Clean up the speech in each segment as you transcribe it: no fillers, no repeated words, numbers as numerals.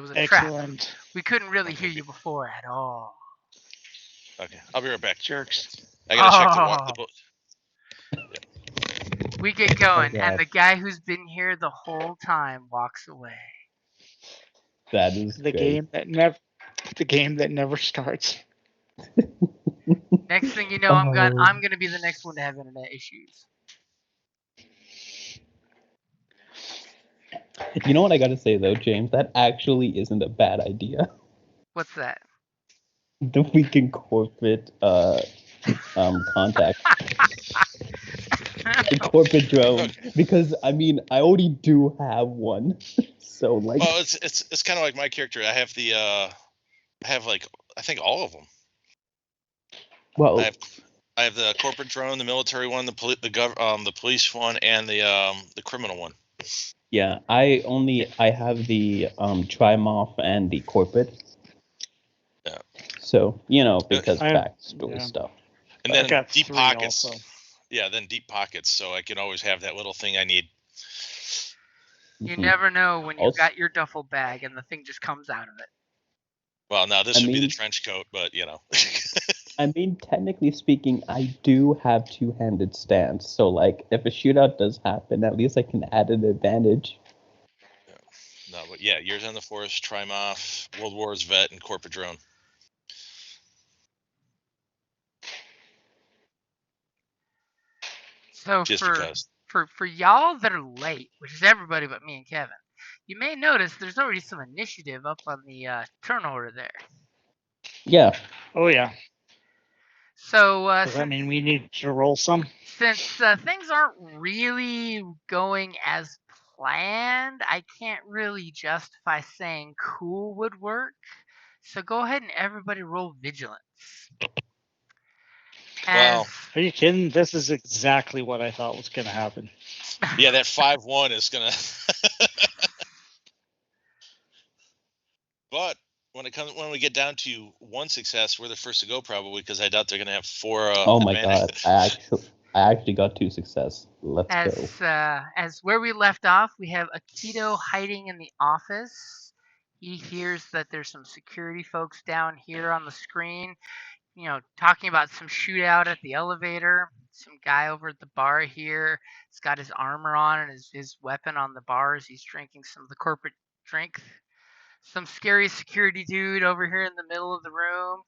It was a trap. Excellent. We couldn't really hear you before at all. Okay, I'll be right back. Jerks. I gotta check the We get going, Oh, and God. the guy who's been here the whole time walks away. That is The great. game that never starts. Next thing you know, I'm gonna be the next one to have internet issues. You know what I gotta say though, James? That actually isn't a bad idea. What's that? The weekend corporate contact. The corporate drone. Because I mean I already do have one. So like Well, it's kind of like my character. I have the I have like I think all of them. well I have the corporate drone, the military one, the police one, and the criminal one. yeah, I have the Trimoff and the corporate. Yeah. So, you know, because backstory yeah. stuff. And I've then got deep 3 pockets. also. Yeah, then deep pockets, so I can always have that little thing I need. You Mhm. never know when you've Also- got your duffel bag and the thing just comes out of it. Well, now this I would be the mean- trench coat, but you know. I mean, technically speaking, I do have two-handed stance, so like if a shootout does happen, at least I can add an advantage. No, but yeah, Years on the Force, Trimoff, World Wars vet, and corporate drone. So Just for because. for y'all that are late, which is everybody but me and Kevin, you may notice there's already some initiative up on the turn order there. Yeah. Oh yeah. So Does that mean we need to roll some? since things aren't really going as planned, I can't really justify saying cool would work. So go ahead and everybody roll vigilance. Well, Are you kidding? This is exactly what I thought was going to happen. yeah, that 5-1 is gonna. But when we get down to 1 success, we're the first to go probably because I doubt they're gonna have 4. Oh my advantage. god, I actually got 2 success. Let's go. As where we left off, we have Akito hiding in the office. He hears that there's some security folks down here on the screen, you know, talking about some shootout at the elevator. Some guy over at the bar here. He's got his armor on and his weapon on the bar as he's drinking some of the corporate drink. Some scary security dude over here in the middle of the room.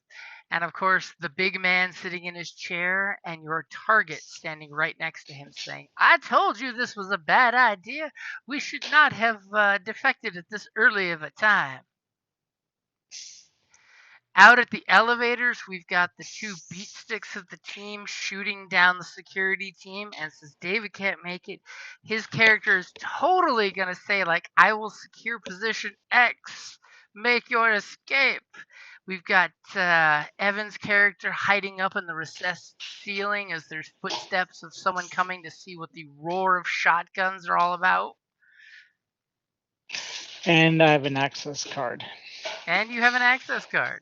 And of course, the big man sitting in his chair, and your target standing right next to him saying, I told you this was a bad idea. We should not have defected at this early of a time. Out at the elevators, we've got the 2 beat sticks of the team shooting down the security team. And since David can't make it, his character is totally going to say, like, I will secure position X. Make your escape. We've got Evan's character hiding up in the recessed ceiling as there's footsteps of someone coming to see what the roar of shotguns are all about. And I have an access card. And you have an access card.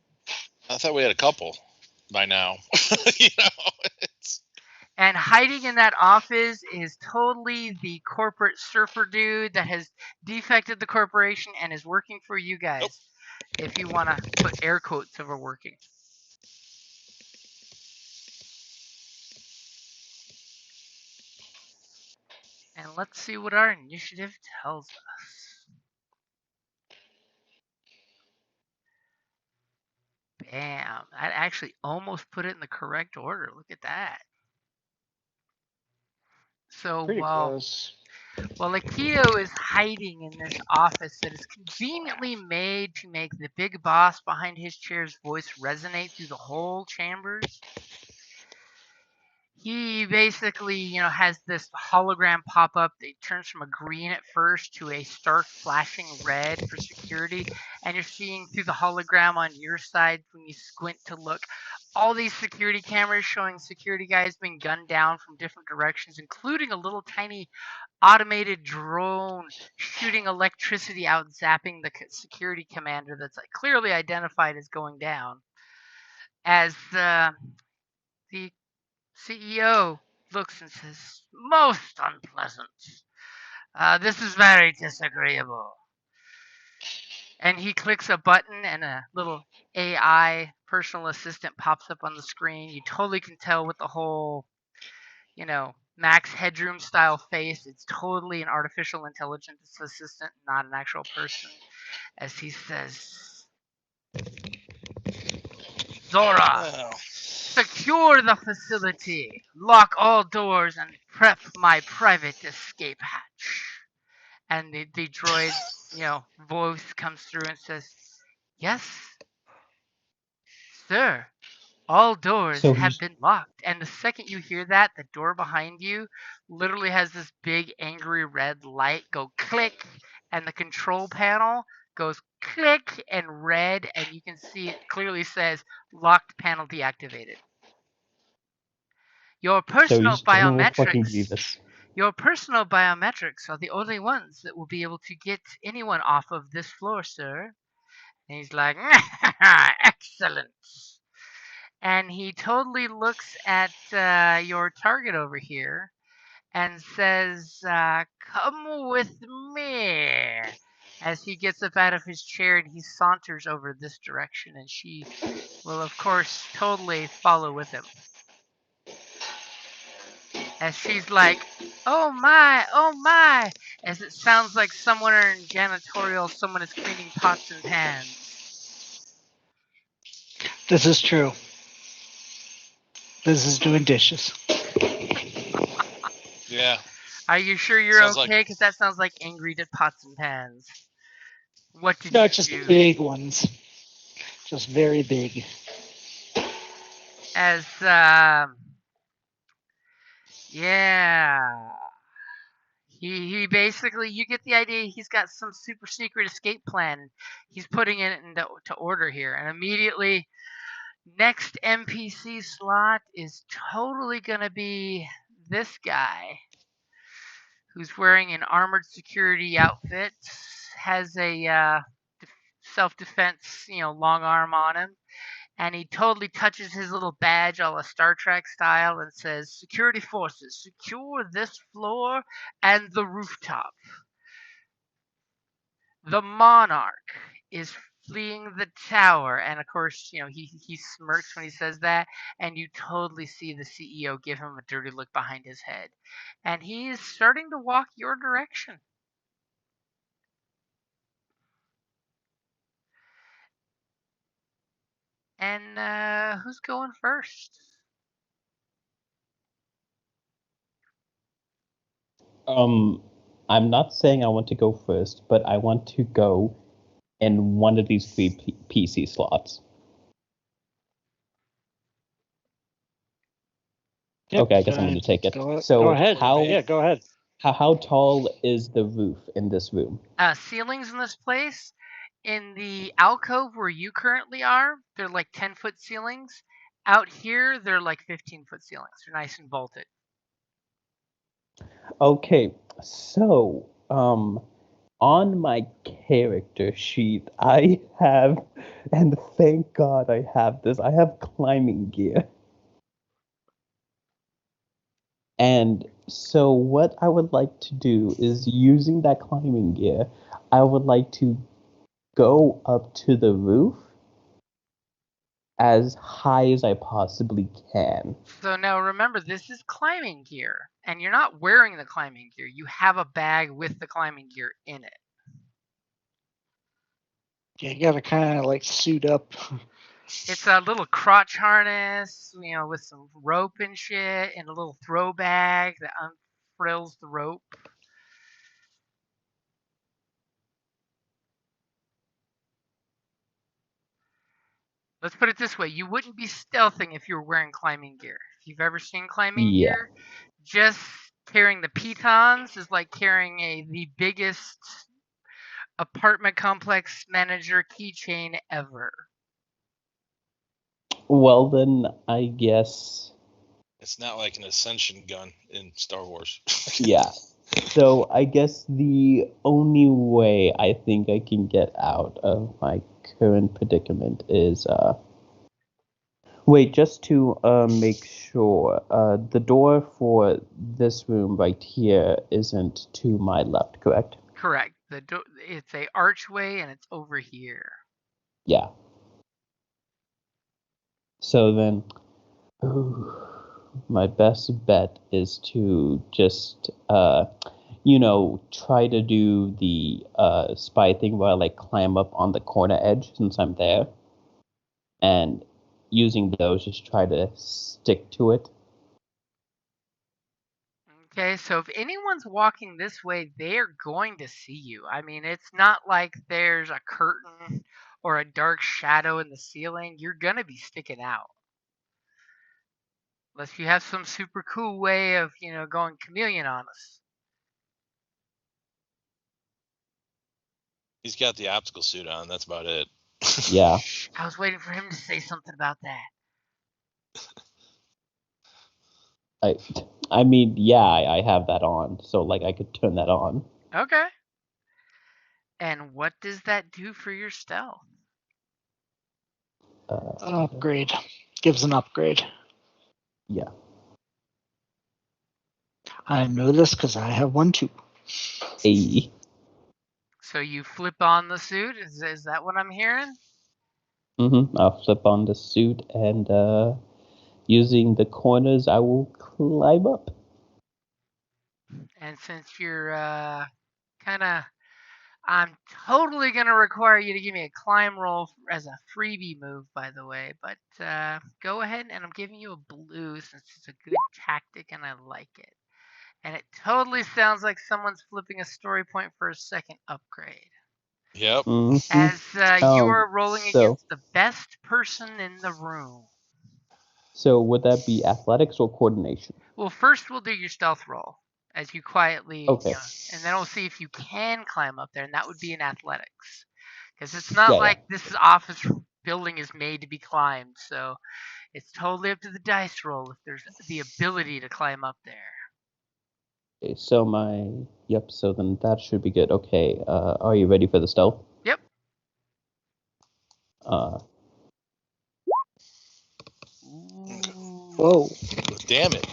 I thought we had a couple by now. You know, And hiding in that office is totally the corporate surfer dude that has defected the corporation and is working for you guys. Nope. If you want to put air quotes over working. And let's see what our initiative tells us. Bam. That actually almost put it in the correct order. Look at that. So Pretty close. while Akito is hiding in this office that is conveniently made to make the big boss behind his chair's voice resonate through the whole chambers, he basically, you know, has this hologram pop up that turns from a green at first to a stark flashing red for security. And you're seeing through the hologram on your side when you squint to look, all these security cameras showing security guys being gunned down from different directions, including a little tiny automated drone shooting electricity out, zapping the security commander that's like clearly identified as going down. As the CEO looks and says, most unpleasant. This is very disagreeable. And he clicks a button and a little AI personal assistant pops up on the screen. You totally can tell with the whole, Max Headroom style face. It's totally an artificial intelligence assistant, not an actual person. As he says, Zora, Oh. secure the facility, lock all doors, and prep my private escape hatch. And the droid, voice comes through and says, yes, sir. All doors So have he's been locked. And the second you hear that, the door behind you literally has this big angry red light go click, and the control panel goes click and red, and you can see it clearly says locked panel deactivated. Your so personal he's General fucking biometrics Grievous. Your personal biometrics are the only ones that will be able to get anyone off of this floor, sir. And he's like, excellent. And he totally looks at your target over here and says, come with me. As he gets up out of his chair and he saunters over this direction, and she will, of course, totally follow with him. As she's like, oh my, as it sounds like someone in janitorial, someone is cleaning pots and pans. This is true. This is doing dishes. Yeah. Are you sure you're Sounds okay? Because that sounds like angry to pots and pans. What did No, you just do? big ones. Just very big. As, yeah. He basically, you get the idea, he's got some super secret escape plan. He's putting it into order here. And immediately, next NPC slot is totally going to be this guy who's wearing an armored security outfit, has a self-defense, long arm on him, and he totally touches his little badge a la Star Trek style and says, security forces, secure this floor and the rooftop. The monarch is fleeing the tower, and of course, he smirks when he says that, and you totally see the CEO give him a dirty look behind his head, and he is starting to walk your direction. And who's going first? I'm not saying I want to go first, but I want to go in one of these three PC slots. Yep, Okay, I guess I'm going to take it. Go So ahead. how Go ahead. how tall is the roof in this room? Ceilings in this place, in the alcove where you currently are, they're like 10-foot ceilings. Out here, they're like 15-foot ceilings. They're nice and vaulted. Okay, so on my character sheet, I have, and thank God I have this, I have climbing gear. And so what I would like to do is, using that climbing gear, I would like to go up to the roof as high as I possibly can. So now remember, this is climbing gear, and you're not wearing the climbing gear. You have a bag with the climbing gear in it. Yeah, you gotta kind of like suit up. It's a little crotch harness, with some rope and shit, and a little throw bag that unfrills the rope. Let's put it this way. You wouldn't be stealthing if you were wearing climbing gear. If you've ever seen climbing Yeah. gear, just carrying the pitons is like carrying the biggest apartment complex manager keychain ever. Well, then I guess. It's not like an ascension gun in Star Wars. Yeah. So I guess the only way I think I can get out of my current predicament is wait, just to make sure, the door for this room right here isn't to my left, correct? Correct. It's a archway, and it's over here. Yeah. So then, my best bet is to just, try to do the spy thing where I like climb up on the corner edge since I'm there, and using those just try to stick to it. Okay, so if anyone's walking this way, they're going to see you. I mean, it's not like there's a curtain or a dark shadow in the ceiling. You're going to be sticking out. Unless you have some super cool way of, going chameleon on us. He's got the optical suit on. That's about it. Yeah. I was waiting for him to say something about that. I mean, yeah, I have that on, so like I could turn that on. Okay. And what does that do for your stealth? An upgrade. Gives an upgrade. Yeah. I know this because I have one too. A. So you flip on the suit? Is that what I'm hearing? I'll flip on the suit and using the corners, I will climb up. And since you're I'm totally going to require you to give me a climb roll as a freebie move, by the way. But go ahead, and I'm giving you a blue since it's a good tactic and I like it. And it totally sounds like someone's flipping a story point for a second upgrade. Yep. As you are rolling so- against the best person in the room. So would that be athletics or coordination? Well, first we'll do your stealth roll as you quietly, Okay. and then we'll see if you can climb up there, and that would be in athletics. Because it's not like this office building is made to be climbed, so it's totally up to the dice roll if there's the ability to climb up there. Okay, so so then that should be good. Okay, are you ready for the stealth? Yep. Whoa. Damn it.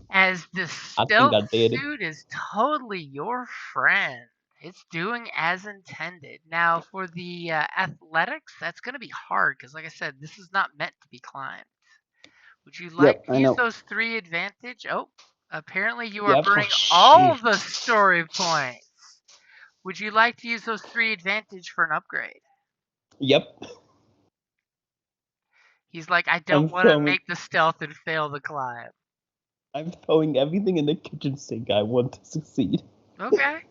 As the I think stealth I did it. suit is totally your friend. It's doing as intended. Now, for the athletics, that's going to be hard because, like I said, this is not meant to be climbed. Would you like Yep, to I use know. those 3 advantage? Oh, apparently you are Yep. burning Oh, all shit. the story points. Would you like to use those 3 advantage for an upgrade? Yep. He's like, I don't want to make the stealth and fail the climb. I'm throwing everything in the kitchen sink. I want to succeed. Okay.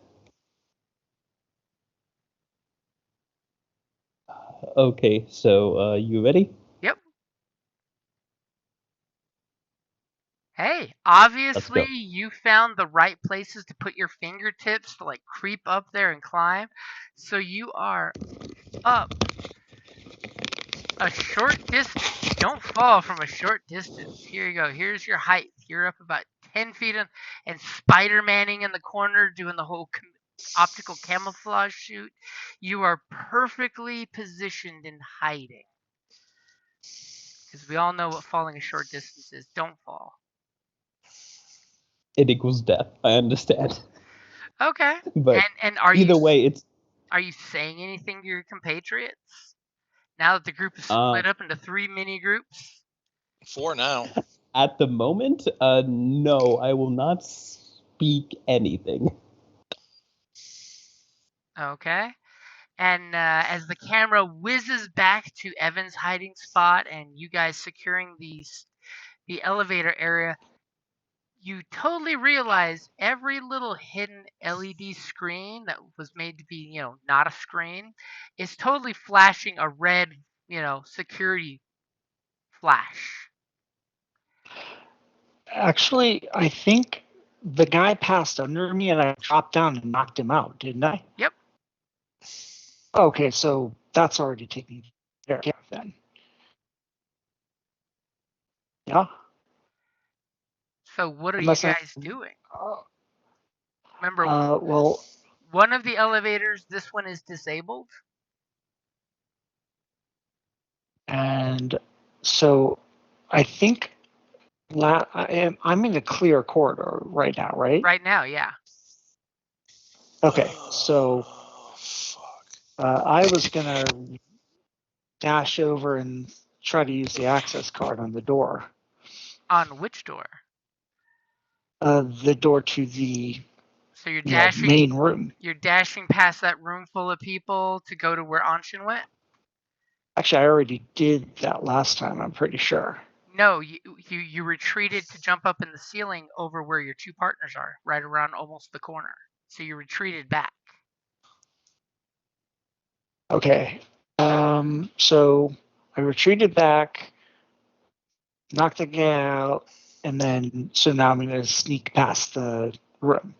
Okay, so you ready? Yep. Hey, obviously you found the right places to put your fingertips to like creep up there and climb. So you are up a short distance. Don't fall from a short distance. Here you go. Here's your height. You're up about 10 feet and Spider-Manning in the corner doing the whole optical camouflage shoot. You are perfectly positioned in hiding. Because we all know what falling a short distance is. Don't fall. It equals death. I understand. Okay. But and are either way, are you saying anything to your compatriots now that the group is split up into 3 mini groups? 4 now. At the moment, no, I will not speak anything. Okay. And as the camera whizzes back to Evan's hiding spot and you guys securing the elevator area, you totally realize every little hidden LED screen that was made to be, not a screen, is totally flashing a red, security flash. Actually, I think the guy passed under me and I dropped down and knocked him out, didn't I? Yep. Okay, so that's already taken care of then. Yeah. So what are Unless you guys doing? Remember, well, one of the elevators, this one is disabled. and so I think I'm in a clear corridor right now, right? Right now, yeah. Okay, so Oh, fuck. I was gonna dash over and try to use the access card on the door. On which door? The door to the So you're dashing. main room. You're dashing past that room full of people to go to where Anshin went. Actually, I already did that last time. I'm pretty sure. No, you retreated to jump up in the ceiling over where your two partners are, right around almost the corner. So you retreated back. Okay. So I retreated back, knocked the guy out, and then so now I'm gonna sneak past the room.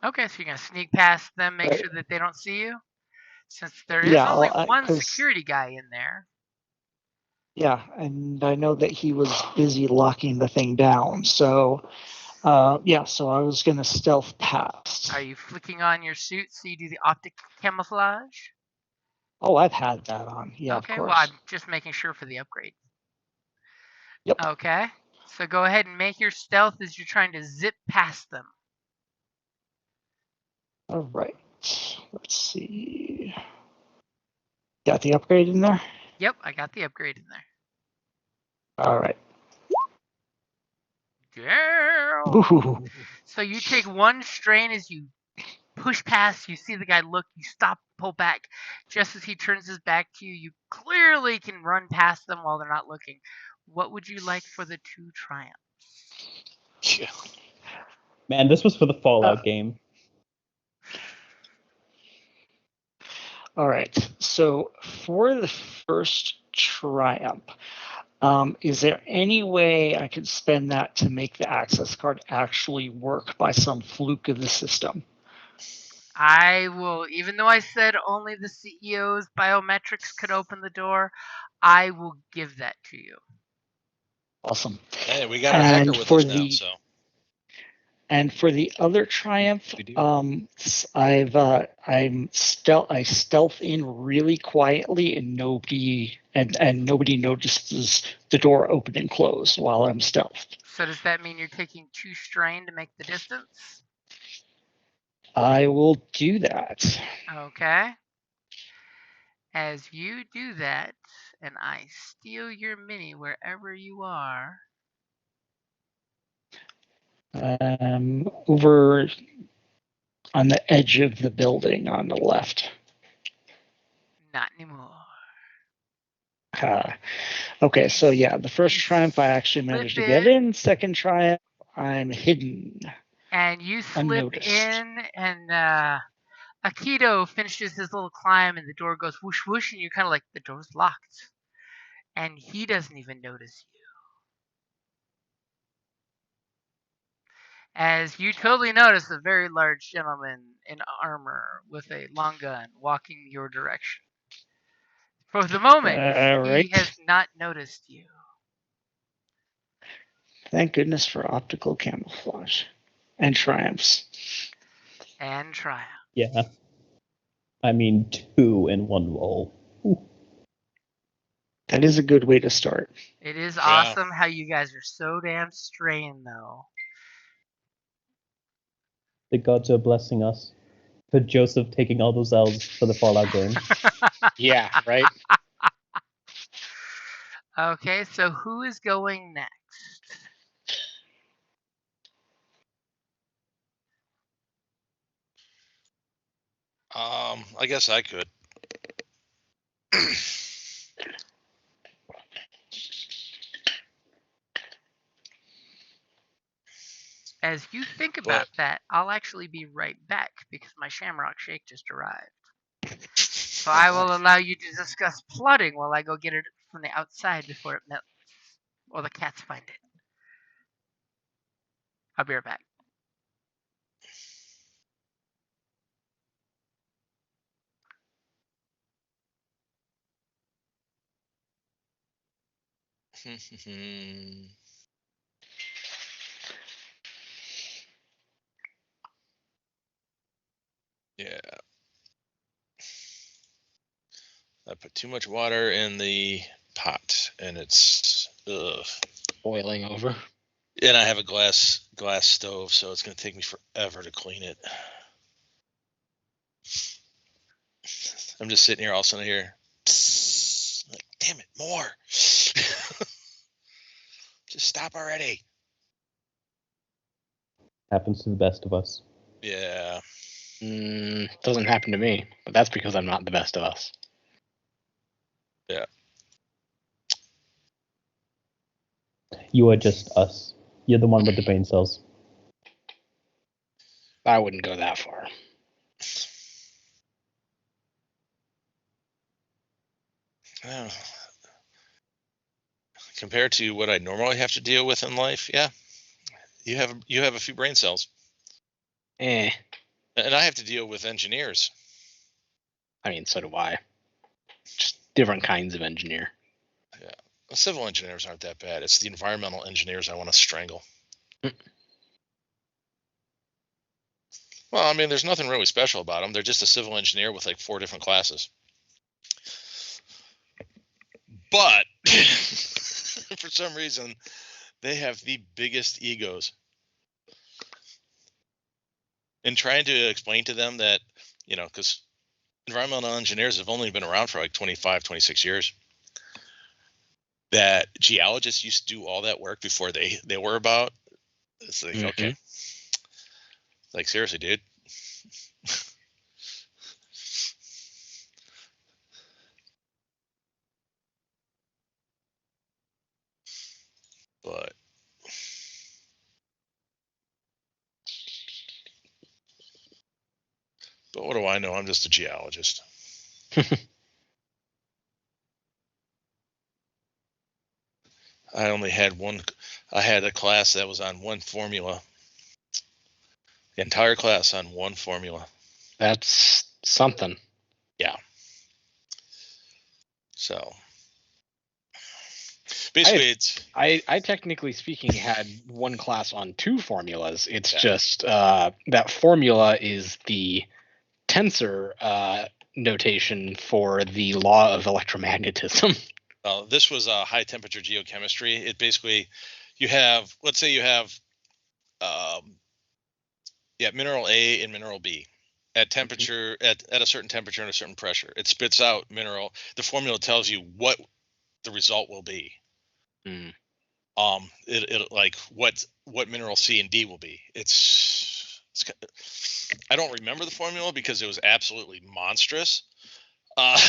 Okay, so you're gonna sneak past them, make Right. sure that they don't see you. Since there is Yeah, only one because security guy in there. yeah, and I know that he was busy locking the thing down. So yeah, so I was gonna stealth past. Are you flicking on your suit so you do the optic camouflage? Oh, I've had that on. Yeah, Okay, of course. well, I'm just making sure for the upgrade. Yep. Okay, so go ahead and make your stealth as you're trying to zip past them. All right. Let's see. Got the upgrade in there? Yep, I got the upgrade in there. All right. Yeah. Ooh. So you take one strain as you push past, you see the guy look, you stop, pull back. Just as he turns his back to you, you clearly can run past them while they're not looking. What would you like for the 2 triumphs? Yeah. Man, this was for the Fallout game. All right. So for the first triumph, is there any way I could spend that to make the access card actually work by some fluke of the system? I will, even though I said only the CEO's biometrics could open the door, I will give that to you. Awesome. Hey, we got our hacker with us now, so. And for the other triumph, I stealth in really quietly, and nobody notices the door open and close while I'm stealthed. So does that mean you're taking 2 strain to make the distance? I will do that. Okay. As you do that, and I steal your mini wherever you are. Over on the edge of the building on the left. Not anymore. Okay, so yeah, the first You triumph I actually managed to get in. Second triumph, I'm hidden. And you slip Unnoticed. in, and Akito finishes his little climb, and the door goes whoosh whoosh, and you're kind of like, the door's locked. And he doesn't even notice you. As you totally notice a very large gentleman in armor with a long gun walking your direction. For the moment, Right. he has not noticed you. Thank goodness for optical camouflage and triumphs. And triumph. Yeah. I mean, 2 in 1 roll. Ooh. That is a good way to start. It is awesome how you guys are so damn strained, though. The gods are blessing us for Joseph taking all those L's for the Fallout game. Yeah, right? Okay, so who is going next? I guess I could. As you think about that, I'll actually be right back because my Shamrock Shake just arrived. So I will allow you to discuss plotting while I go get it from the outside before it melts. Or the cats find it. I'll be right back. Yeah. I put too much water in the pot, and it's Boiling over. And I have a glass stove, so it's going to take me forever to clean it. I'm just sitting here, all of a sudden I hear, psst. Like, damn it, more. Just stop already. Happens to the best of us. Yeah. Doesn't happen to me, but that's because I'm not the best of us. Yeah. You are just us. You're the one with the brain cells. I wouldn't go that far. Oh. Compared to what I normally have to deal with in life, yeah, you have a few brain cells. Eh. And I have to deal with engineers. I mean, so do I. Just different kinds of engineer. Yeah. The civil engineers aren't that bad. It's the environmental engineers I want to strangle. Well, I mean, there's nothing really special about them. They're just a civil engineer with like 4 different classes. But for some reason, they have the biggest egos. And trying to explain to them that, because environmental engineers have only been around for like 25, 26 years, that geologists used to do all that work before they were about. It's like, okay. Like, seriously, dude. But what do I know? I'm just a geologist. I only had I had a class that was on one formula. The entire class on one formula. That's something. Yeah. So basically, I technically speaking had one class on 2 formulas. It's just that formula is the tensor notation for the law of electromagnetism. This was a high temperature geochemistry. It basically, you have, let's say you have, mineral A and mineral B at temperature, at a certain temperature and a certain pressure. It spits out mineral. The formula tells you what the result will be. It like what mineral C and D will be. It's I don't remember the formula because it was absolutely monstrous. But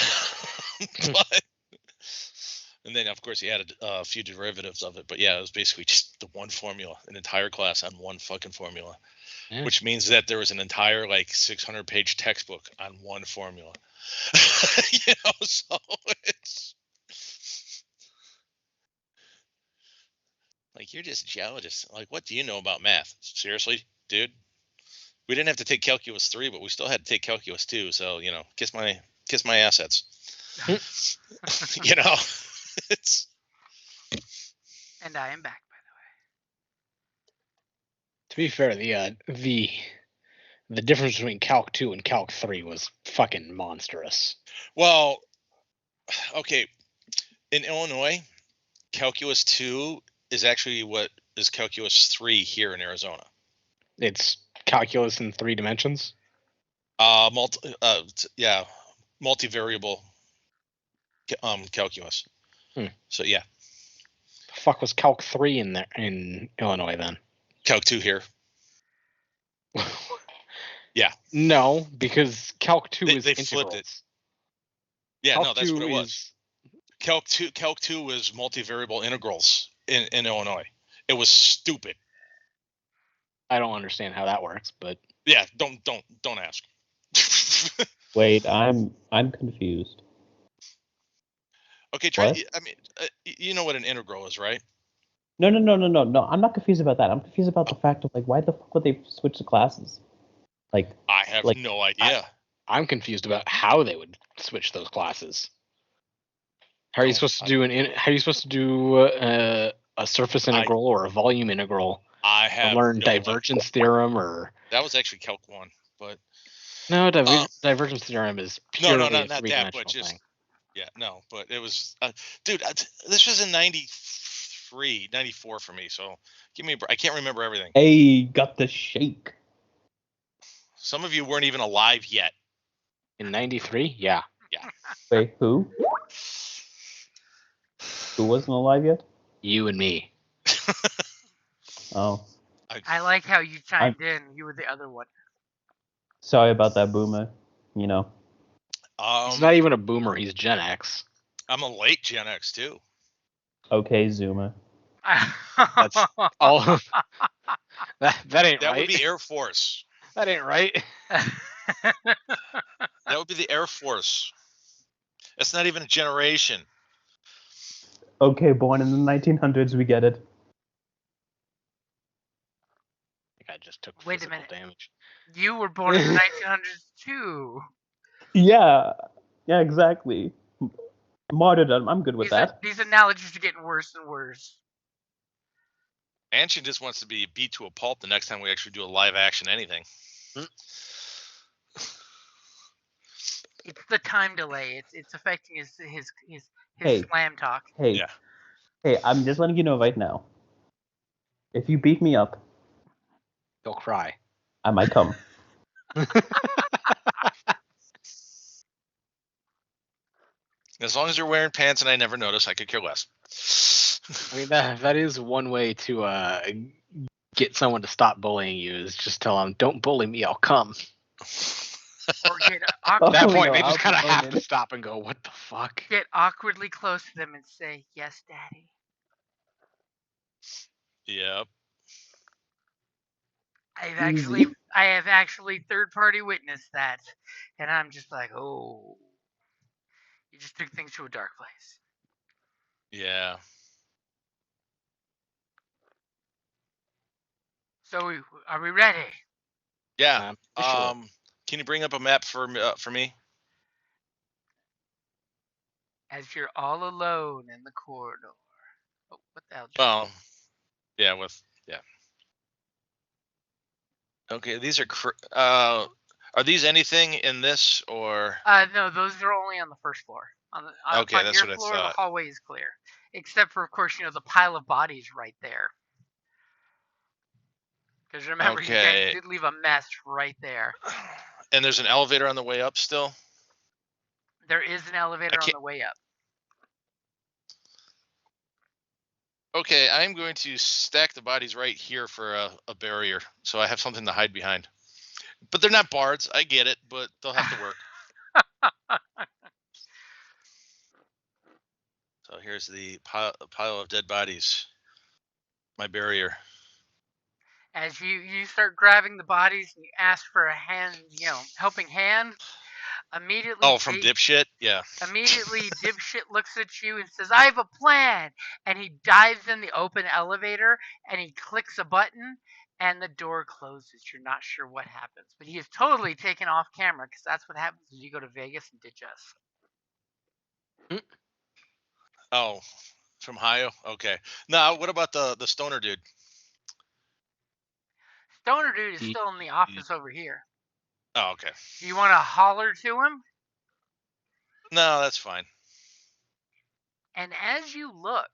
and then of course he added a few derivatives of it, but yeah, it was basically just the one formula, an entire class on one fucking formula, which means that there was an entire like 600-page textbook on one formula. So it's like, you're just a geologist. Like, what do you know about math? Seriously, dude? We didn't have to take calculus 3, but we still had to take calculus 2. So, kiss my assets. It's. And I am back, by the way. To be fair, the difference between Calc 2 and Calc 3 was fucking monstrous. Well, okay. In Illinois, calculus 2 is actually what is calculus 3 here in Arizona. It's calculus in 3 dimensions? Multivariable calculus. So yeah. The fuck was Calc 3 in Illinois then? Calc 2 here. Yeah. No, because Calc 2 is they integrals. flipped it. Yeah, Calc no, that's 2 what it was. Calc 2 was multivariable integrals in Illinois. It was stupid. I don't understand how that works, but yeah, don't ask. Wait, I'm confused. Okay, try. What? I mean, you know what an integral is, right? No. I'm not confused about that. I'm confused about the fact of like, why the fuck would they switch the classes? Like, I have no idea. I'm confused about how they would switch those classes. How are you supposed to do How are you supposed to do a surface integral or a volume integral? I have learned divergence theorem or that was actually Calc 1, but no, divergence theorem is purely not a that, but just thing. Yeah, no, but it was, dude. This was in 93, 94 for me. So give me a break. I can't remember everything. Hey, got the shake. Some of you weren't even alive yet. In 93, yeah. Wait, who? Who wasn't alive yet? You and me. Oh, I like how you chimed in. You were the other one. sorry about that, Boomer. You know. He's not even a boomer. He's Gen X. I'm a late Gen X too. Okay, Zoomer. That's all. That ain't That right. would be Air Force. That ain't right. That would be the Air Force. That's not even a generation. Okay, born in the 1900s, we get it. I just took Wait a physical minute. damage. You were born in the 1900s too. Yeah, exactly. Martyrdom, I'm good with that. These analogies are getting worse and worse. Anshin just wants to be beat to a pulp the next time we actually do a live action anything. It's the time delay. It's affecting his Hey. slam talk. Hey, Yeah. hey, I'm just letting you know right now. If you beat me up, He'll cry. I might come. As long as you're wearing pants and I never notice, I could care less. I mean, that is one way to get someone to stop bullying you, is just tell them, don't bully me, I'll come. Or get At that Oh, point, no, they just I'll kind of own have it. to stop and go, what the fuck? get awkwardly close to them and say, "Yes, Daddy." Yep. Easy. I have actually third party witnessed that, and I'm just like, oh, you just took things to a dark place. Yeah. So are we ready? Yeah. Sure. Can you bring up a map for me? As you're all alone in the corridor. Oh, what the hell? Well, yeah. Okay, these are these anything in this or? No, those are only on the first floor. Okay, on that's your what I floor, the thought. hallway is clear, except for, of course, the pile of bodies right there. Because remember, you guys Okay. did leave a mess right there. And there's an elevator on the way up still? There is an elevator on the way up. Okay, I'm going to stack the bodies right here for a barrier, so I have something to hide behind. But they're not bards, I get it, but they'll have to work. So here's the pile of dead bodies. My barrier. As you start grabbing the bodies and you ask for a hand, helping hand, immediately. Oh, from Dipshit? Yeah. Immediately, Dipshit looks at you and says, "I have a plan." And he dives in the open elevator and he clicks a button and the door closes. You're not sure what happens, but he is totally taken off camera because that's what happens when you go to Vegas and ditch us. Oh, from Ohio? Okay. Now, what about the stoner dude? Stoner dude is still in the office over here. Oh, okay. Do you want to holler to him? No, that's fine. And as you look,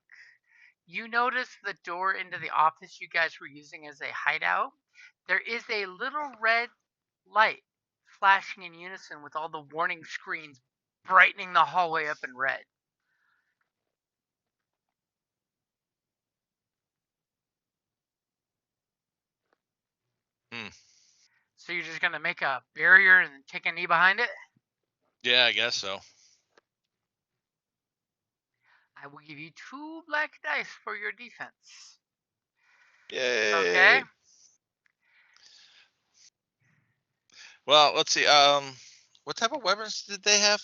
you notice the door into the office you guys were using as a hideout. There is a little red light flashing in unison with all the warning screens brightening the hallway up in red. So you're just going to make a barrier and take a knee behind it? Yeah, I guess so. I will give you 2 black dice for your defense. Yay. Okay? Well, let's see. What type of weapons did they have?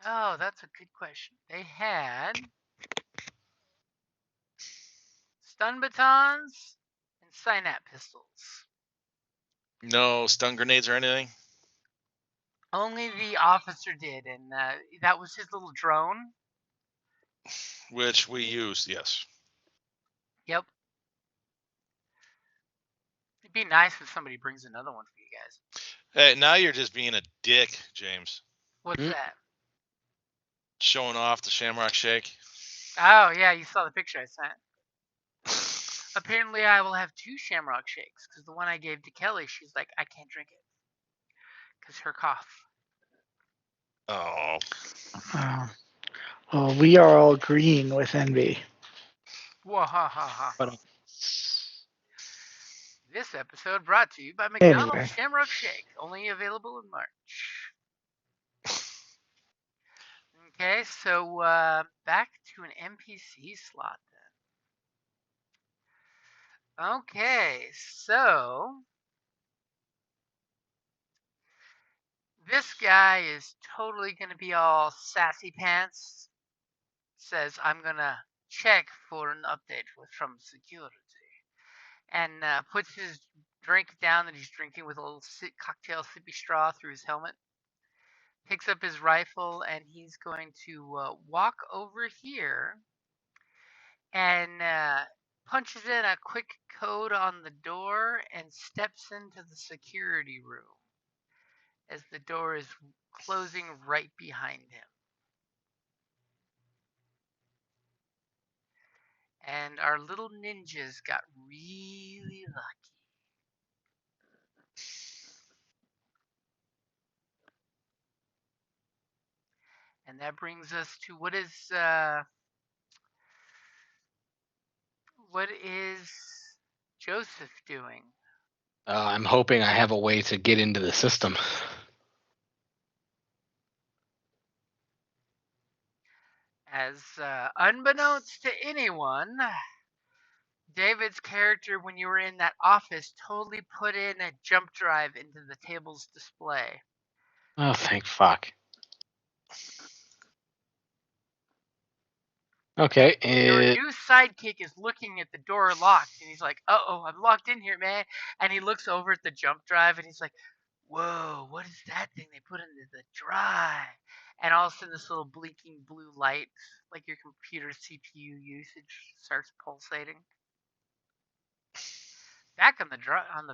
Oh, that's a good question. They had stun batons and synap pistols. No stun grenades or anything? Only the officer did, and that was his little drone. Which we used, yes. Yep. It'd be nice if somebody brings another one for you guys. Hey, now you're just being a dick, James. What's that? Showing off the Shamrock Shake. Oh, yeah, you saw the picture I sent. Apparently, I will have 2 Shamrock Shakes, because the one I gave to Kelly, she's like, I can't drink it. Because her cough. Oh. Well, we are all agreeing with envy. Wahahaha. But This episode brought to you by McDonald's Anyway. Shamrock Shake, only available in March. Okay, so back to an NPC slot then. Okay, so this guy is totally going to be all sassy pants. Says, I'm going to check for an update from security. And puts his drink down that he's drinking with a little cocktail sippy straw through his helmet. Picks up his rifle and he's going to walk over here and punches in a quick code on the door and steps into the security room as the door is closing right behind him. And our little ninjas got really lucky. And that brings us to what is Joseph doing? I'm hoping I have a way to get into the system. As unbeknownst to anyone, David's character, when you were in that office, totally put in a jump drive into the table's display. Oh, thank fuck. Okay. Your new sidekick is looking at the door locked, and he's like, "Uh-oh, I'm locked in here, man." And he looks over at the jump drive, and he's like, "Whoa, what is that thing they put into the drive?" And all of a sudden, this little blinking blue light, like your computer CPU usage, starts pulsating. Back on the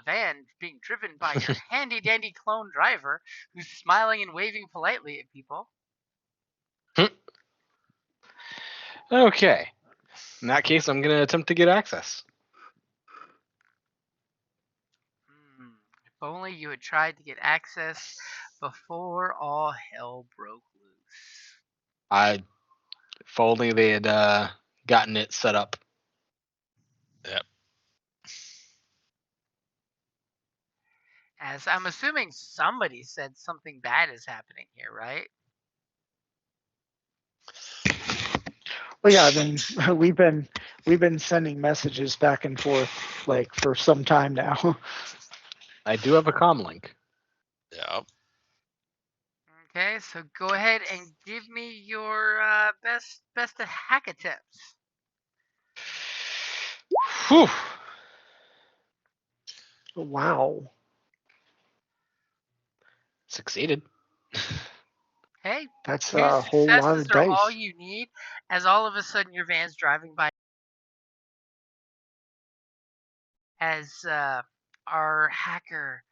van, being driven by your handy-dandy clone driver, who's smiling and waving politely at people. Okay. In that case, I'm going to attempt to get access. If only you had tried to get access before all hell broke loose. If only they had gotten it set up. Yep. As I'm assuming somebody said something bad is happening here, right? Well, yeah, I mean, we've been sending messages back and forth like for some time now. I do have a comm link. Yep. Okay, so go ahead and give me your best hack attempts. Whew. Wow. Succeeded. Hey, That's two a whole lot successes of are all dice. you need, as all of a sudden your van's driving by. As our hacker,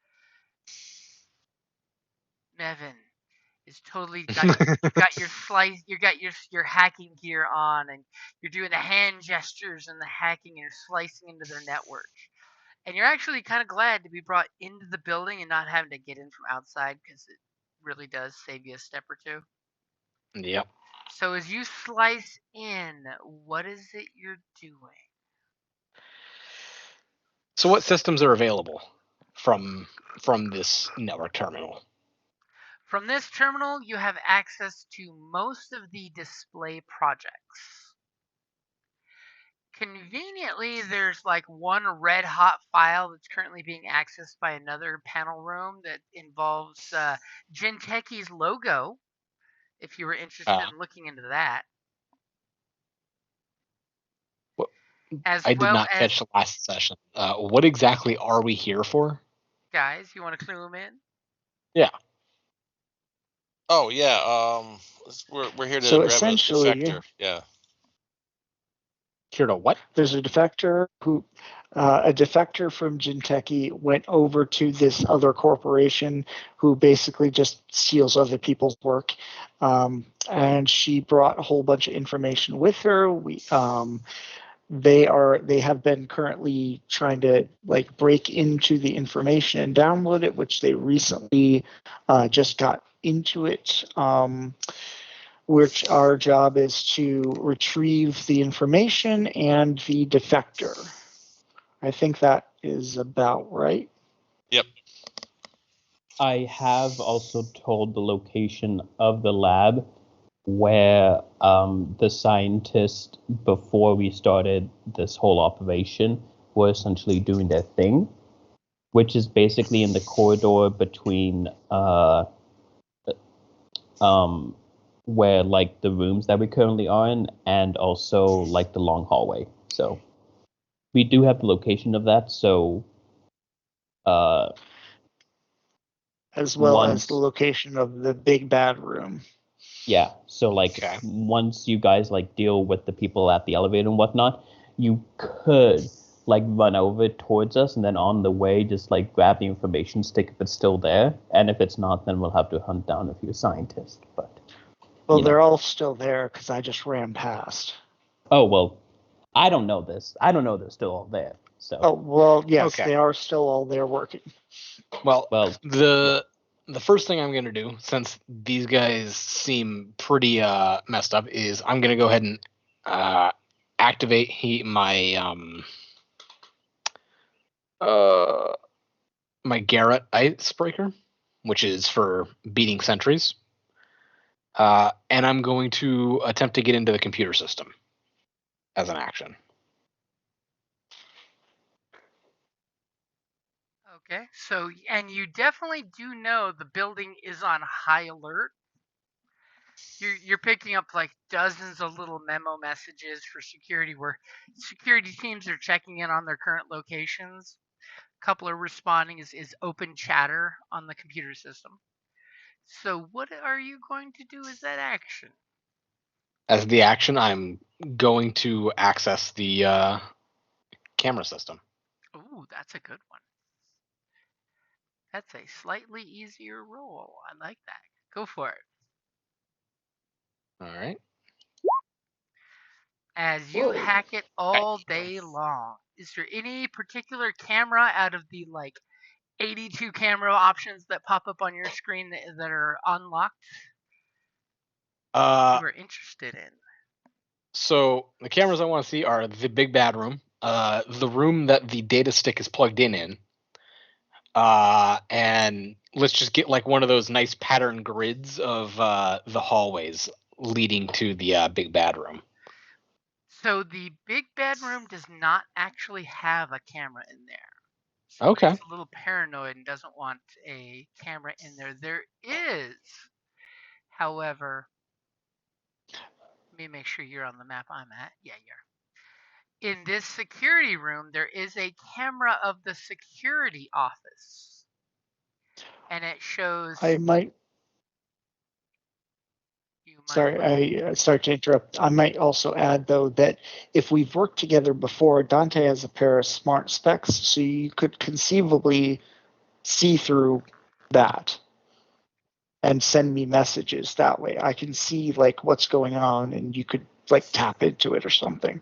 Nevin, is totally got your hacking gear on, and you're doing the hand gestures and the hacking, and you're slicing into their network. And you're actually kind of glad to be brought into the building and not having to get in from outside, because it really does save you a step or two. Yep. So as you slice in, what is it you're doing? So what systems are available from this network terminal? From this terminal, you have access to most of the display projects. Conveniently, there's like one red hot file that's currently being accessed by another panel room that involves Jinteki's logo, if you were interested in looking into that. I did not catch the last session. What exactly are we here for? Guys, you want to clue them in? Yeah. Oh yeah. We're here to So grab a essentially, defector. Yeah. Here to what? There's a defector from Jinteki went over to this other corporation who basically just steals other people's work, and she brought a whole bunch of information with her. They have been currently trying to like break into the information and download it, which they recently just got into it, which our job is to retrieve the information and the defector. I think that is about right. Yep. I have also told the location of the lab where the scientists, before we started this whole operation, were essentially doing their thing, which is basically in the corridor between where like the rooms that we currently are in, and also like the long hallway. So we do have the location of that. So as well once, as the location of the big bad room. Yeah, so like Okay. once you guys like deal with the people at the elevator and whatnot, you could like run over towards us, and then on the way just like grab the information stick if it's still there, and if it's not, then we'll have to hunt down a few scientists. But Well, you know. they're all still there because I just ran past. Oh well, I don't know this. I don't know they're still all there. So Oh, well, yes, Okay. they are still all there working. Well, well, the first thing I'm gonna do, since these guys seem pretty messed up, is I'm gonna go ahead and activate my Garrett icebreaker, which is for beating sentries. And I'm going to attempt to get into the computer system as an action. Okay, so, and you definitely do know the building is on high alert. You're picking up like dozens of little memo messages for security where security teams are checking in on their current locations. A couple are responding is open chatter on the computer system. So what are you going to do as that action? As the action, I'm going to access the camera system. Ooh, that's a good one. That's a slightly easier roll. I like that. Go for it. All right. As you hack it all day long, is there any particular camera out of the like 82 camera options that pop up on your screen that are unlocked you are interested in? So the cameras I want to see are the big bad room, the room that the data stick is plugged in, and let's just get like one of those nice pattern grids of the hallways leading to the big bad room. So the big bedroom does not actually have a camera in there. So Okay. it's a little paranoid and doesn't want a camera in there. There is, however, let me make sure you're on the map I'm at. Yeah, you're. In this security room, there is a camera of the security office. And it shows. I might. Sorry, I start to interrupt. I might also add, though, that if we've worked together before, Dante has a pair of smart specs, so you could conceivably see through that and send me messages that way. I can see like what's going on, and you could like tap into it or something.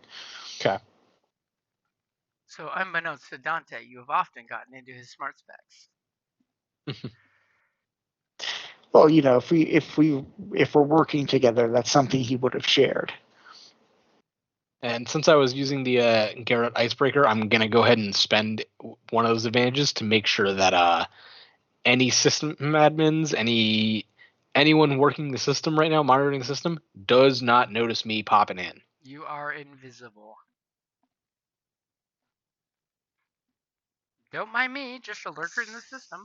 Okay. So unbeknownst to Dante, you have often gotten into his smart specs. Well, you know, if we're working together, that's something he would have shared. And since I was using the Garrett icebreaker, I'm gonna go ahead and spend one of those advantages to make sure that any system admins, anyone working the system right now, monitoring the system, does not notice me popping in. You are invisible. Don't mind me, just a lurker in the system.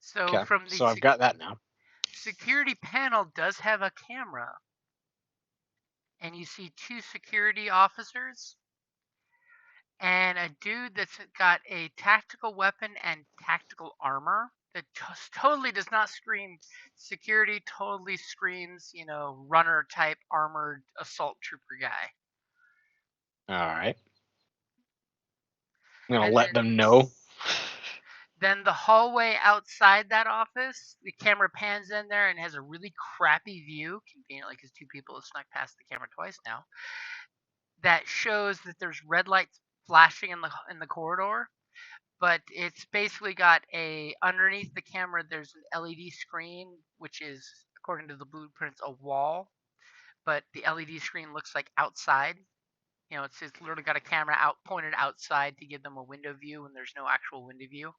So Okay, from the so I've got that now. security panel does have a camera. And you see two security officers and a dude that's got a tactical weapon and tactical armor that totally does not scream security, totally screams, you know, runner type armored assault trooper guy. All right. I'm gonna And let them know. then the hallway outside that office, the camera pans in there and has a really crappy view, conveniently because two people have snuck past the camera twice now, that shows that there's red lights flashing in the corridor. but it's basically got underneath the camera, there's an LED screen, which is, according to the blueprints, a wall, but the LED screen looks like outside. It's literally got a camera pointed outside to give them a window view when there's no actual window view.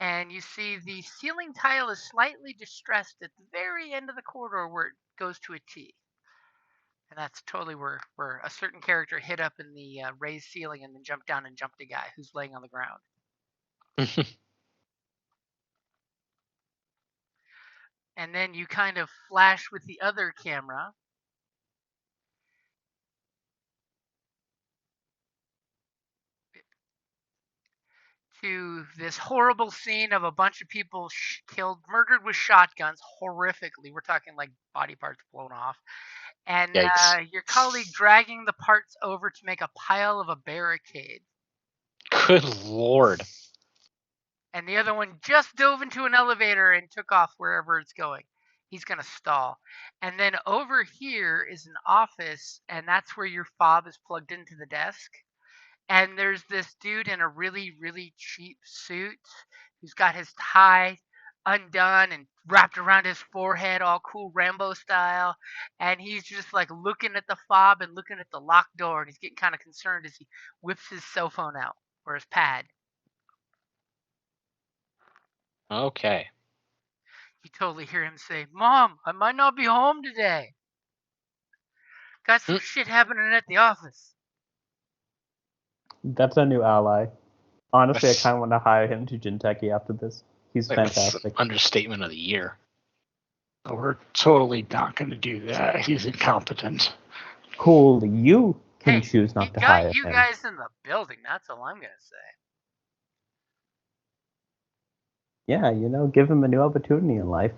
And you see the ceiling tile is slightly distressed at the very end of the corridor where it goes to a T. And that's totally where a certain character hit up in the raised ceiling and then jumped down and jumped a guy who's laying on the ground. And then you kind of flash with the other camera. To this horrible scene of a bunch of people murdered with shotguns, horrifically. We're talking like body parts blown off. And your colleague dragging the parts over to make a pile of a barricade. Good lord. And the other one just dove into an elevator and took off wherever it's going. He's going to stall. And then over here is an office, and that's where your fob is plugged into the desk. And there's this dude in a really, really cheap suit who's got his tie undone and wrapped around his forehead, all cool Rambo style. And he's just like looking at the fob and looking at the locked door. And he's getting kind of concerned as he whips his cell phone out or his pad. Okay. You totally hear him say, "Mom, I might not be home today. Got some shit happening at the office." That's a new ally. Honestly, I kind of want to hire him to Jinteki after this. He's fantastic. Understatement of the year. We're totally not going to do that. He's incompetent. Cool. You can choose not to hire him. You guys in the building. That's all I'm going to say. Yeah, give him a new opportunity in life.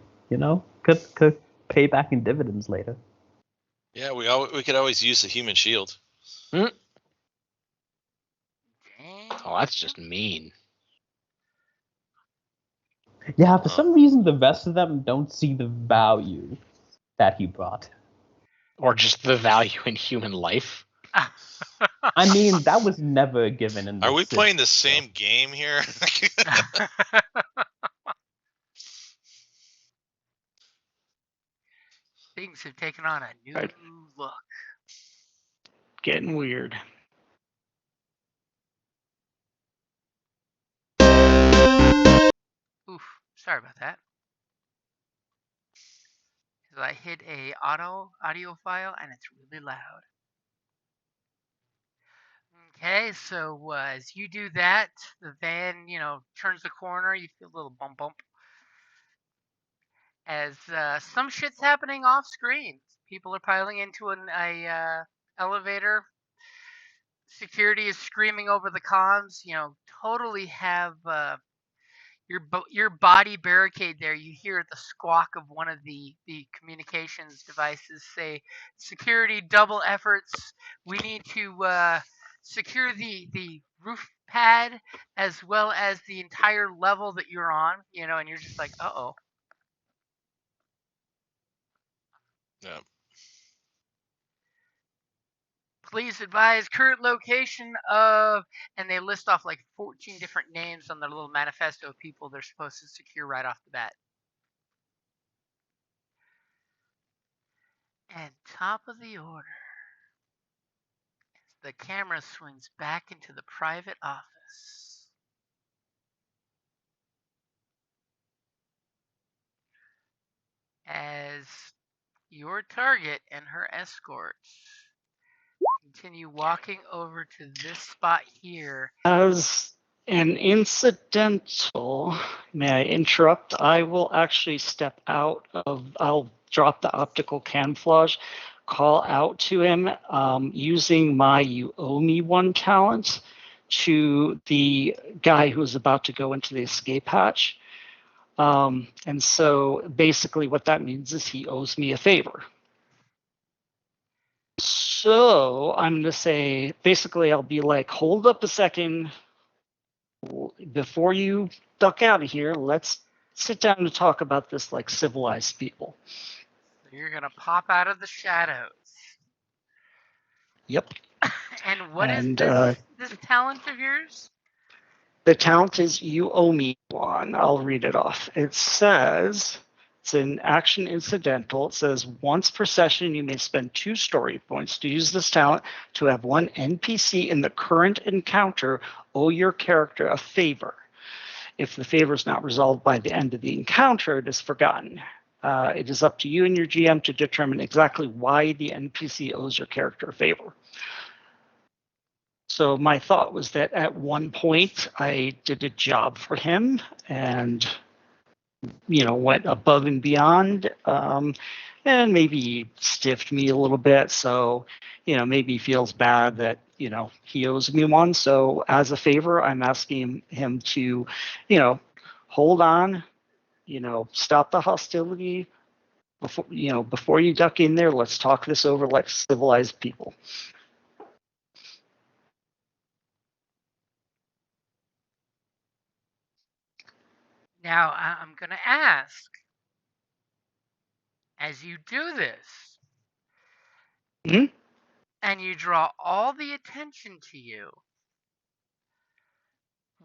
Could pay back in dividends later. Yeah, we could always use the human shield. Oh, that's just mean. Yeah, for some reason the rest of them don't see the value that he brought. Or just the value in human life. I mean, that was never given in the Are we playing the same game here? Things have taken on a new look. Getting weird. Oof, sorry about that. Because I hit a audio file and it's really loud. Okay, so as you do that, the van, turns the corner. You feel a little bump. As some shit's happening off screen. People are piling into an elevator. Security is screaming over the comms. Totally have your body barricade there. You hear the squawk of one of the communications devices say, "Security double efforts. We need to secure the roof pad as well as the entire level that you're on." And you're just like, uh-oh. Yeah. Please advise current location of, and they list off like 14 different names on their little manifesto of people they're supposed to secure right off the bat. And top of the order, the camera swings back into the private office. As your target and her escort continue walking over to this spot here. As an incidental, may I interrupt? I will actually step out I'll drop the optical camouflage, call out to him using my "You Owe Me One" talent to the guy who's about to go into the escape hatch. And so basically what that means is he owes me a favor. So I'm going to say, basically, I'll be like, hold up a second. Before you duck out of here, let's sit down and talk about this like civilized people. So you're going to pop out of the shadows. Yep. And what is And this talent of yours? the talent is you owe me one. I'll read it off. It says it's an action incidental. It says once per session, you may spend 2 story points to use this talent to have one NPC in the current encounter owe your character a favor. If the favor is not resolved by the end of the encounter, it is forgotten. It is up to you and your GM to determine exactly why the NPC owes your character a favor. So my thought was that at one point I did a job for him and, went above and beyond, and maybe he stiffed me a little bit. So, maybe he feels bad that, he owes me one. So as a favor, I'm asking him to, hold on, stop the hostility before you duck in there. Let's talk this over like civilized people. Now, I'm going to ask, as you do this, and you draw all the attention to you,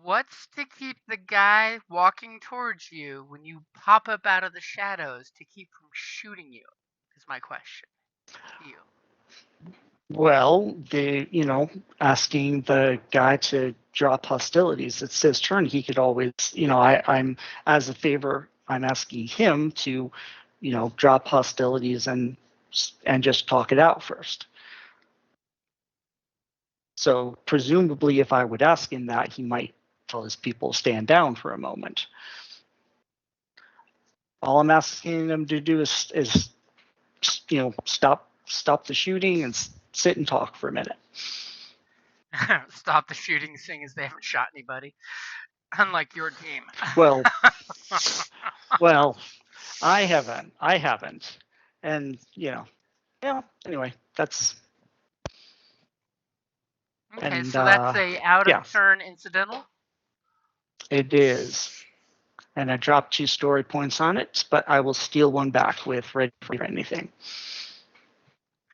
what's to keep the guy walking towards you when you pop up out of the shadows to keep from shooting you? Is my question to you. Well, asking the guy to drop hostilities. It's his turn. He could always, I'm as a favor, I'm asking him to, drop hostilities and just talk it out first. So presumably, if I would ask him that, he might tell his people to stand down for a moment. All I'm asking him to do is stop the shooting and sit and talk for a minute. Stop the shooting, seeing as they haven't shot anybody, unlike your team. Well, I haven't, and Anyway, that's okay. and So that's a out of turn incidental. It is, and I dropped 2 story points on it, but I will steal one back with ready for anything.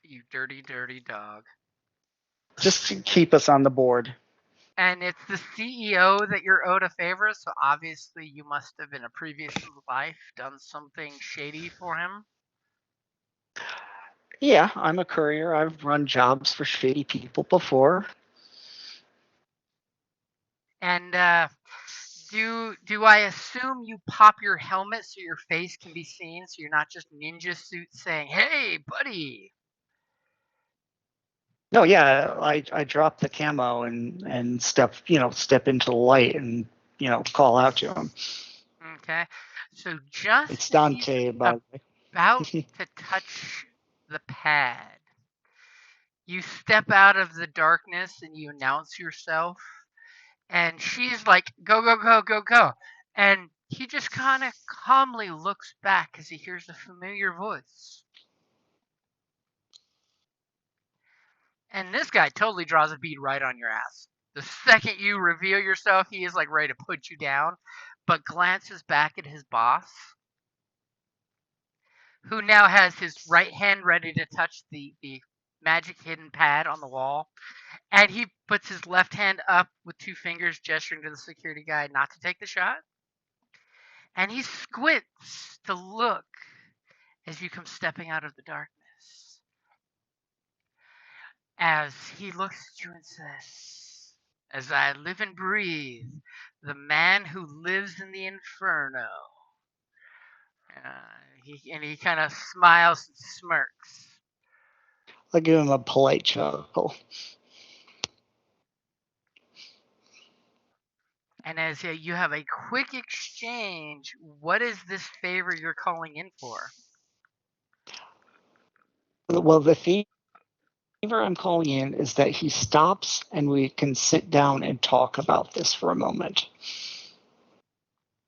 You dirty, dirty dog. Just to keep us on the board. And it's the CEO that you're owed a favor, so obviously you must have in a previous life done something shady for him. Yeah, I'm a courier. I've run jobs for shady people before. And do I assume you pop your helmet so your face can be seen, so you're not just ninja suit saying, "Hey, buddy"? No, yeah, I drop the camo and step into the light and call out to him. Okay, so just It's as Dante, he's by the way. about to touch the pad, you step out of the darkness and you announce yourself, and she's like, "Go, go, go, go, go," and he just kind of calmly looks back as he hears a familiar voice. And this guy totally draws a bead right on your ass. The second you reveal yourself, he is like ready to put you down, but glances back at his boss, who now has his right hand ready to touch the magic hidden pad on the wall. And he puts his left hand up with 2 fingers, gesturing to the security guy not to take the shot. And he squints to look as you come stepping out of the darkness. As he looks at you and says, "As I live and breathe, the man who lives in the inferno." He kind of smiles and smirks. I'll give him a polite chuckle. And as you have a quick exchange, what is this favor you're calling in for? Well, the favor I'm calling in is that he stops and we can sit down and talk about this for a moment.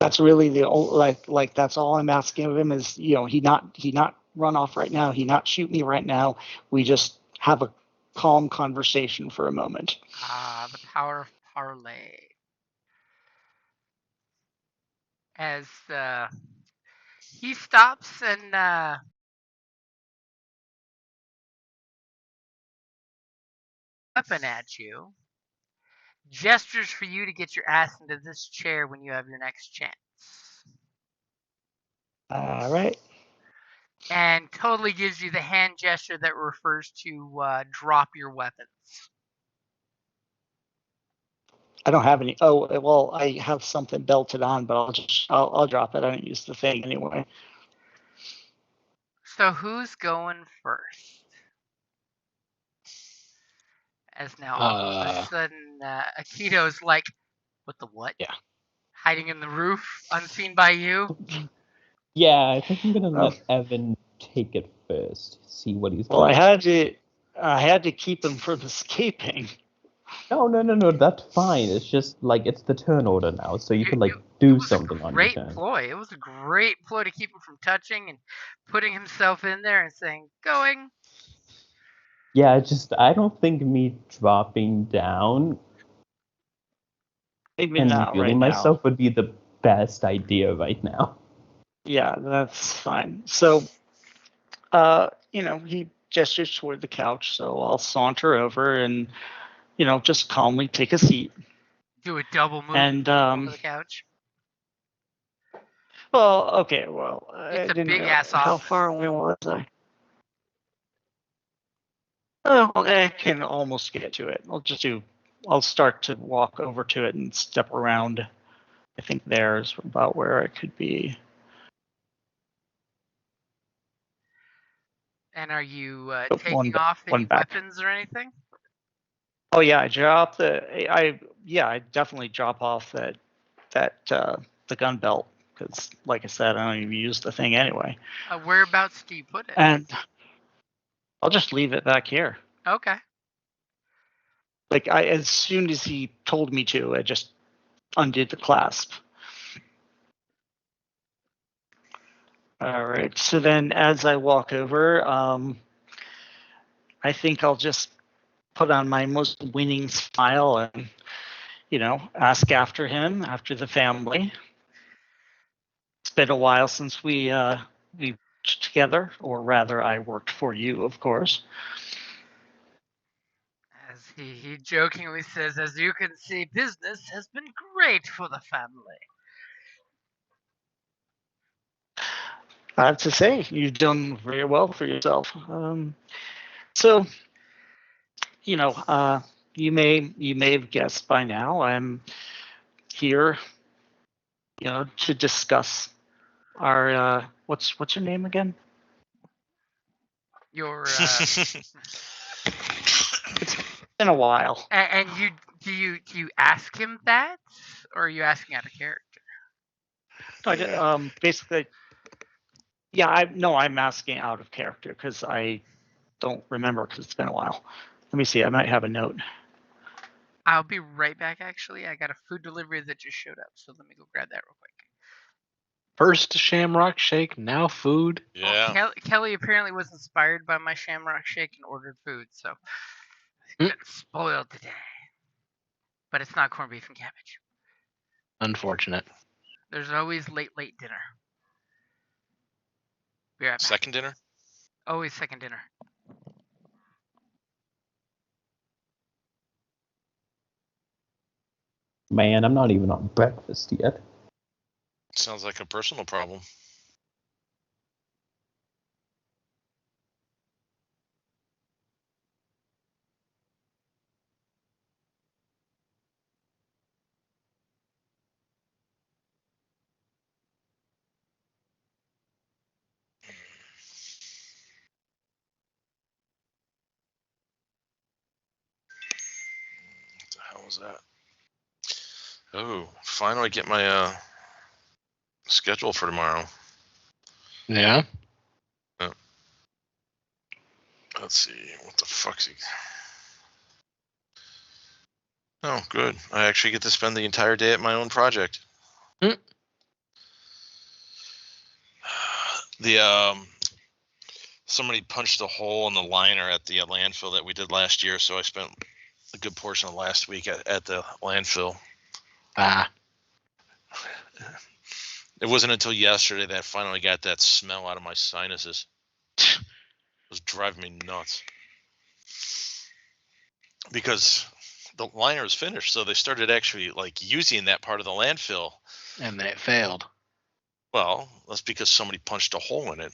That's really the like that's all I'm asking of him is he not run off right now. He not shoot me right now. We just have a calm conversation for a moment. Ah, the power of parlay. As he stops and weapon at you, gestures for you to get your ass into this chair when you have your next chance. All right. And totally gives you the hand gesture that refers to drop your weapons. I don't have any. Oh, well, I have something belted on, but I'll drop it. I don't use the thing anyway. So who's going first? As now all of a sudden Akito's like, what the what? Yeah. Hiding in the roof, unseen by you? Yeah, I think I'm gonna let Evan take it first. See what he's. Well, I had to keep him from escaping. No, that's fine. It's just like it's the turn order now, so you can like do something on your turn. Ploy. It was a great ploy to keep him from touching and putting himself in there and saying, going. Yeah, I don't think me dropping down Maybe and not revealing right myself now. would be the best idea right now. Yeah, that's fine. So, he gestures toward the couch, so I'll saunter over and, just calmly take a seat. Do a double move and over the couch. Well, okay, well, It's I a didn't big realize ass how office. far away was I? Oh, I can almost get to it. I'll start to walk over to it and step around. I think there's about where I could be. And are you One taking off any back. weapons or anything? Oh yeah, I definitely drop off the gun belt because, like I said, I don't even use the thing anyway. Whereabouts do you put it? And I'll just leave it back here. Okay. Like as soon as he told me to, I just undid the clasp. All right. So then, as I walk over, I think I'll just put on my most winning smile and, ask after him, after the family. It's been a while since we worked together, or rather, I worked for you, of course. As he jokingly says, as you can see, business has been great for the family. I have to say, you've done very well for yourself. So, you may have guessed by now, I'm here, to discuss our what's your name again? Your It's been a while. and you do you ask him that, or are you asking out of character? Basically, yeah. I'm asking out of character because I don't remember because it's been a while. Let me see. I might have a note. I'll be right back. Actually, I got a food delivery that just showed up, so let me go grab that real quick. First Shamrock Shake, now food. Yeah. Well, Kelly apparently was inspired by my Shamrock Shake and ordered food, so spoiled today. But it's not corned beef and cabbage. Unfortunate. There's always late dinner. Be right back. Second dinner? Always second dinner. Man, I'm not even on breakfast yet. Sounds like a personal problem. What the hell was that? Oh, finally get my schedule for tomorrow. Yeah. Let's see, what the fuck's he? Oh, good. I actually get to spend the entire day at my own project. Somebody punched a hole in the liner at the landfill that we did last year, so I spent a good portion of last week at the landfill. It wasn't until yesterday that I finally got that smell out of my sinuses. It was driving me nuts. because the liner was finished, so they started actually like using that part of the landfill. And then it failed. Well, that's because somebody punched a hole in it.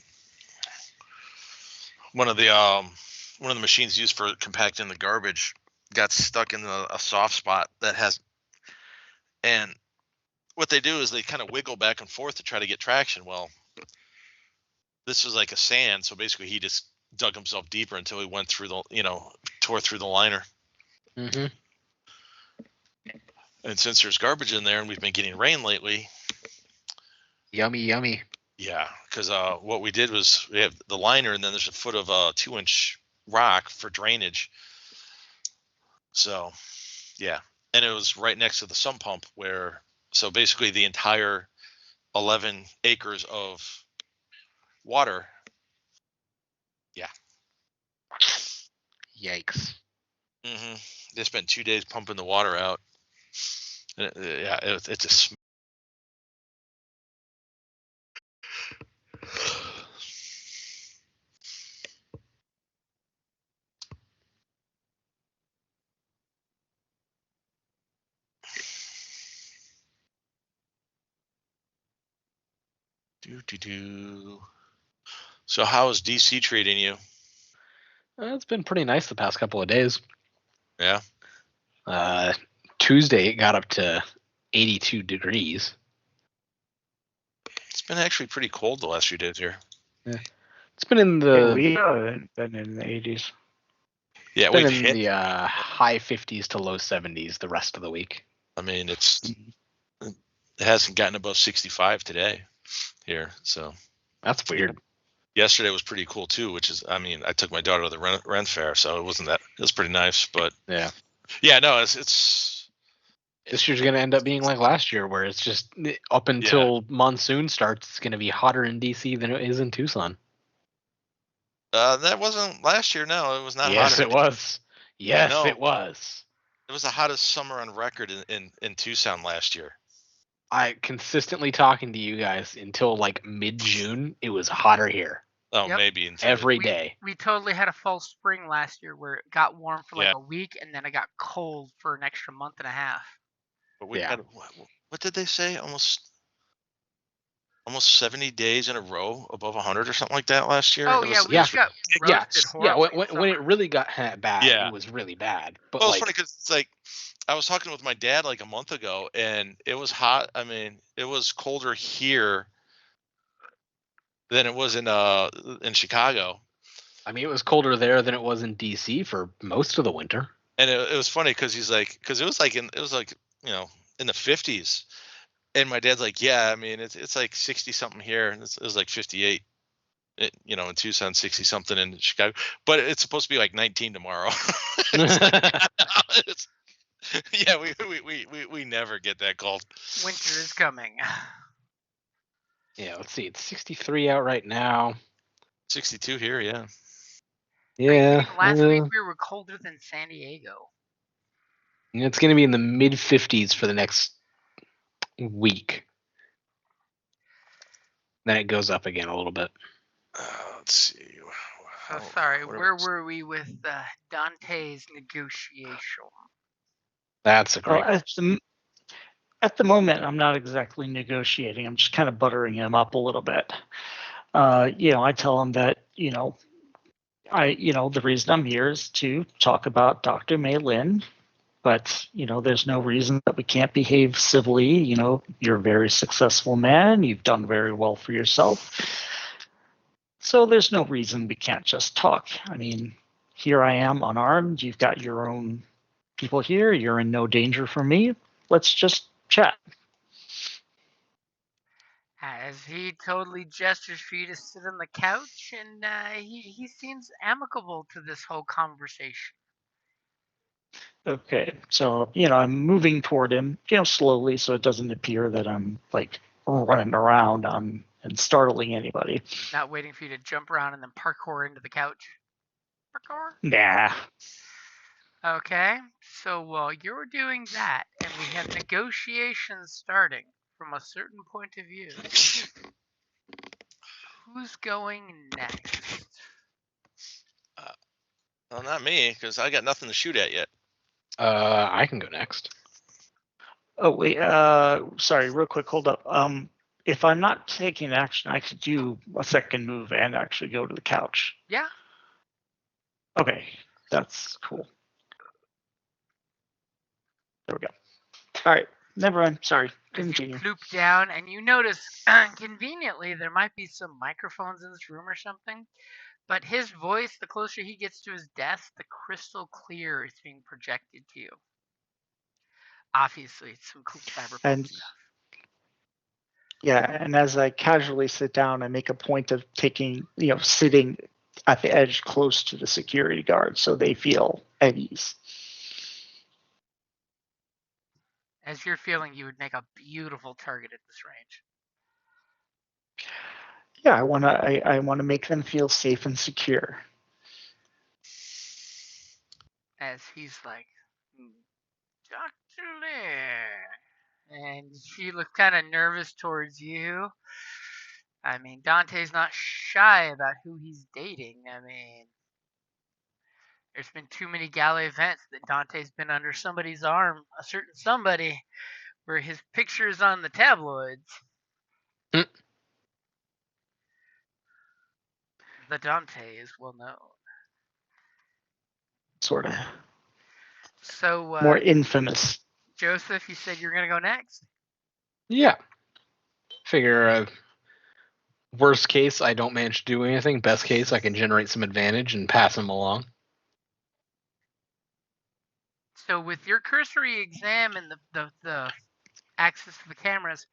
One of the machines used for compacting the garbage got stuck in a soft spot that has, and what they do is they kind of wiggle back and forth to try to get traction. Well, this was like a sand, so basically he just dug himself deeper until he went through tore through the liner. Mm-hmm. And since there's garbage in there and we've been getting rain lately. Yummy, yummy. Yeah, because what we did was we have the liner and then there's a foot of 2-inch rock for drainage. So, yeah. And it was right next to the sump pump so basically the entire 11 acres of water. Yeah. Yikes. Mm-hmm. They spent 2 days pumping the water out. It's a So how is DC treating you? It's been pretty nice the past couple of days. Yeah. Tuesday it got up to 82 degrees. It's been actually pretty cold the last few days here. Yeah. It's been in the we haven't been in the 80s. Yeah, been we've in hit the high 50s to low 70s the rest of the week. I mean, it hasn't gotten above 65 today here, so That's weird. Yesterday was pretty cool too, which is, I mean, I took my daughter to the Ren Fair, so it was pretty nice, but yeah, no, it's this year's going to end up being like last year, where it's just up until monsoon starts, it's going to be hotter in DC than it is in Tucson. That wasn't last year. No, it was not. Yes, hotter. it was. Yes, No. it was. It was the hottest summer on record in Tucson last year. I consistently talking to you guys until like mid-June. It was hotter here. Oh, Yep. maybe every day. We totally had a false spring last year where it got warm for like a week and then it got cold for an extra month and a half. But we had, what did they say? Almost 70 days in a row above 100 or something like that last year. Oh, we got roasted horribly. When it really got bad, it was really bad. But well, it's funny because it's like I was talking with my dad like a month ago, and it was hot. I mean, it was colder here than it was in Chicago. I mean, it was colder there than it was in DC for most of the winter. And it was funny because he's like, because it was like in the 50s, and my dad's like, yeah, I mean, it's like 60 something here, and it was like 58. In Tucson, 60 something in Chicago, but it's supposed to be like 19 tomorrow. Yeah, we never get that cold. Winter is coming. Yeah, let's see. It's 63 out right now. 62 here, yeah. Yeah. Last week we were colder than San Diego. It's going to be in the mid 50s for the next week. Then it goes up again a little bit. Let's see. So sorry, where were we with Dante's negotiation? That's a great. Well, at the moment, I'm not exactly negotiating. I'm just kind of buttering him up a little bit. I tell him that the reason I'm here is to talk about Dr. Mei Lin, but there's no reason that we can't behave civilly. You're a very successful man. You've done very well for yourself. So there's no reason we can't just talk. I mean, here I am unarmed. You've got your own people here. You're in no danger from me. Let's just chat. As he totally gestures for you to sit on the couch, and he seems amicable to this whole conversation. Okay, so I'm moving toward him, slowly, so it doesn't appear that I'm like running around and startling anybody. Not waiting for you to jump around and then parkour into the couch. Parkour? Nah. Okay, so while you're doing that, and we have negotiations starting from a certain point of view, who's going next? Well, not me, because I got nothing to shoot at yet. I can go next. Oh wait, sorry, real quick, hold up. If I'm not taking action, I could do a second move and actually go to the couch. Yeah. Okay, that's cool. There we go. All right, never mind. Sorry, As you continue. ploop down, and you notice, conveniently, there might be some microphones in this room or something, but his voice, the closer he gets to his desk, the crystal clear is being projected to you. Obviously, it's some cool cyberpunk And stuff. yeah, and as I casually sit down, I make a point of sitting at the edge close to the security guard so they feel at ease. As you're feeling, you would make a beautiful target at this range. Yeah, I wanna make them feel safe and secure. As he's like, Dr. Lin. And she looks kind of nervous towards you. I mean, Dante's not shy about who he's dating. I mean, there's been too many gala events that Dante's been under somebody's arm, a certain somebody, where his picture is on the tabloids. Mm. The Dante is well known. Sort of So, more infamous. Joseph, you said you're going to go next? Yeah. Figure worst case, I don't manage to do anything. Best case, I can generate some advantage and pass him along. So, with your cursory exam and the access to the cameras,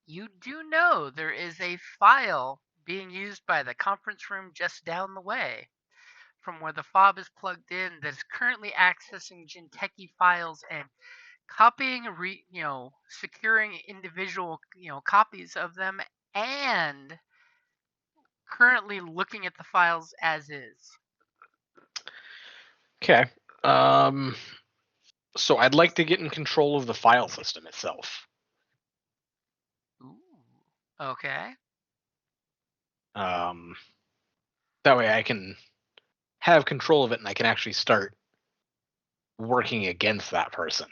you do know there is a file being used by the conference room just down the way from where the fob is plugged in that is currently accessing Jinteki files and copying, securing individual, copies of them, and currently looking at the files as is. Okay. So I'd like to get in control of the file system itself. Ooh. Okay. That way I can have control of it and I can actually start working against that person.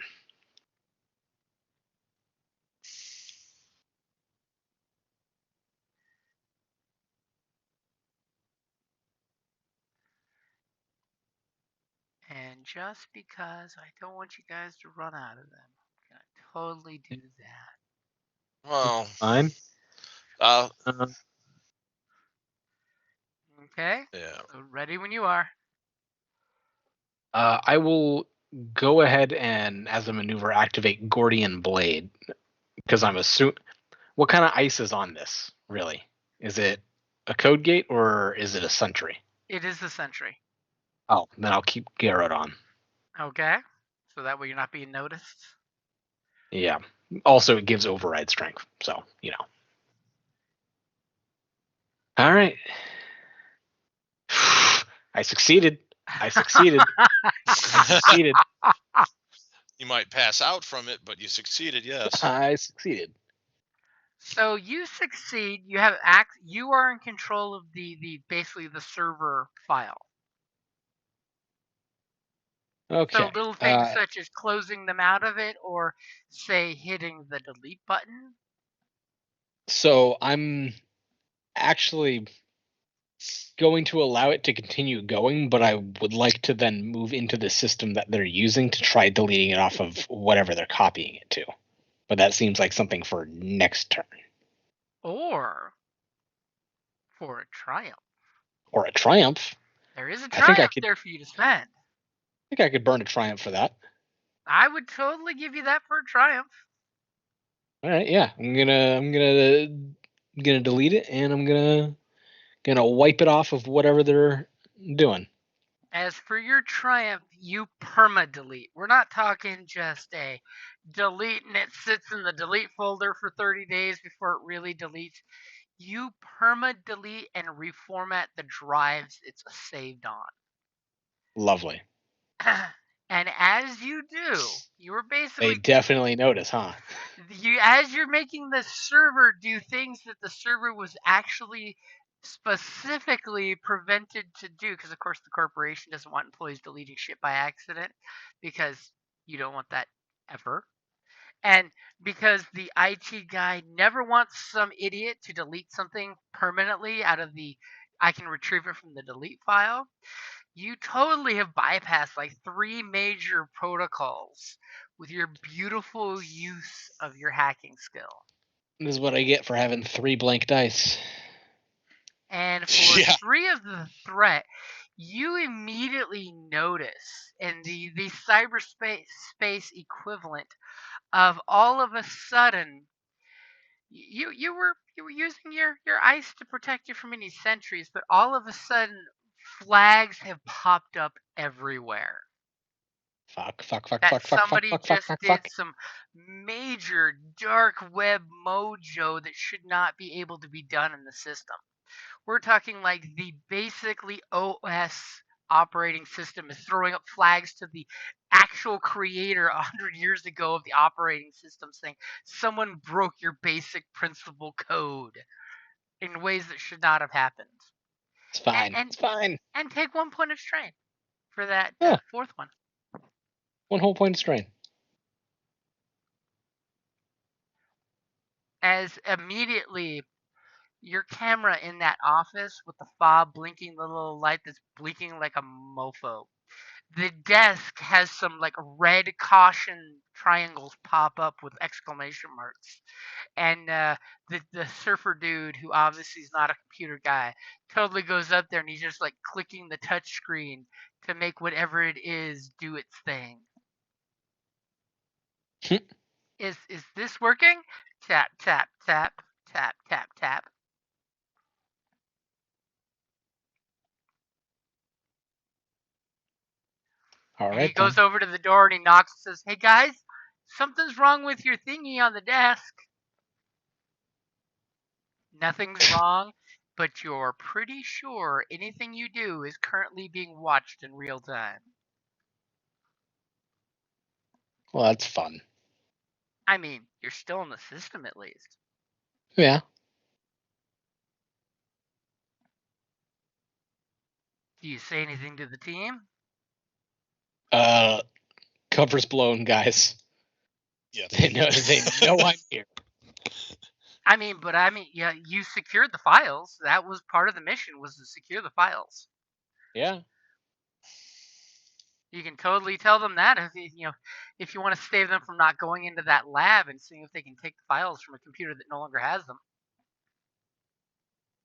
And just because I don't want you guys to run out of them, I'm going to totally do that. Well, Fine. Okay? yeah. So ready when you are. I will go ahead and, as a maneuver, activate Gordian Blade because I'm assuming. What kind of ice is on this? Really, is it a code gate or is it a sentry? It is the sentry. Oh, then I'll keep Garrett on. Okay? So that way you're not being noticed. Yeah. Also, it gives override strength, so All right. I succeeded. I succeeded. You might pass out from it, but you succeeded. Yes. I succeeded. So you succeed. You have You are in control of the basically the server file. Okay. So little things such as closing them out of it, or say hitting the delete button. So I'm actually going to allow it to continue going, but I would like to then move into the system that they're using to try deleting it off of whatever they're copying it to. But that seems like something for next turn. Or for a triumph. Or a triumph. There is a triumph there for you to spend. I think I could burn a triumph for that. I would totally give you that for a triumph. All right, yeah. I'm gonna delete it and I'm gonna wipe it off of whatever they're doing. As for your triumph, you perma-delete. We're not talking just a delete and it sits in the delete folder for 30 days before it really deletes. You perma-delete and reformat the drives it's saved on. Lovely. And as you do, you are basically... They definitely notice, huh? As you're making the server do things that the server was actually specifically prevented to do, because of course the corporation doesn't want employees deleting shit by accident, because you don't want that ever. And because the IT guy never wants some idiot to delete something permanently out of the I can retrieve it from the delete file, you totally have bypassed like 3 major protocols with your beautiful use of your hacking skill. This is what I get for having 3 blank dice. And for Yeah. 3 of the threat, you immediately notice in the cyberspace equivalent of all of a sudden you were using your ice to protect you from any sentries, but all of a sudden flags have popped up everywhere. Fuck. That somebody just did Fuck. some major dark web mojo that should not be able to be done in the system. We're talking like the basically OS operating system is throwing up flags to the actual creator 100 years ago of the operating system saying someone broke your basic principal code in ways that should not have happened. It's fine. And It's fine. and take 1 point of strain for that Yeah. 4th one. 1 whole point of strain. As immediately your camera in that office with the fob blinking, the little light that's blinking like a mofo. The desk has some like red caution triangles pop up with exclamation marks. And the surfer dude, who obviously is not a computer guy, totally goes up there and he's just like clicking the touch screen to make whatever it is do its thing. Is this working? Tap, tap, tap, tap, tap, tap. All And right. he goes over to the door and he knocks and says, "Hey guys, something's wrong with your thingy on the desk." Nothing's wrong, but you're pretty sure anything you do is currently being watched in real time. Well, that's fun. I mean, you're still in the system at least. Yeah. Do you say anything to the team? Cover's blown, guys. Yeah. They know I'm here. I mean, yeah, you secured the files. That was part of the mission, was to secure the files. Yeah. You can totally tell them that if you want to save them from not going into that lab and seeing if they can take the files from a computer that no longer has them.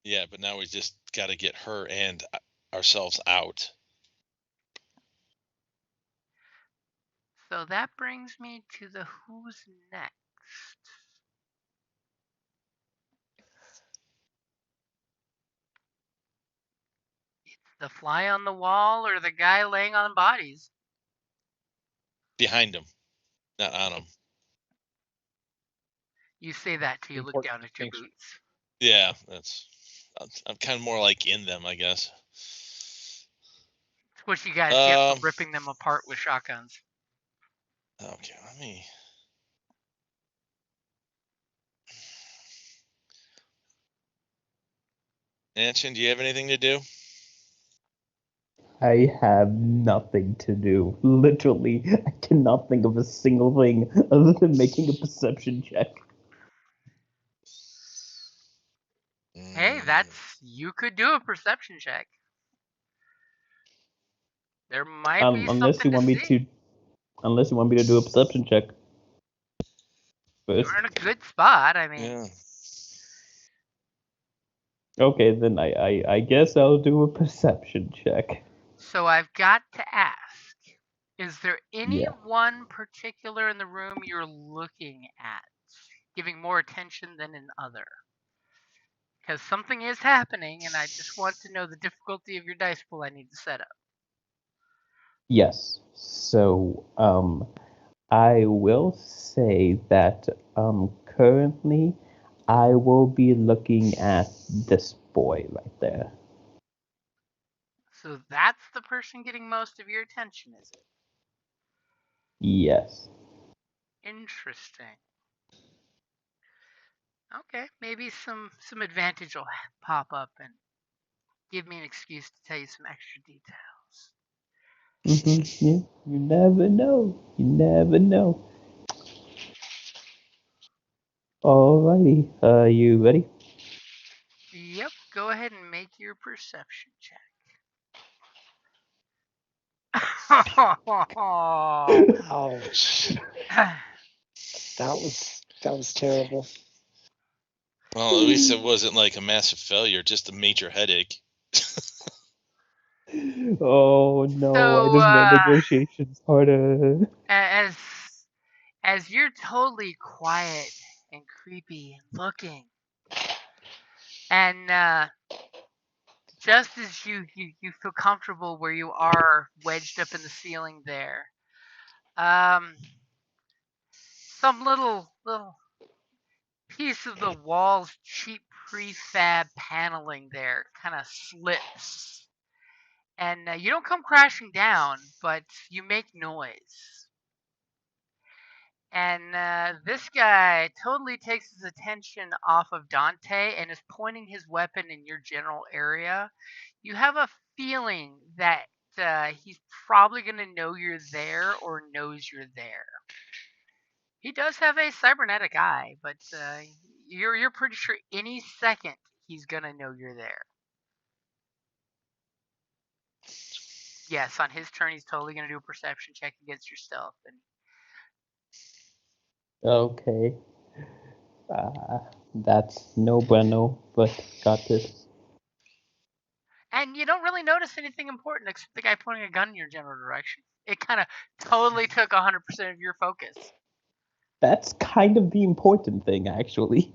Yeah, but now we just got to get her and ourselves out. So that brings me to the who's next. It's the fly on the wall or the guy laying on bodies. Behind him, not on him. You say that till you look Important down at your distinction. boots. Yeah, I'm kind of more like in them, I guess. It's what you guys get for ripping them apart with shotguns. Okay, let me. Anshin, do you have anything to do? I have nothing to do. Literally, I cannot think of a single thing other than making a perception check. Hey, you could do a perception check. There might be Unless something you want to me see. to, unless you want me to do a perception check first. You're in a good spot. I mean, Yeah. Okay, then I guess I'll do a perception check. so I've got to ask: is there any Yeah. one particular in the room you're looking at, giving more attention than another? Because something is happening, and I just want to know the difficulty of your dice pool I need to set up. Yes. So, I will say that currently I will be looking at this boy right there. So that's the person getting most of your attention, is it? Yes. Interesting. Okay, maybe some advantage will pop up, and give me an excuse to tell you some extra details. Yeah, you never know. You never know. Alrighty, you ready? Yep, go ahead and make your perception check. Ouch. That was terrible. Well, at least it wasn't like a massive failure, just a major headache. Oh no, So, I just made negotiations harder. as you're totally quiet and creepy and looking, and just as you feel comfortable where you are wedged up in the ceiling there, some little piece of the wall's cheap prefab paneling there kind of slips, and you don't come crashing down, but you make noise. And this guy totally takes his attention off of Dante and is pointing his weapon in your general area. You have a feeling that he's probably going to know you're there or knows you're there. He does have a cybernetic eye, but you're pretty sure any second he's going to know you're there. Yes, on his turn, he's totally going to do a perception check against your stealth. And Okay. That's no bueno, but got this. And you don't really notice anything important except the guy pointing a gun in your general direction. It kind of totally took 100% of your focus. That's kind of the important thing, actually.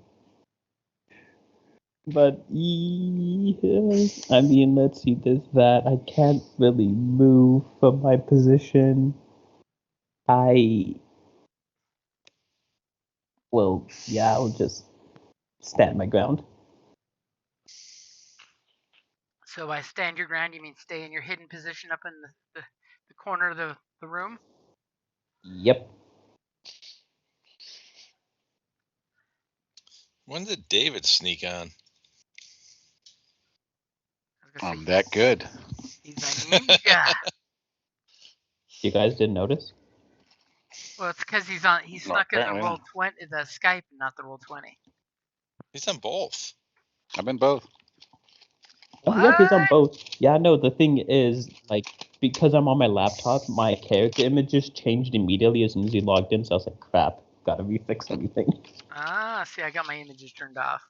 But I mean, let's see, there's that. I can't really move from my position. I'll just stand my ground. So by stand your ground, you mean stay in your hidden position up in the corner of the room? Yep. When did David sneak on? I'm that good. He's a ninja. You guys didn't notice? Well, it's because he's stuck in the apparently roll not. 20, the Skype, and not the roll 20. He's on both. I've been both. Oh, yeah, he's on What? both. Yeah, no, the thing is, like, because I'm on my laptop, my character image just changed immediately as soon as he logged in, so I was like, crap, gotta refix everything. Ah, see, I got my images turned off.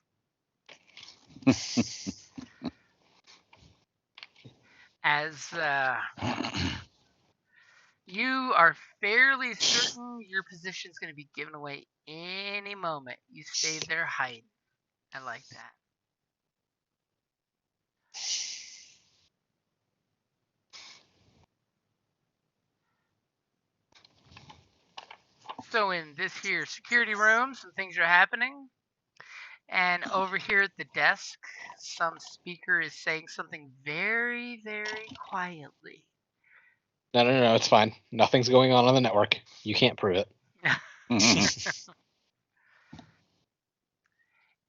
As you are fairly certain your position's going to be given away any moment. You stay there hiding. I like that. So in this here security room, some things are happening. And over here at the desk, some speaker is saying something very, very quietly. No, it's fine. Nothing's going on the network. You can't prove it.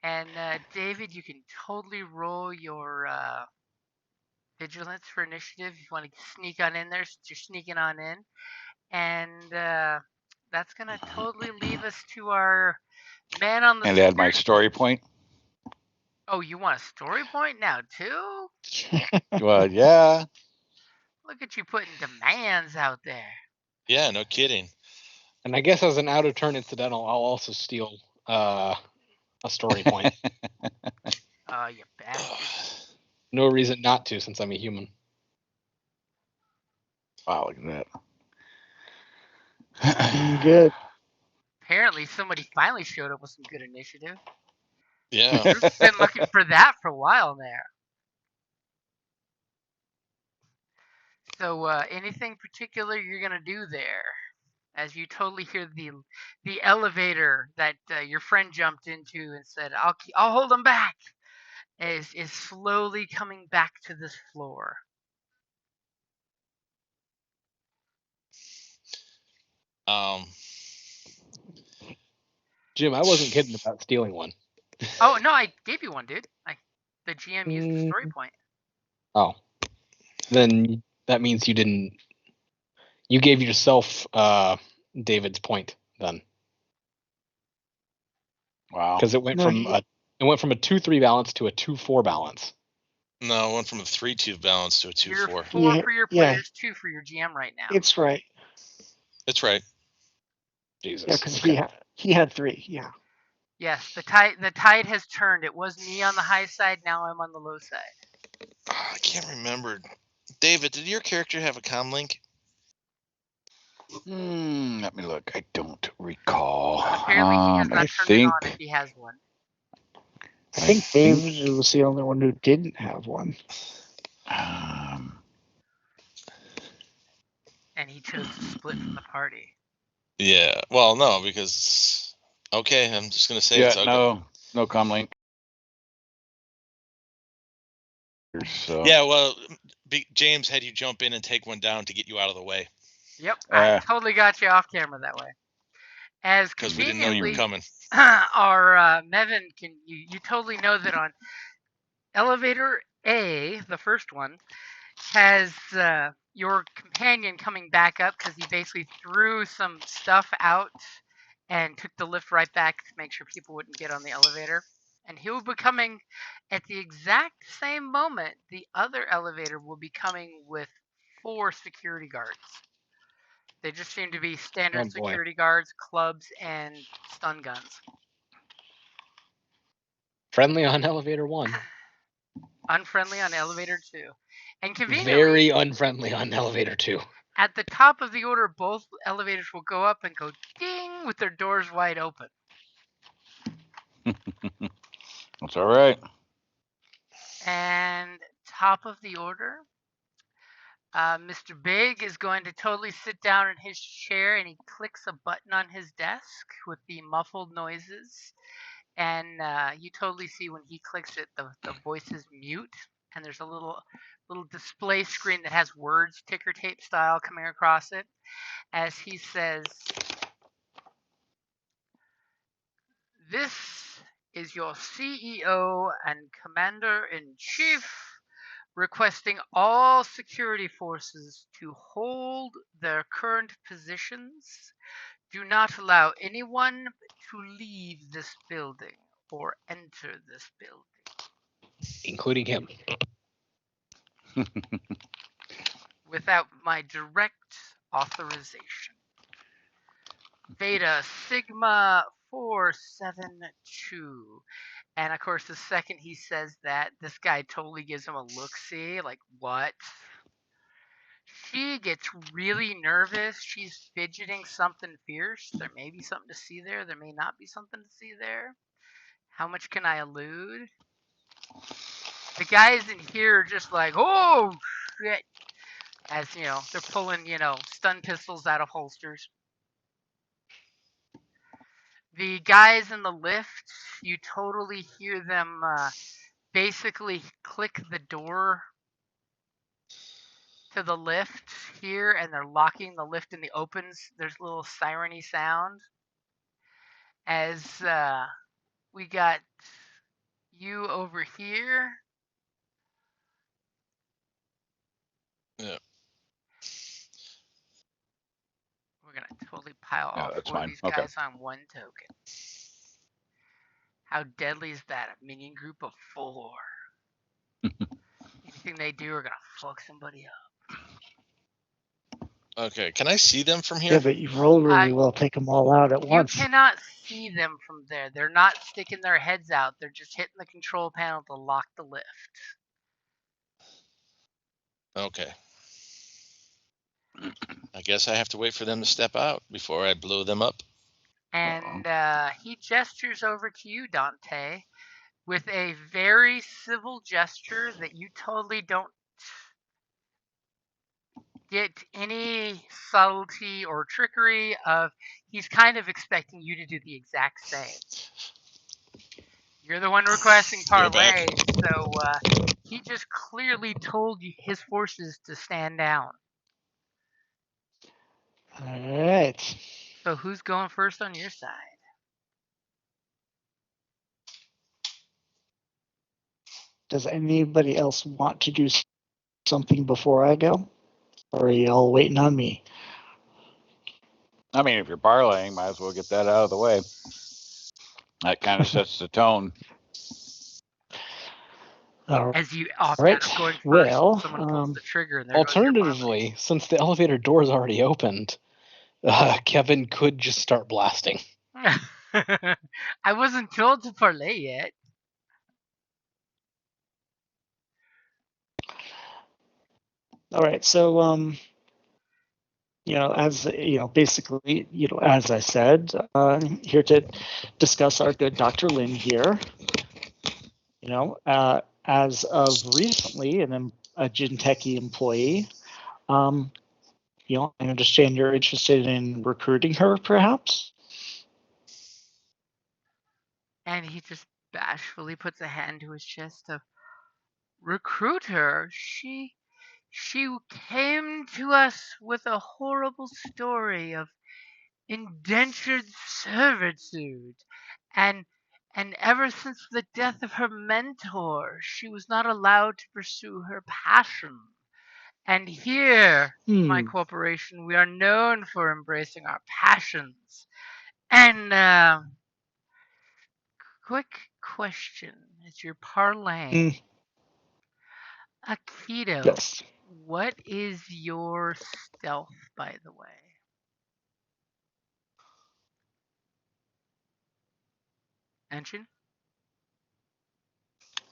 And David, you can totally roll your vigilance for initiative if you want to sneak on in there since you're sneaking on in. And that's going to totally leave us to our man on the And add my story point. Oh, you want a story point now, too? Well, yeah. Look at you putting demands out there. Yeah, no kidding. And I guess as an out of turn incidental, I'll also steal a story point. Oh, you bastard. No reason not to, since I'm a human. Wow, look at that. Good. Apparently, somebody finally showed up with some good initiative. Yeah. Group's been looking for that for a while there. So, anything particular you're gonna do there? As you totally hear the elevator that your friend jumped into and said, "I'll hold him back," is slowly coming back to this floor. Jim, I wasn't kidding about stealing one. Oh no, I gave you one, dude. The GM used the story point. Oh. Then that means you didn't. You gave yourself David's point then. Wow. Because it went No, from a 2-3 balance to a 2-4 balance. No, it went from a 3-2 balance to a 2-4. You're 4 Yeah, for your yeah. players, 2 for your GM right now. it's right. That's right. Jesus. Yeah, because Okay. he had 3. Yeah. Yes, the tide has turned. It was me on the high side. Now I'm on the low side. I can't remember. David, did your character have a comm link? Let me look. I don't recall. Apparently, he has not I turned it on if think he has one. I think David was the only one who didn't have one. And he chose to split from the party. Yeah. Well, no, because okay, I'm just gonna say it's ugly. no comm link. So. Yeah, well, James had you jump in and take one down to get you out of the way. Yep, I totally got you off camera that way. As because we didn't know you were conveniently, coming. our Mevin, you totally know that on elevator A, the first one, has your companion coming back up because he basically threw some stuff out and took the lift right back to make sure people wouldn't get on the elevator. And he will be coming at the exact same moment. The other elevator will be coming with 4 security guards. They just seem to be standard security guards, clubs, and stun guns. Friendly on elevator 1. Unfriendly on elevator 2. And conveniently, Very unfriendly on elevator 2. At the top of the order, both elevators will go up and go ding with their doors wide open. That's all right. And top of the order, Mr. Big is going to totally sit down in his chair and he clicks a button on his desk with the muffled noises. And you totally see when he clicks it, the voices mute. And there's a little display screen that has words ticker tape style coming across it as he says, "This is your CEO and Commander-in-Chief requesting all security forces to hold their current positions. Do not allow anyone to leave this building or enter this building. Including him. Without my direct authorization. Beta Sigma 472. And of course, the second he says that, this guy totally gives him a look-see, like, what? She gets really nervous. She's fidgeting something fierce. There may be something to see there. There may not be something to see there. How much can I elude? The guys in here are just like, oh, shit. As, they're pulling, stun pistols out of holsters. The guys in the lift, you totally hear them basically click the door to the lift here, and they're locking the lift in the opens. There's a little siren-y sound. As we got you over here. Yeah. We're going to totally pile all 4 of these Okay. guys on one token. How deadly is that? A minion group of 4. Anything they do are going to fuck somebody up. Okay, can I see them from here? Yeah, but you roll really well, take them all out at once. You cannot see them from there. They're not sticking their heads out. They're just hitting the control panel to lock the lift. Okay. I guess I have to wait for them to step out before I blow them up. And he gestures over to you, Dante, with a very civil gesture that you totally don't get any subtlety or trickery of. He's kind of expecting you to do the exact same. You're the one requesting parlay, so he just clearly told you his forces to stand down. All right. So who's going first on your side? Does anybody else want to do something before I go? Or are you all waiting on me? I mean, if you're parlaying, might as well get that out of the way. That kind of sets the tone. All As you opt right. out of going first, Well, someone pulls the trigger and there goes your Alternatively, since the elevator door's already opened, Kevin could just start blasting. parlay. I wasn't told to parlay yet. all right. So, as basically, as I said, here to discuss our good Dr. Lin here. As of recently, a Jinteki employee. I understand you're interested in recruiting her, perhaps. And he just bashfully puts a hand to his chest to recruit her. She came to us with a horrible story of indentured servitude, and ever since the death of her mentor, she was not allowed to pursue her passion. And here, in my corporation, we are known for embracing our passions. And quick question: as you're parlaying, Aikido, Yes. what is your stealth, by the way? Engine?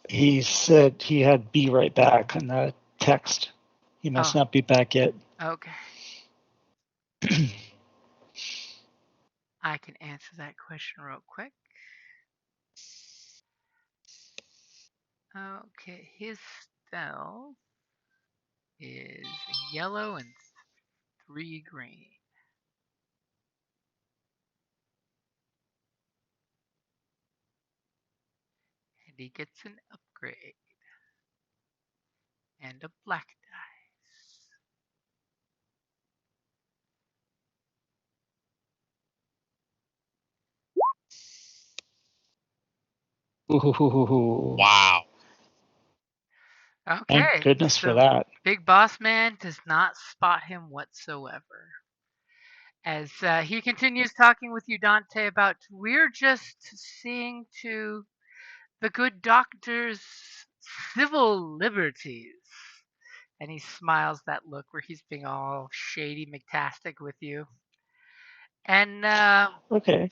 He said he had be right back on the text. He must not be back yet. Okay. I can answer that question real quick. Okay, his stealth is yellow and 3 green. And he gets an upgrade. And a black dice. Ooh. Wow. Okay. Thank goodness so for that. Big Boss Man does not spot him whatsoever. As he continues talking with you, Dante, about we're just seeing to the good doctor's civil liberties. And he smiles that look where he's being all shady McTastic with you. And Okay.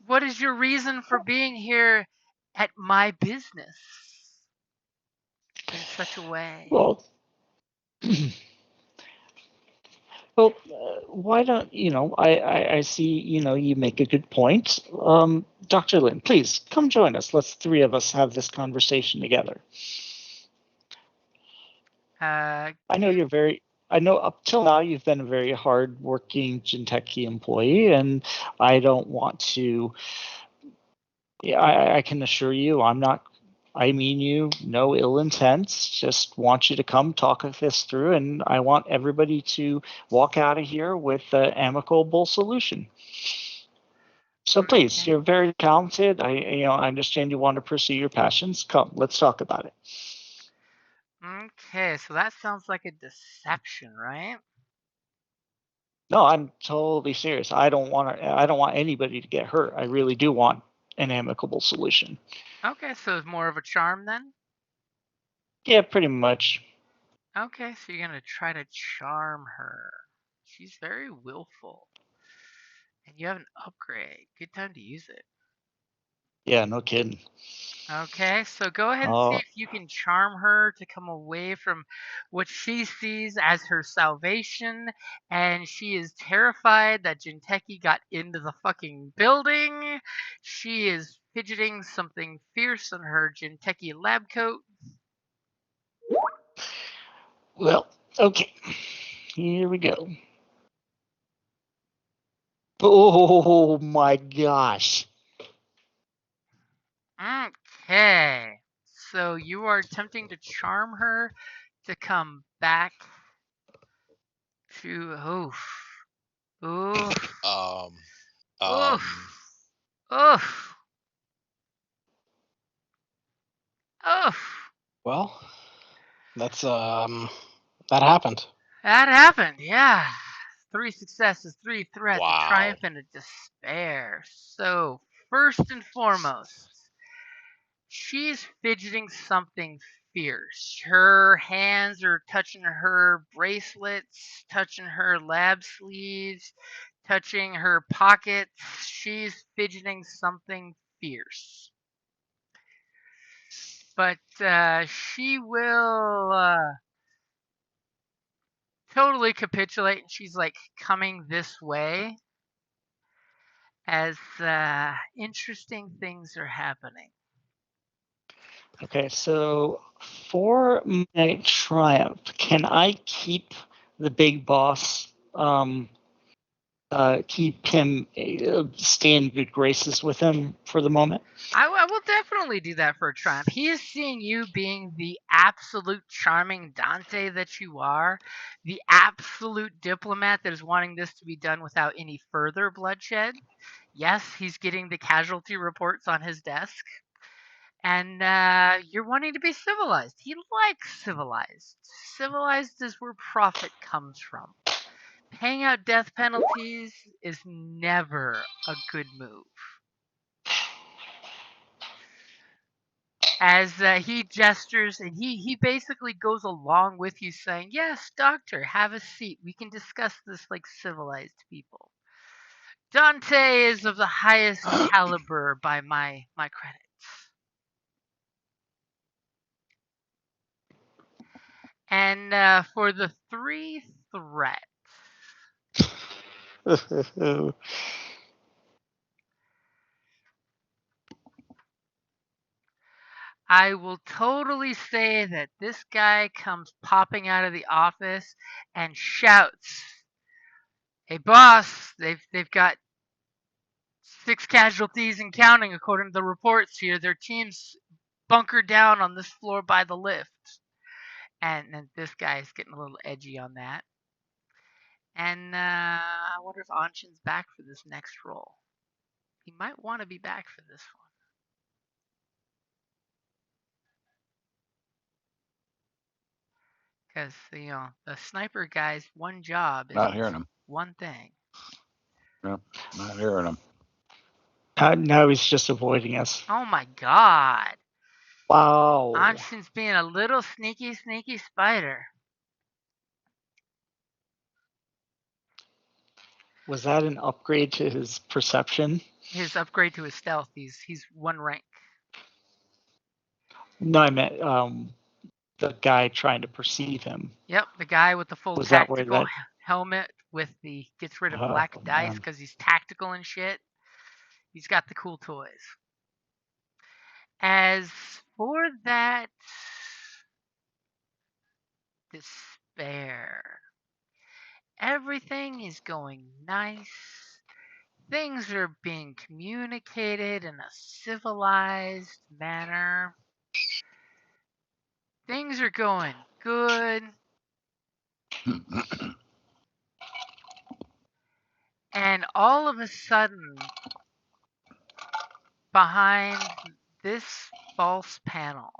what is your reason for being here at my business in such a way? Well, well, why don't I see you make a good point. Dr. Lin, please come join us. Let's 3 of us have this conversation together. I know up till now you've been a very hard-working Jinteki employee, and I don't want to. Yeah, I can assure you, I mean you no ill intents. Just want you to come talk this through, and I want everybody to walk out of here with an amicable solution. So please, you're very talented. I understand you want to pursue your passions. Come, let's talk about it. Okay, so that sounds like a deception, right? No, I'm totally serious. I don't want anybody to get hurt. I really do want an amicable solution. Okay, so it's more of a charm then? Yeah, pretty much. Okay, so you're gonna try to charm her. She's very willful. And you have an upgrade. Good time to use it. Yeah, no kidding. Okay, so go ahead and see if you can charm her to come away from what she sees as her salvation, and she is terrified that Jinteki got into the fucking building. She is fidgeting something fierce in her Jinteki lab coat. Well, okay. Here we go. Oh my gosh. Okay, so you are attempting to charm her to come back to oof. Oof. Well, that's That happened. That happened, yeah. 3 successes, 3 threats, Wow. a triumph, and a despair. So, first and foremost, she's fidgeting something fierce. Her hands are touching her bracelets, touching her lab sleeves, touching her pockets. She's fidgeting something fierce. But she will totally capitulate, and she's like coming this way as interesting things are happening. Okay, so for my triumph, can I keep the big boss? Keep him, stay in good graces with him for the moment? I will definitely do that for a triumph. He is seeing you being the absolute charming Dante that you are, the absolute diplomat that is wanting this to be done without any further bloodshed. Yes, he's getting the casualty reports on his desk. And you're wanting to be civilized. He likes civilized. Civilized is where profit comes from. Paying out death penalties is never a good move. As he gestures and he basically goes along with you saying, yes, doctor, have a seat. We can discuss this like civilized people. Dante is of the highest caliber by my credits. And for the 3 threats, I will totally say that this guy comes popping out of the office and shouts, "Hey boss, they've got 6 casualties and counting according to the reports here. Their team's bunkered down on this floor by the lift." And this guy's getting a little edgy on that. And I wonder if Anshin's back for this next roll. He might want to be back for this one. Because, the sniper guy's one job is Not hearing him. one thing. No, not hearing him. Now he's just avoiding us. Oh my god. Wow. Anshin's being a little sneaky spider. Was that an upgrade to his perception? His upgrade to his stealth, he's 1 rank. No, I meant the guy trying to perceive him. Yep, the guy with the full Was that where tactical that- helmet with the gets rid of Oh, black dice man. because he's tactical and shit. He's got the cool toys. As for that despair, everything is going nice. Things are being communicated in a civilized manner. Things are going good. And all of a sudden, behind this false panel,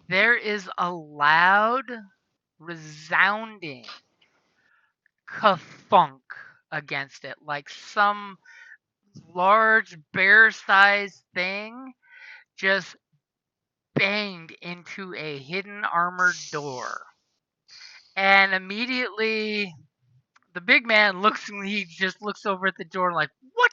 there is a loud, resounding ka-thunk against it, like some large bear-sized thing just banged into a hidden armored door. And immediately the big man looks and he just looks over at the door like, what?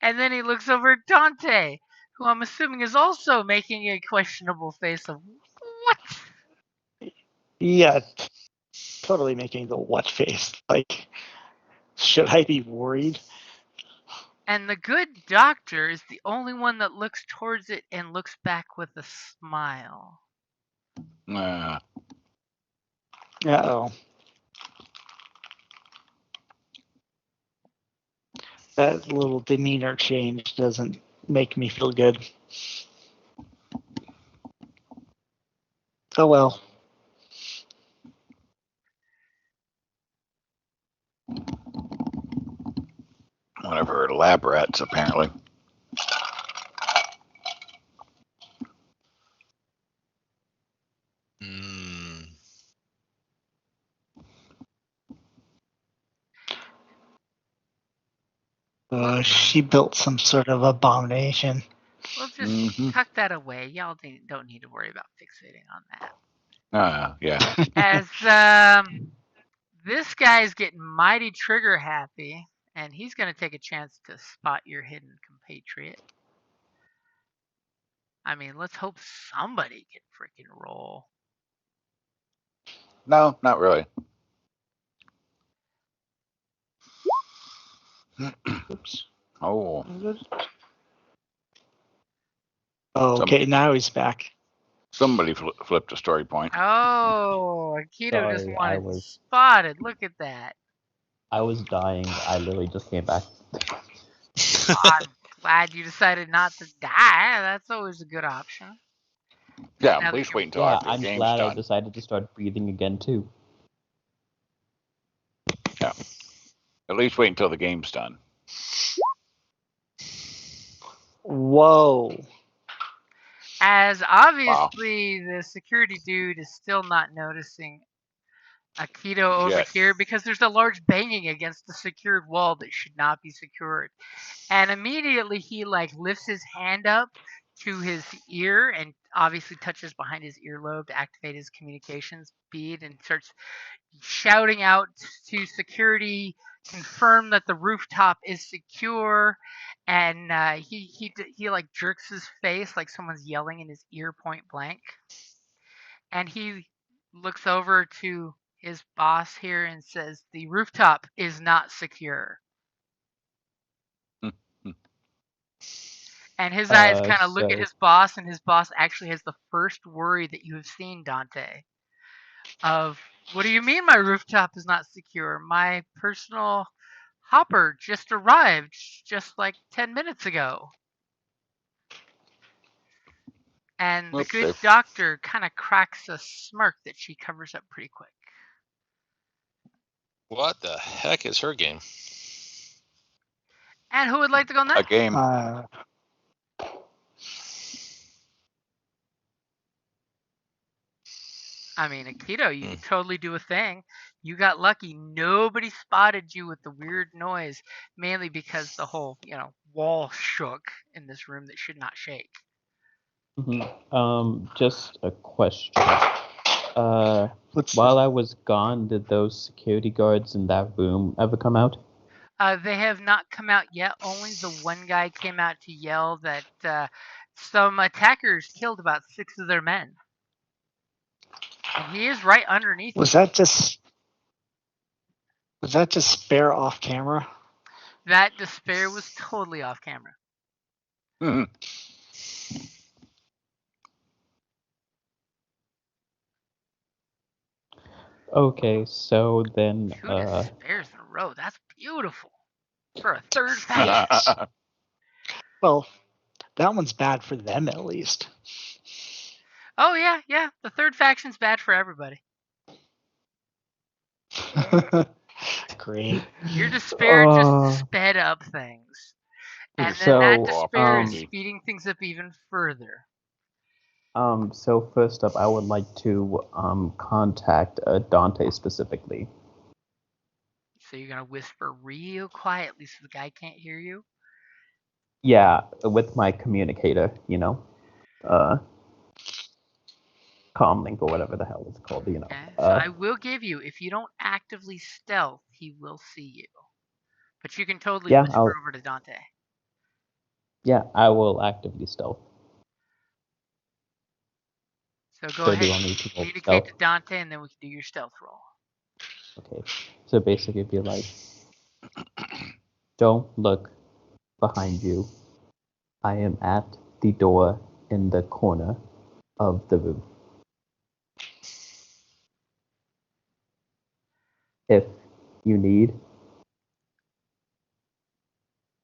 And then he looks over at Dante, who I'm assuming is also making a questionable face of, what? Yeah, totally making the what face. Like, should I be worried? And the good doctor is the only one that looks towards it and looks back with a smile. Uh-oh. That little demeanor change doesn't make me feel good. Oh well. One of her lab rats, apparently. She built some sort of abomination. We'll just Mhm. tuck that away. Y'all don't need to worry about fixating on that. Yeah. As this guy's getting mighty trigger happy, and he's going to take a chance to spot your hidden compatriot. I mean, let's hope somebody can freaking roll. No, not really. Oops. Oh, Oh, okay, now he's back. somebody flipped a story point. Oh, Akito just Sorry, I wanted was- spotted. Look at that. I was dying. I literally just came back. I'm glad you decided not to die. That's always a good option. Yeah, Now that please you're- wait until Yeah, after the I'm game's glad I done. decided to start breathing again too. At least wait until the game's done. Whoa. As obviously the security dude is still not noticing Akito over Yes. here because there's a large banging against the secured wall that should not be secured. And immediately he lifts his hand up to his ear and obviously touches behind his earlobe to activate his communications bead and starts shouting out to security, confirm that the rooftop is secure. And he jerks his face like someone's yelling in his ear point blank. And he looks over to his boss here and says, "The rooftop is not secure." And his eyes kind of look at his boss, and his boss actually has the first worry that you have seen, Dante. Of, what do you mean my rooftop is not secure? My personal hopper just arrived just like 10 minutes ago. And the good Oopsie. doctor kind of cracks a smirk that she covers up pretty quick. What the heck is her game? And who would like to go A next? game. I mean, Akito, you could totally do a thing. You got lucky. Nobody spotted you with the weird noise, mainly because the whole, wall shook in this room that should not shake. Just a question. While I was gone, did those security guards in that room ever come out? They have not come out yet. Only the one guy came out to yell that some attackers killed about 6 of their men. And he is right underneath. Was that just Spare off camera? That despair was totally off camera. Mhm. Okay, so then 2 despairs in a row. That's beautiful. For a third faction. Well, that one's bad for them at least. Oh yeah. The third faction's bad for everybody. Great. Your despair just sped up things. And then that despair is speeding things up even further. So first up, I would like to contact Dante specifically. So you're gonna whisper real quietly so the guy can't hear you? Yeah, with my communicator, comlink or whatever the hell it's called, Okay. So I will give you, if you don't actively stealth, he will see you. But you can totally whisper over to Dante. Yeah, I will actively stealth. So go ahead and communicate to Dante, and then we can do your stealth roll. Okay. So basically it'd be like, don't look behind you. I am at the door in the corner of the room. If you need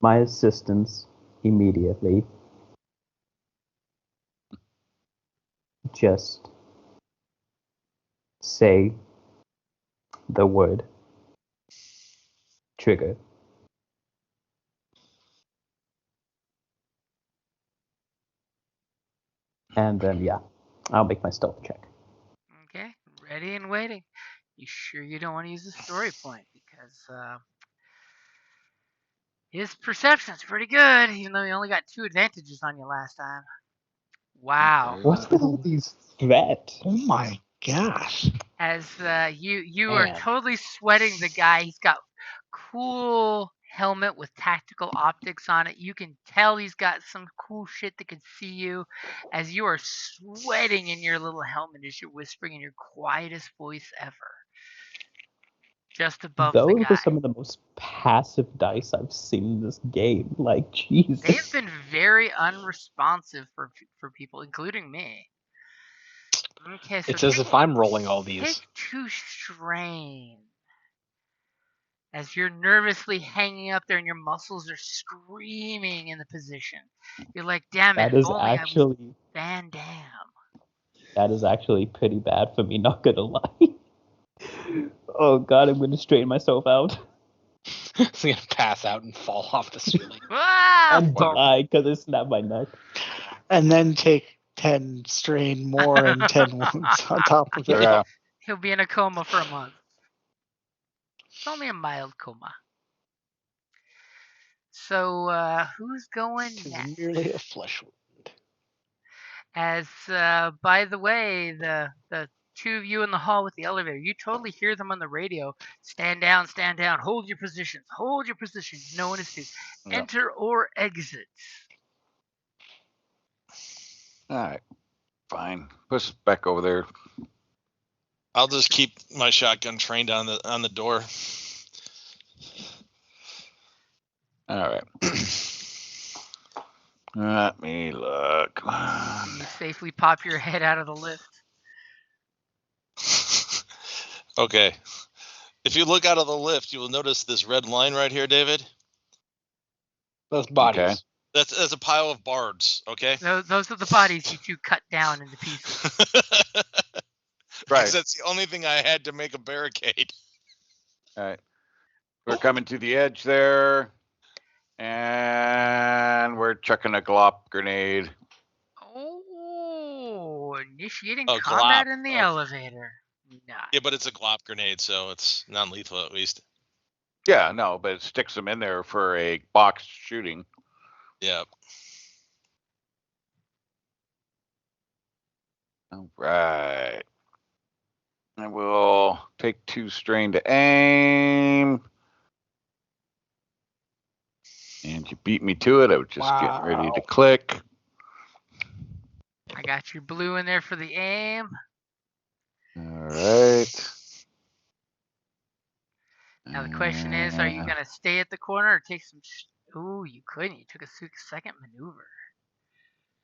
my assistance immediately, just say the word trigger. And then, yeah, I'll make my stealth check. Okay, ready and waiting. You sure you don't want to use the story point? Because His perception's pretty good, even though he only got 2 advantages on you last time. Wow. What's with all these threats? Oh my gosh. As you are Man. totally sweating the guy. He's got cool helmet with tactical optics on it. You can tell he's got some cool shit that can see you. As you are sweating in your little helmet as you're whispering in your quietest voice ever. Just above the Those guy. are some of the most passive dice I've seen in this game. Like, Jesus. They've been very unresponsive for people, including me. Okay, so It's as if I'm rolling all these. take 2 strain. As you're nervously hanging up there and your muscles are screaming in the position. You're like, damn it, That is if only actually I was Van Damme. that is actually pretty bad for me, not gonna lie. Oh god, I'm gonna straighten myself out He's gonna pass out and fall off the ceiling. Ah! and die because I snapped my neck. And then take 10 strain more and 10 wounds on top of it. Yeah. He'll be in a coma for a month. It's only a mild coma. So, who's going It's next? merely a flesh wound. As, by the way, the 2 of you in the hall with the elevator, you totally hear them on the radio. Stand down, hold your positions, no one is to Yeah. enter or exit. All right. Fine. Push it back over there. I'll just keep my shotgun trained on the door. All right. Let me look. Come on. You safely pop your head out of the lift. Okay. If you look out of the lift, you will notice this red line right here, David. Those bodies. Okay. That's a pile of bards, okay? Those are the bodies you 2 cut down into pieces. Right. That's the only thing I had to make a barricade. All right. We're coming to the edge there. And we're chucking a glop grenade. Oh, initiating Oh, combat glop. in the Okay. elevator. Nice. Yeah, but it's a glop grenade, so it's non-lethal at least. Yeah, no, but it sticks them in there for a box shooting. Yeah. All right. I will take 2 strain to aim. And you beat me to it. I was just getting ready to click. I got your blue in there for the aim. All right. Now the question is, are you gonna stay at the corner or take some? Ooh, you couldn't. You took a 6-second maneuver.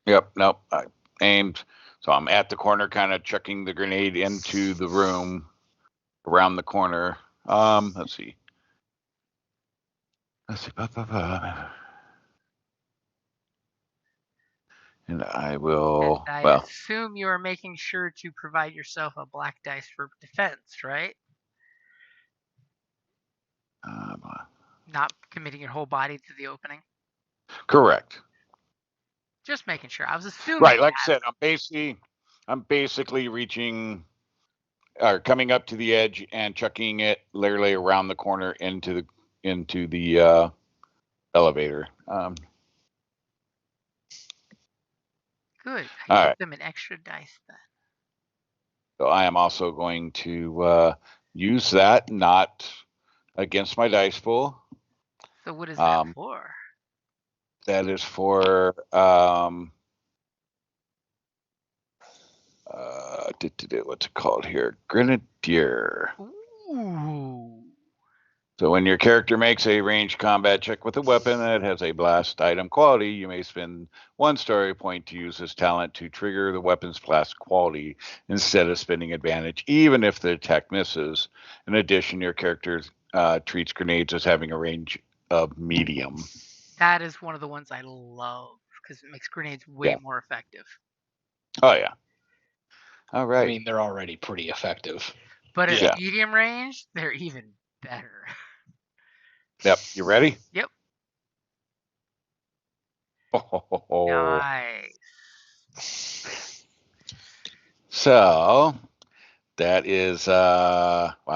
Yep, nope. I aimed. So I'm at the corner, kind of chucking the grenade into the room around the corner. Let's see. And I will. And I assume you are making sure to provide yourself a black dice for defense, right? Not committing your whole body to the opening. Correct. Just making sure. I was assuming. Right, like I said, I'm basically reaching or coming up to the edge and chucking it literally around the corner into the elevator. Good. All I give right. them an extra dice then. So I am also going to use that, not against my dice pool. So what is that for? That is for what's it called here? Grenadier. Ooh. So when your character makes a ranged combat check with a weapon that has a blast item quality, you may spend 1 story point to use this talent to trigger the weapon's blast quality instead of spending advantage, even if the attack misses. In addition, your character treats grenades as having a range of medium. That is one of the ones I love because it makes grenades way more effective. Oh, yeah. All right. I mean, they're already pretty effective. But at medium range, they're even better. Yep. You ready? Yep. Oh. Nice. So that is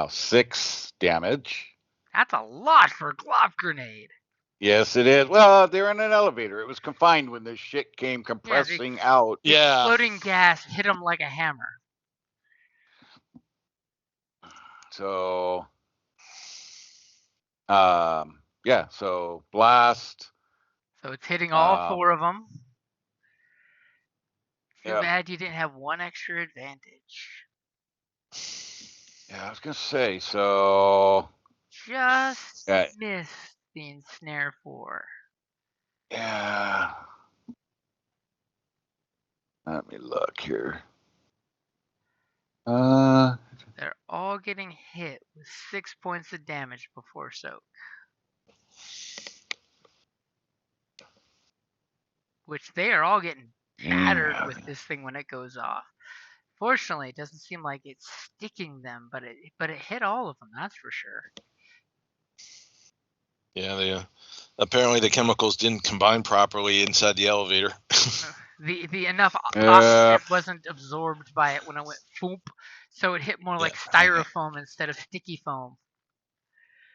6 damage. That's a lot for a glove grenade. Yes, it is. Well, they're in an elevator. It was confined when this shit came compressing out. The exploding gas hit them like a hammer. So, yeah. So blast. So it's hitting all 4 of them. Too Yep. bad you didn't have one extra advantage. Yeah, I was gonna say. So Just Yeah. missed the ensnare 4. yeah. Let me look here. They're all getting hit with 6 points of damage before soak. Which they are all getting battered Yeah. with this thing when it goes off. Fortunately, it doesn't seem like it's sticking them, but it hit all of them, that's for sure. Yeah, they apparently the chemicals didn't combine properly inside the elevator. The enough oxygen wasn't absorbed by it when it went foop, so it hit more like styrofoam instead of sticky foam.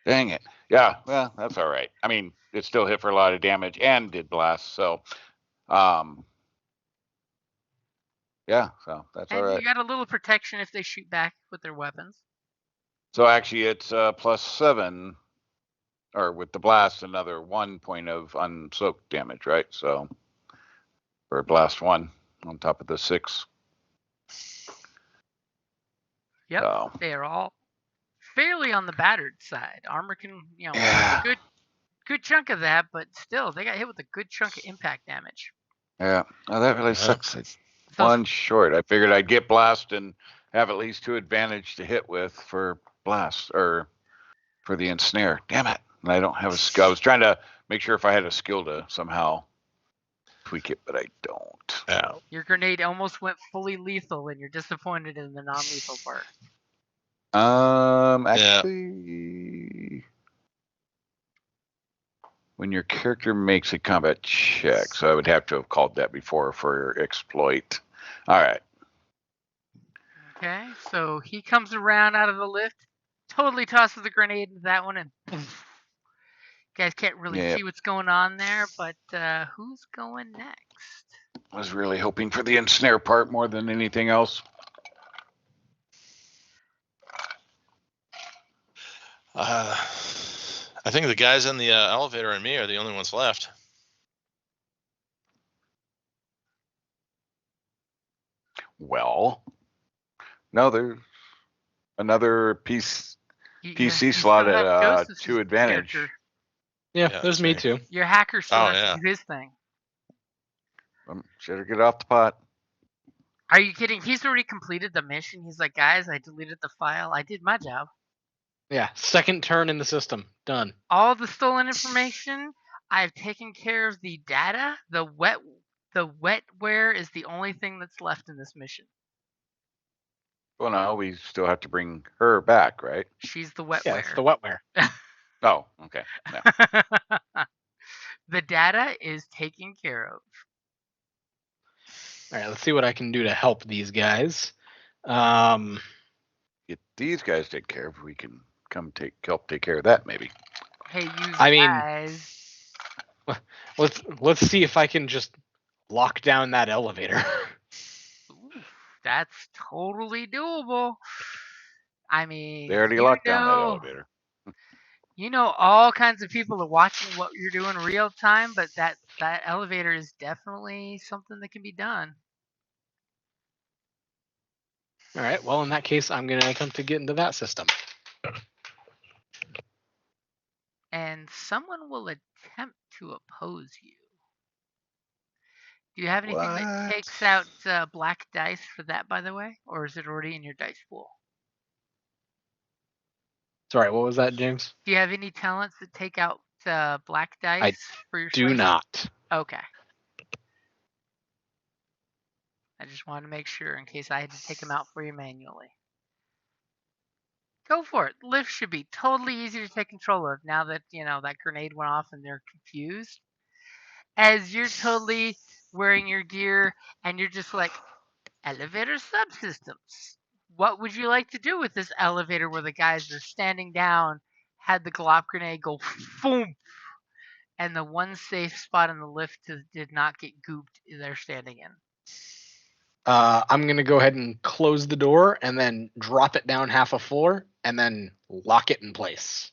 Dang it. Yeah, well, that's all right. I mean, it still hit for a lot of damage and did blast, so yeah, so that's all And right. you got a little protection if they shoot back with their weapons. So actually it's +7, or with the blast another 1 point of unsoaked damage, right? So for blast 1 on top of the 6. Yep, so. they are all fairly on the battered side. Armor can, Yeah. a good chunk of that, but still, they got hit with a good chunk of impact damage. Yeah, oh, that really sucks. So, One short. I figured I'd get blast and have at least 2 advantage to hit with for blast, or for the ensnare. Damn it. And I don't have a skill. I was trying to make sure if I had a skill to somehow tweak it, but I don't. Yeah. Your grenade almost went fully lethal, and you're disappointed in the non-lethal part. Actually, when your character makes a combat check, so I would have to have called that before for exploit. All right. Okay, so he comes around out of the lift, totally tosses the grenade into that one, and poof. You guys can't really see what's going on there, but who's going next? I was really hoping for the ensnare part more than anything else. I think the guys in the elevator and me are the only ones left. Well, no, there's another PC you slot still have at Joseph's 2 advantage. character. Yeah, there's me too. Your hacker still has to do his thing. Should get off the pot. Are you kidding? He's already completed the mission. He's like, guys, I deleted the file. I did my job. Yeah, second turn in the system. Done. All the stolen information, I've taken care of the data. The wetware is the only thing that's left in this mission. Well, no, we still have to bring her back, right? She's the wetware. Yeah, it's the wetware. Oh, okay. Yeah. The data is taken care of. All right, let's see what I can do to help these guys. Get these guys taken care of. We can come help take care of that, maybe. Hey, guys. Let's see if I can just lock down that elevator. Ooh, that's totally doable. I mean, they already locked down that elevator. You know, all kinds of people are watching what you're doing real time, but that elevator is definitely something that can be done. All right, well, in that case, I'm going to attempt to get into that system. And someone will attempt to oppose you. Do you have anything that takes out black dice for that, by the way? Or is it already in your dice pool? Sorry, what was that, James? Do you have any talents that take out black dice for your do not. Okay. I just wanted to make sure in case I had to take them out for you manually. Go for it. Lift should be totally easy to take control of now that, that grenade went off and they're confused. As you're totally wearing your gear and you're just like, elevator subsystems. What would you like to do with this elevator where the guys are standing down, had the glop grenade go boom, and the one safe spot in the lift did not get gooped they're standing in. I'm going to go ahead and close the door and then drop it down half a floor and then lock it in place.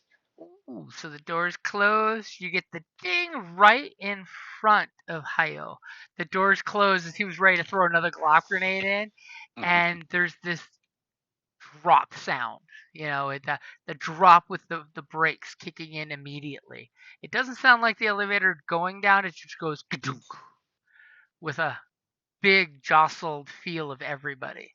Ooh, so the door's closed. You get the ding right in front of Hayo. The door's closed as he was ready to throw another Glock grenade in, and there's this drop sound. You know, the drop with the brakes kicking in immediately. It doesn't sound like the elevator going down. It just goes ka-dunk with a big jostled feel of everybody.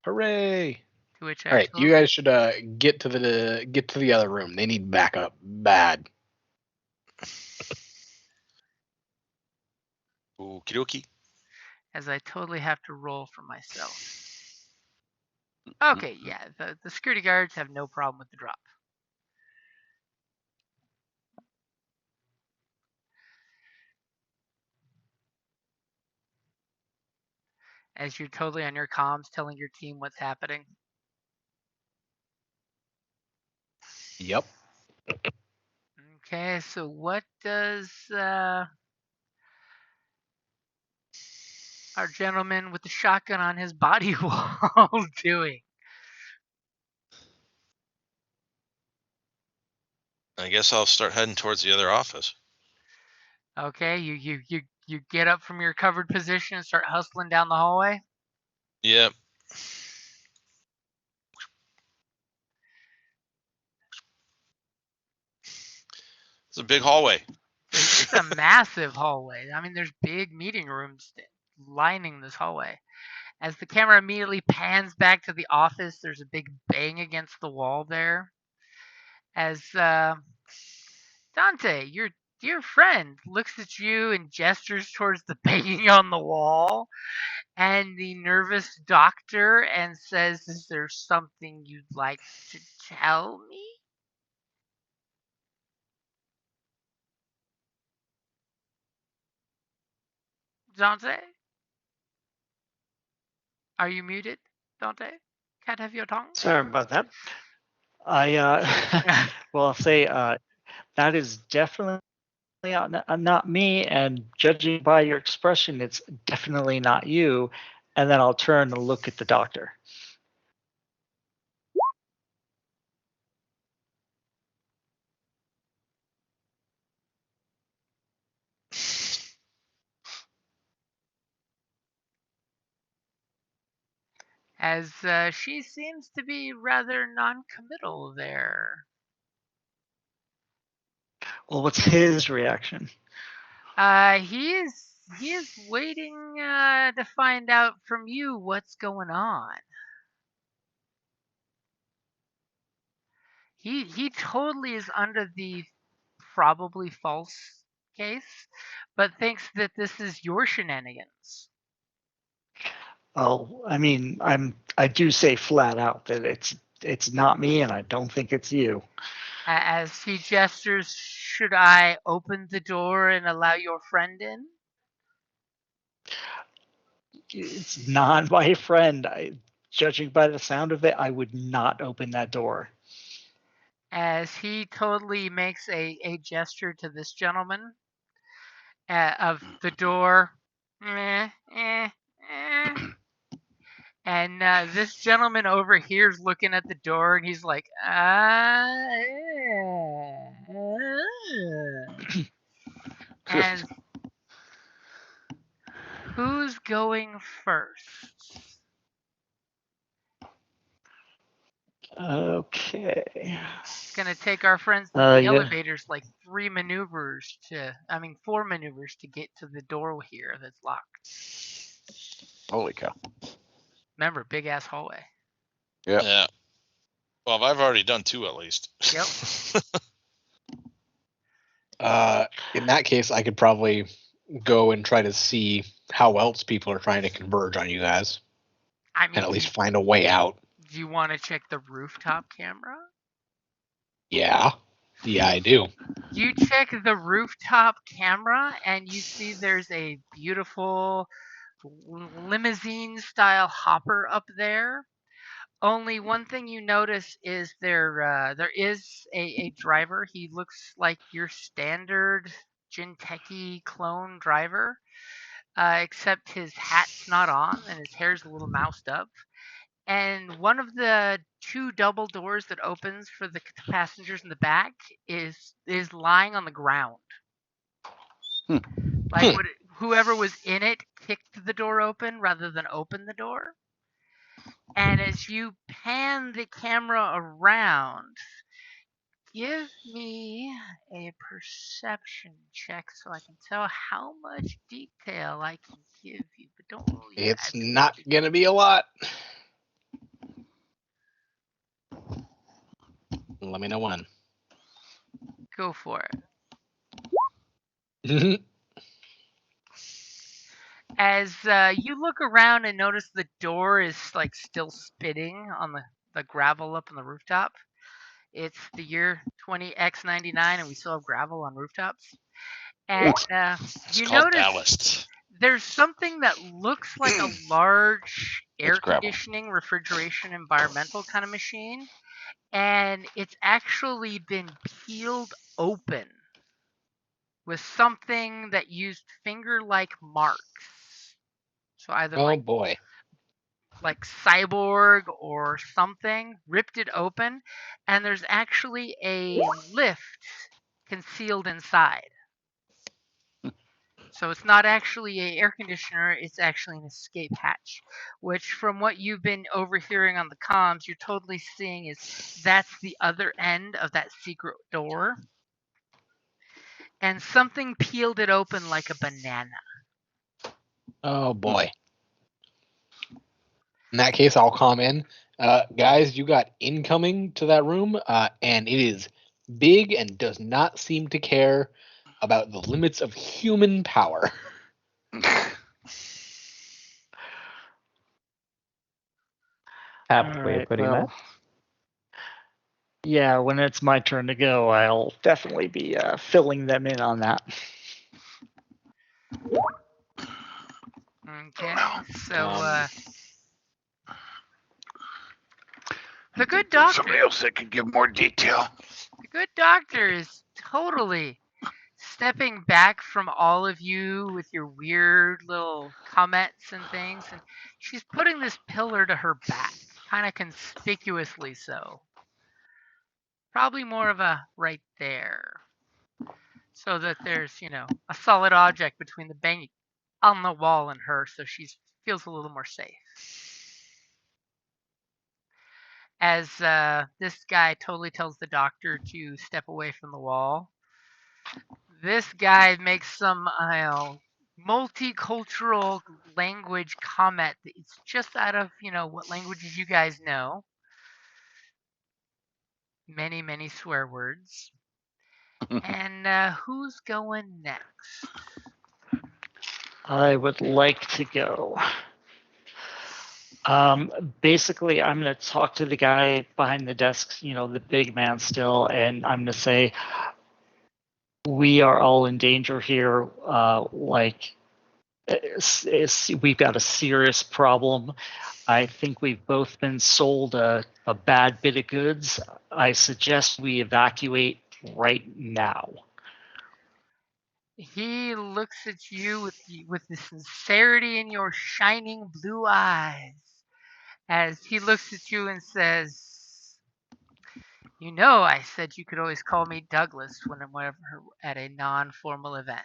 Hooray! To which All right, you guys should get to the other room. They need backup bad. Okie dokie. as I totally have to roll for myself. Okay, yeah, the security guards have no problem with the drop. As you're totally on your comms telling your team what's happening. Yep. Okay, so what does our gentleman with the shotgun on his body wall doing? I guess I'll start heading towards the other office. Okay, you get up from your covered position and start hustling down the hallway? Yep. It's a big hallway. It's a massive hallway. I mean, there's big meeting rooms lining this hallway. As the camera immediately pans back to the office, there's a big bang against the wall there. As Dante, your dear friend, looks at you and gestures towards the banging on the wall, and the nervous doctor, and says, "Is there something you'd like to tell me?" Dante? Are you muted, Dante? Can't have your tongue? Sorry about that. Well, I'll say that is definitely not me, and judging by your expression, it's definitely not you. And then I'll turn and look at the doctor. As she seems to be rather non-committal there. Well, what's his reaction? He is waiting to find out from you what's going on. He totally is under the probably false case, but thinks that this is your shenanigans. Oh, I mean, I do say flat out that it's not me, and I don't think it's you. As he gestures, should I open the door and allow your friend in? It's not my friend. Judging by the sound of it, I would not open that door. As he totally makes a gesture to this gentleman of the door. And this gentleman over here is looking at the door, and he's like, And who's going first? Okay. It's gonna take our friends in the elevators like 4 maneuvers to get to the door here that's locked. Holy cow. Remember, big ass hallway. Yep. Yeah. Well, I've already done 2 at least. Yep. In that case, I could probably go and try to see how else people are trying to converge on you guys. I mean, and at least find a way out. Do you want to check the rooftop camera? Yeah, I do. You check the rooftop camera and you see there's a beautiful limousine style hopper up there. Only one thing you notice is there is a driver. He looks like your standard Jinteki clone driver, except his hat's not on and his hair's a little moused up. And one of the two double doors that opens for the passengers in the back is lying on the ground. Like whoever was in it kicked the door open rather than open the door. And as you pan the camera around, give me a perception check so I can tell how much detail I can give you. But don't roll your It's advantage. not going to be a lot. Let me know when. Go for it. As you look around and notice the door is like still spitting on the gravel up on the rooftop. It's the year 20X99 and we still have gravel on rooftops. And It's you called notice ballast. there's something that looks like a large air It's gravel. conditioning, refrigeration, environmental kind of machine. And it's actually been peeled open with something that used finger-like marks. So either Oh boy. like cyborg or something, ripped it open, and there's actually a lift concealed inside. So it's not actually an air conditioner, it's actually an escape hatch, which from what you've been overhearing on the comms, you're totally seeing is that's the other end of that secret door. And something peeled it open like a banana. Oh boy. In that case, I'll come in. Guys, you got incoming to that room, and it is big and does not seem to care about the limits of human power. Halfway, Alright, pretty well, much. yeah, when it's my turn to go, I'll definitely be filling them in on that. Okay, so the good doctor. Somebody else that can give more detail. The good doctor is totally stepping back from all of you with your weird little comments and things, and she's putting this pillar to her back, kind of conspicuously so. Probably more of a right there. So that there's, a solid object between the bang on the wall and her, so she feels a little more safe. As this guy totally tells the doctor to step away from the wall, this guy makes some multicultural language comment that's just out of what languages you guys know. Many swear words. And who's going next? I would like to go. Basically, I'm going to talk to the guy behind the desk, the big man still, and I'm going to say, we are all in danger here. We've got a serious problem. I think we've both been sold a bad bit of goods. I suggest we evacuate right now. He looks at you with the sincerity in your shining blue eyes as he looks at you and says, I said you could always call me Douglas whenever at a non-formal event.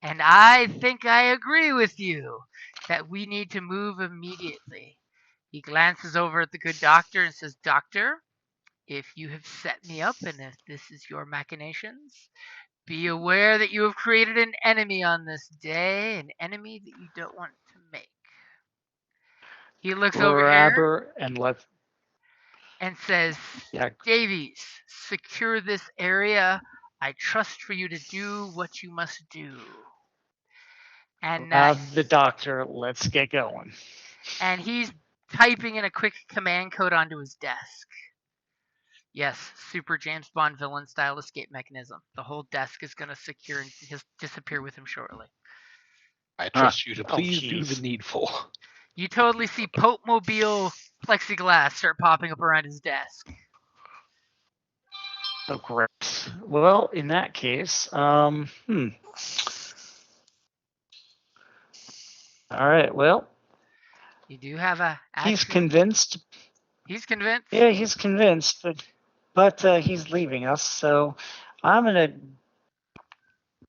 And I think I agree with you that we need to move immediately. He glances over at the good doctor and says, Doctor, if you have set me up and if this is your machinations, be aware that you have created an enemy on this day, an enemy that you don't want to make. He looks over Grab here her and let's. and says, Yeah. Davies, secure this area. I trust for you to do what you must do. And The doctor. Let's get going. And he's typing in a quick command code onto his desk. Yes, super James Bond villain style escape mechanism. The whole desk is going to secure and disappear with him shortly. I trust you to please do the needful. You totally see Pope Mobile plexiglass start popping up around his desk. Oh, great. Well, in that case, All right. Well, You do have a action. he's convinced. He's convinced? Yeah, he's convinced, but he's leaving us, so I'm going to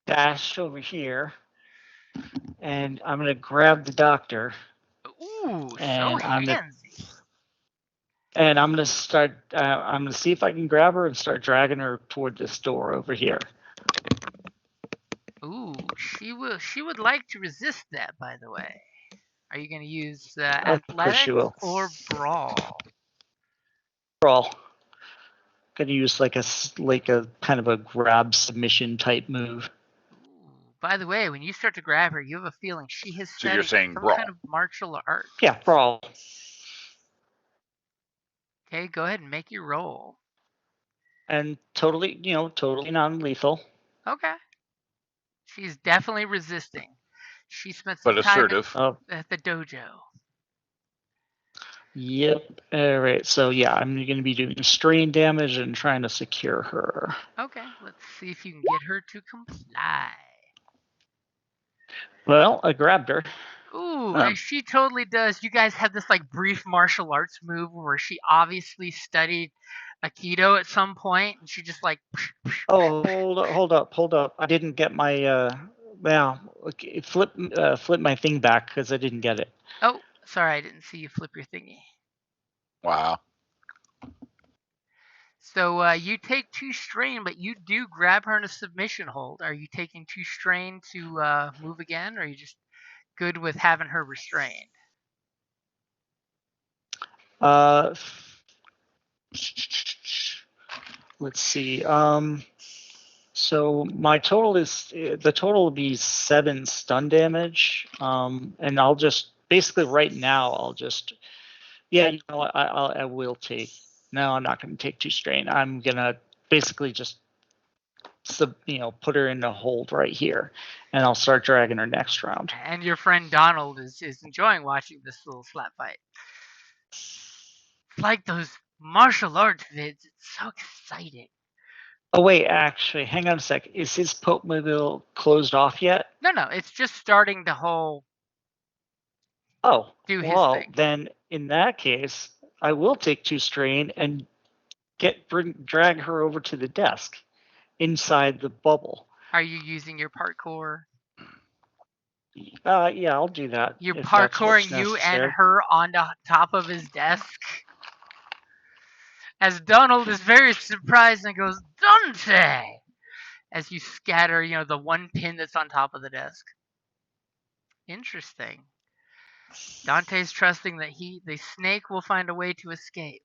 dash over here, and I'm going to grab the doctor. Ooh, And so I'm gonna- handsy. And I'm going to start, I'm going to see if I can grab her and start dragging her toward this door over here. Ooh, she would like to resist that, by the way. Are you going to use athletics or brawl? Brawl. Going to use like a kind of a grab submission type move. Ooh, by the way, when you start to grab her, you have a feeling she has So you're studied saying some brawl. kind of martial art. Yeah, brawl. Okay, go ahead and make your roll. And totally non-lethal. Okay. She's definitely resisting. She spent But some time assertive. at the dojo. Yep. All right. So yeah, I'm going to be doing strain damage and trying to secure her. Okay, let's see if you can get her to comply. Well, I grabbed her. Ooh, and she totally does. You guys have this like brief martial arts move where she obviously studied Aikido at some point, and she just like. Oh, hold up! I didn't get my flip my thing back because I didn't get it. Oh, sorry, I didn't see you flip your thingy. Wow. So you take 2 strain, but you do grab her in a submission hold. Are you taking 2 strain to move again, or are you just good with having her restrained? Let's see. So my total will be 7 stun damage. And I'll just basically right now I will take. No, I'm not going to take 2 strain. I'm gonna basically just put her in a hold right here, and I'll start dragging her next round. And your friend Donald is enjoying watching this little slap fight. It's like those martial arts vids. It's so exciting. Oh wait, actually, hang on a sec. Is his Pope Mobile closed off yet? No, it's just starting the whole. Oh, do his well, thing. Then in that case, I will take 2 strain and drag her over to the desk inside the bubble. Are you using your parkour? Yeah, I'll do that. You're parkouring you and her on the top of his desk. As Donald is very surprised and goes, Dante! As you scatter, the one pin that's on top of the desk. Interesting. Dante's trusting that the snake will find a way to escape.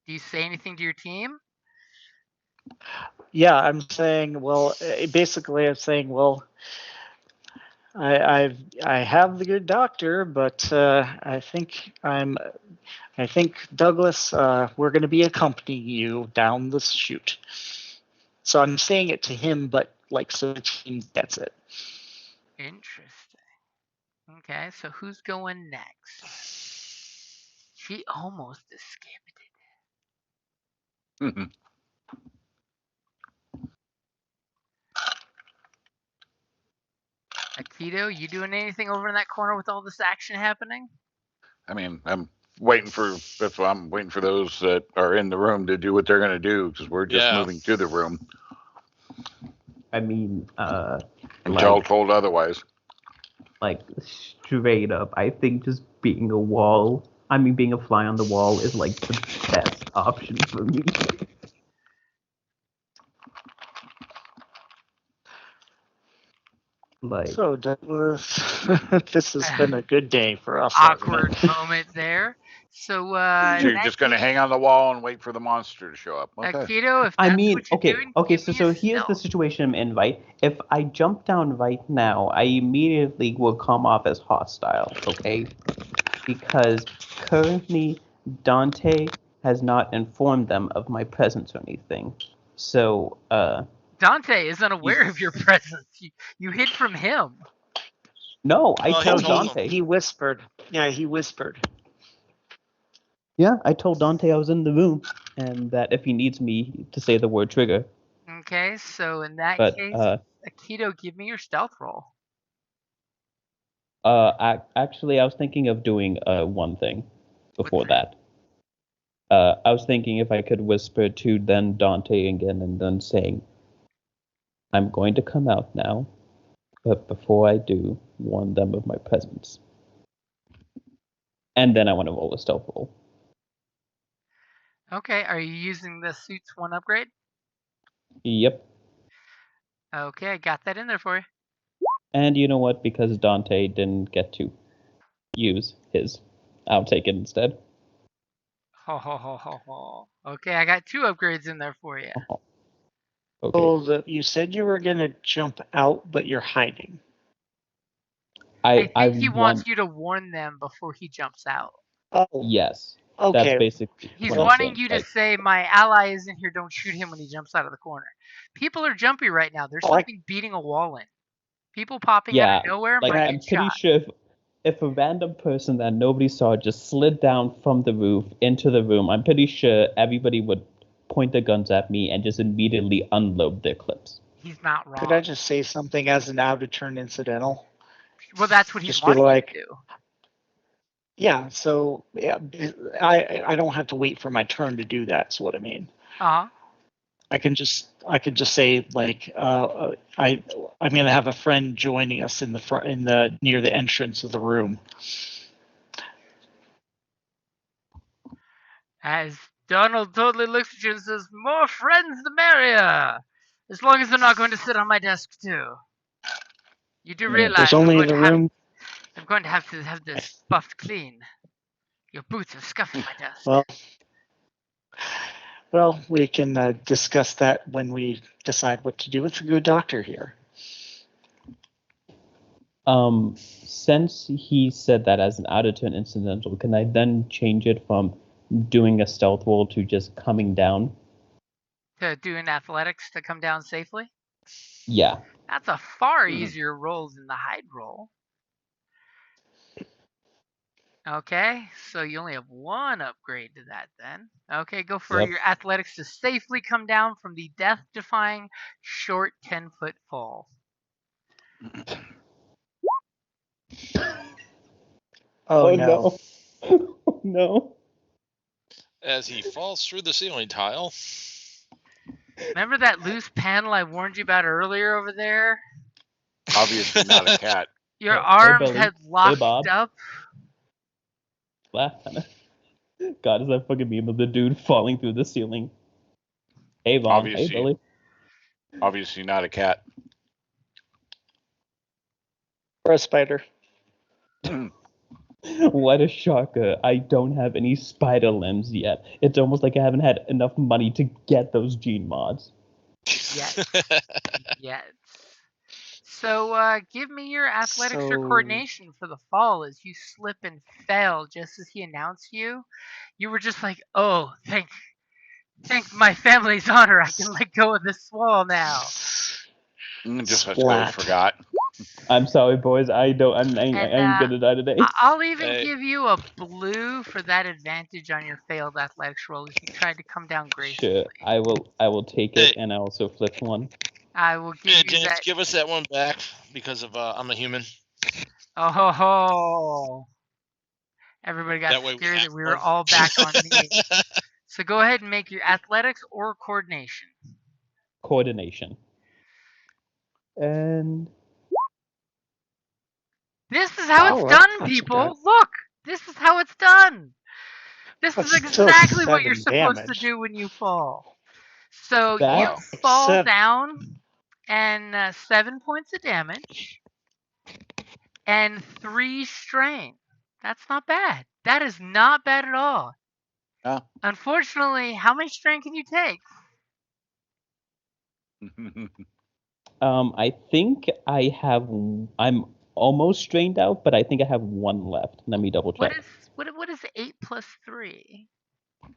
Do you say anything to your team? Yeah, I'm saying, well, basically I'm saying, well, I have the good doctor, but I think Douglas, we're going to be accompanying you down the chute. So I'm saying it to him, but like so the team gets it. Interesting. Okay, so who's going next? She almost escaped it. Aikido, you doing anything over in that corner with all this action happening? I mean, I'm waiting for those that are in the room to do what they're going to do because we're just moving to the room. I mean, until told otherwise. Like straight up, I think just being a fly on the wall is like the best option for me. So Douglas, this has been a good day for us. Awkward moment there. So you're just going to hang on the wall and wait for the monster to show up. Okay. Aikido, if that's what you're doing, so here's the situation I'm in, right? If I jump down right now, I immediately will come off as hostile, okay? Because currently Dante has not informed them of my presence or anything. So, Dante is unaware of your presence. You hid from him. No, I Oh, he told told him. Dante. He whispered. Yeah, he whispered. Yeah, I told Dante I was in the room, and that if he needs me to say the word trigger. Okay, so in that But case, Akito, give me your stealth roll. actually, I was thinking of doing one thing before What's that. I was thinking if I could whisper to then Dante again and then saying, I'm going to come out now, but before I do, warn them of my presence. And then I want to roll a stealth roll. Okay, are you using the suit's 1 upgrade? Yep. Okay, I got that in there for you. And you know what? Because Dante didn't get to use his, I'll take it instead. Ho ho ho ho ho. Okay, I got 2 upgrades in there for you. Oh. Okay. So you said you were gonna jump out, but you're hiding. I think he want... wants you to warn them before he jumps out. Oh, Yes. okay. That's basically He's what I'm wanting saying. you to Like, say, my ally is in here, don't shoot him when he jumps out of the corner. People are jumpy right now. There's Oh, something beating a wall in. People popping out yeah, of nowhere like might I'm get pretty shot. sure if a random person that nobody saw just slid down from the roof into the room, I'm pretty sure everybody would point their guns at me and just immediately unload their clips. He's not wrong. Could I just say something as an out of turn incidental? Well, that's what he's Just be wanting like, you to do. yeah. So yeah, I don't have to wait for my turn to do that. That's what I mean. Uh-huh. I can just say like I'm gonna have a friend joining us in the front near the entrance of the room. As Donald totally looks at you and says, more friends the merrier. As long as they're not going to sit on my desk too. You do realize There's only in the room. I'm going to have this buffed clean. Your boots have scuffed my desk. Well, we can discuss that when we decide what to do with the good doctor here. Since he said that as an out of turn incidental, can I then change it from doing a stealth roll to just coming down? To do an athletics to come down safely? Yeah. That's a far easier roll than the hide roll. Okay, so you only have 1 upgrade to that then. Okay, go for your athletics to safely come down from the death-defying short 10-foot fall. Oh no. Oh no. As he falls through the ceiling tile. Remember that loose panel I warned you about earlier over there? Obviously not a cat. Your Hey, arms Billy. had locked Bob. up. Laugh. God, is that fucking meme of the dude falling through the ceiling? Hey, Vaughn. Obviously. Hey, Billy. Obviously not a cat. Or a spider. What a shocker. I don't have any spider limbs yet. It's almost like I haven't had enough money to get those gene mods. Yes. So give me your athletics or coordination for the fall as you slip and fail just as he announced you. You were just like, oh, thank my family's honor, I can let go of this wall now. Just I totally forgot. I'm sorry, boys. I'm gonna die today. I'll even give you a blue for that advantage on your failed athletics roll if you tried to come down gracefully. Sure, I will take it, and I also flip 1. I will give you James, that. give us that one back because of I'm a human. Oh ho ho! Everybody got scared that we were all back on me. So go ahead and make your athletics or coordination. Coordination. And this is how it's done, people. Look, this is how it's done. This is exactly what you're supposed to do when you fall. So you fall down, and 7 points of damage, and 3 strain. That's not bad. That is not bad at all. Unfortunately, how many strain can you take? I think I'm almost strained out, but I think I have 1 left. Let me double check. What is 8 plus 3?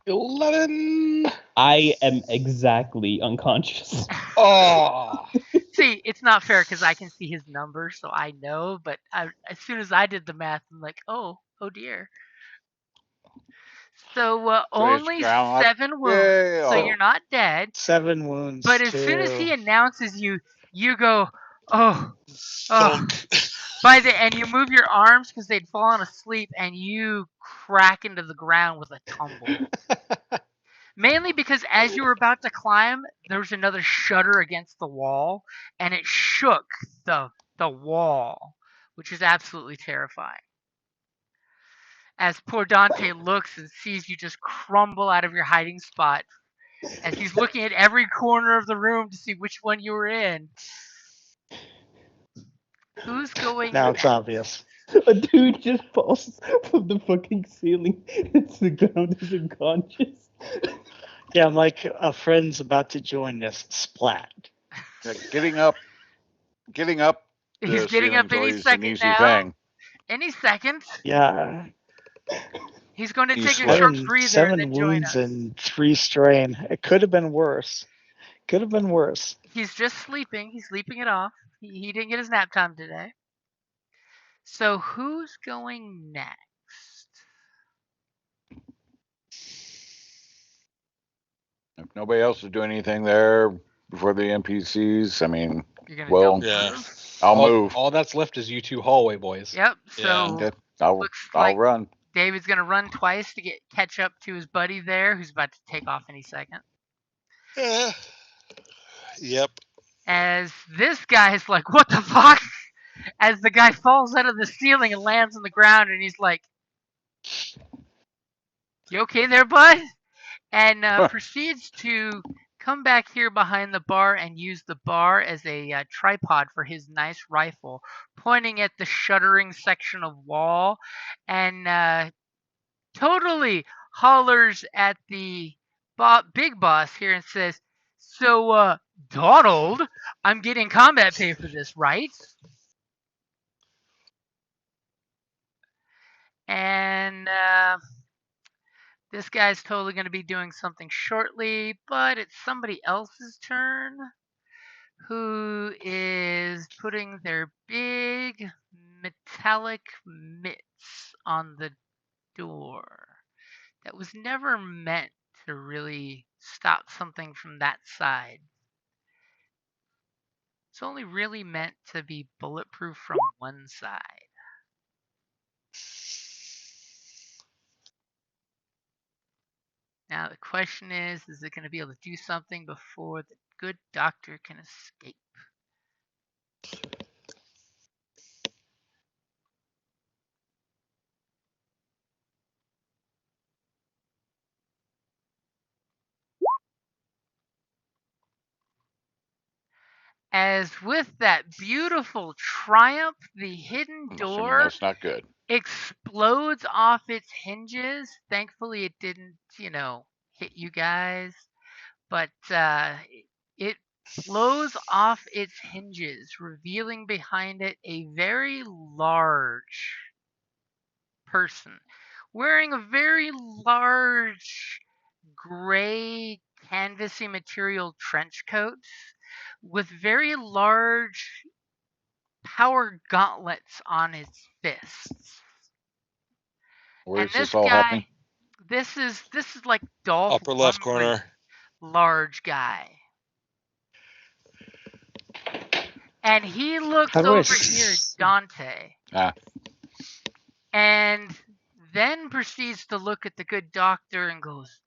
11. I am exactly unconscious. Oh. See, it's not fair because I can see his number, so I know. But as soon as I did the math, I'm like, oh dear. So So it's only ground up. 7 wounds, Yay, so oh. you're not dead. 7 wounds. But as soon as he too. announces you, you go, oh. Thunk. And you move your arms because they'd fallen asleep, and you crack into the ground with a tumble. Mainly because as you were about to climb, there was another shutter against the wall, and it shook the wall, which is absolutely terrifying. As poor Dante looks and sees you just crumble out of your hiding spot, as he's looking at every corner of the room to see which one you were in. Who's going Now next? it's obvious. A dude just falls from the fucking ceiling. It's the ground is unconscious. Yeah, I'm like, a friend's about to join us. Splat. Yeah, getting up. He's The getting up ceiling's any always an second easy now. thing. Any second. Yeah. He's going to He's take a sweating. short breather and then 7 join wounds us. and 3 strain. It could have been worse. He's just sleeping. He's sleeping it off. He didn't get his nap time today. So who's going next? If nobody else is doing anything there before the NPCs, I mean, You're going to well, double Yeah. move? I'll move. All that's left is you two hallway boys. Yep. Yeah. So Okay, I'll looks like run. David's going to run twice to catch up to his buddy there, who's about to take off any second. Yeah. Yep. As this guy is like, what the fuck? As the guy falls out of the ceiling and lands on the ground, and he's like, you okay there, bud? And proceeds to come back here behind the bar and use the bar as a tripod for his nice rifle, pointing at the shuddering section of wall, and totally hollers at the big boss here and says, so, Donald, I'm getting combat pay for this, right? And this guy's totally going to be doing something shortly, but it's somebody else's turn who is putting their big metallic mitts on the door that was never meant to really stop something from that side. It's only really meant to be bulletproof from one side. Now the question is it going to be able to do something before the good doctor can escape? As with that beautiful triumph, the hidden I'm assuming door that's not good. explodes off its hinges. Thankfully, it didn't, hit you guys. But it blows off its hinges, revealing behind it a very large person wearing a very large gray canvasy material trench coat with very large power gauntlets on his fists. Where's And this this all guy, happening? this is like Dolph Upper left Lundgren's corner. large guy. And he looks How do I over here at Dante. Ah. And then proceeds to look at the good doctor and goes,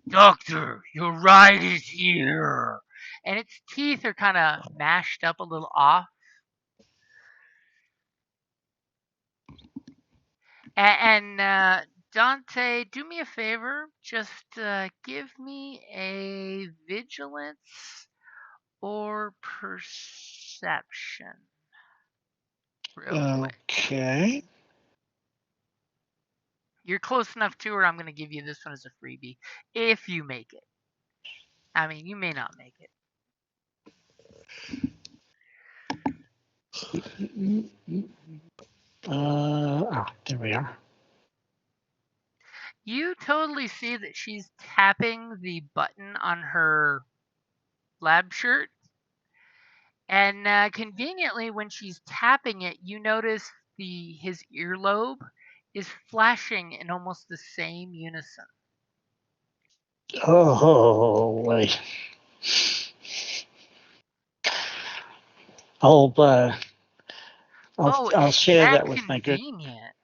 Doctor, your ride is here. And its teeth are kind of mashed up a little off. And Dante, do me a favor. Just give me a vigilance or perception. Real quick. Okay. You're close enough to her. I'm going to give you this one as a freebie. If you make it. I mean, you may not make it. There we are. You totally see that she's tapping the button on her lab shirt. And conveniently, when she's tapping it, you notice his earlobe is flashing in almost the same unison. Oh, wait. I'll Is share that that with my good. convenient?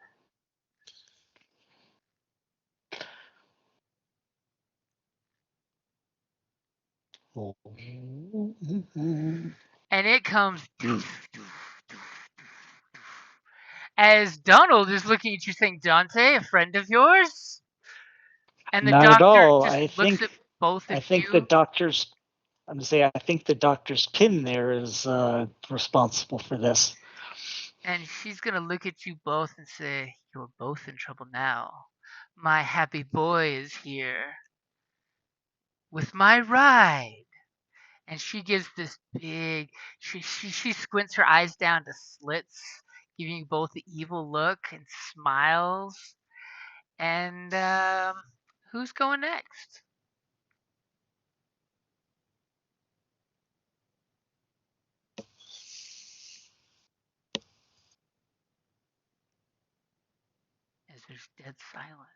And it comes as Donald is looking at you saying, Dante, a friend of yours? And the Not at doctor all. just looks at both of think you. the doctor's. I'm gonna say I think the doctor's pin there is responsible for this. And she's going to look at you both and say, you're both in trouble now. My happy boy is here with my ride. And she gives this big, she squints her eyes down to slits, giving you both the evil look and smiles. And who's going next? As there's dead silence.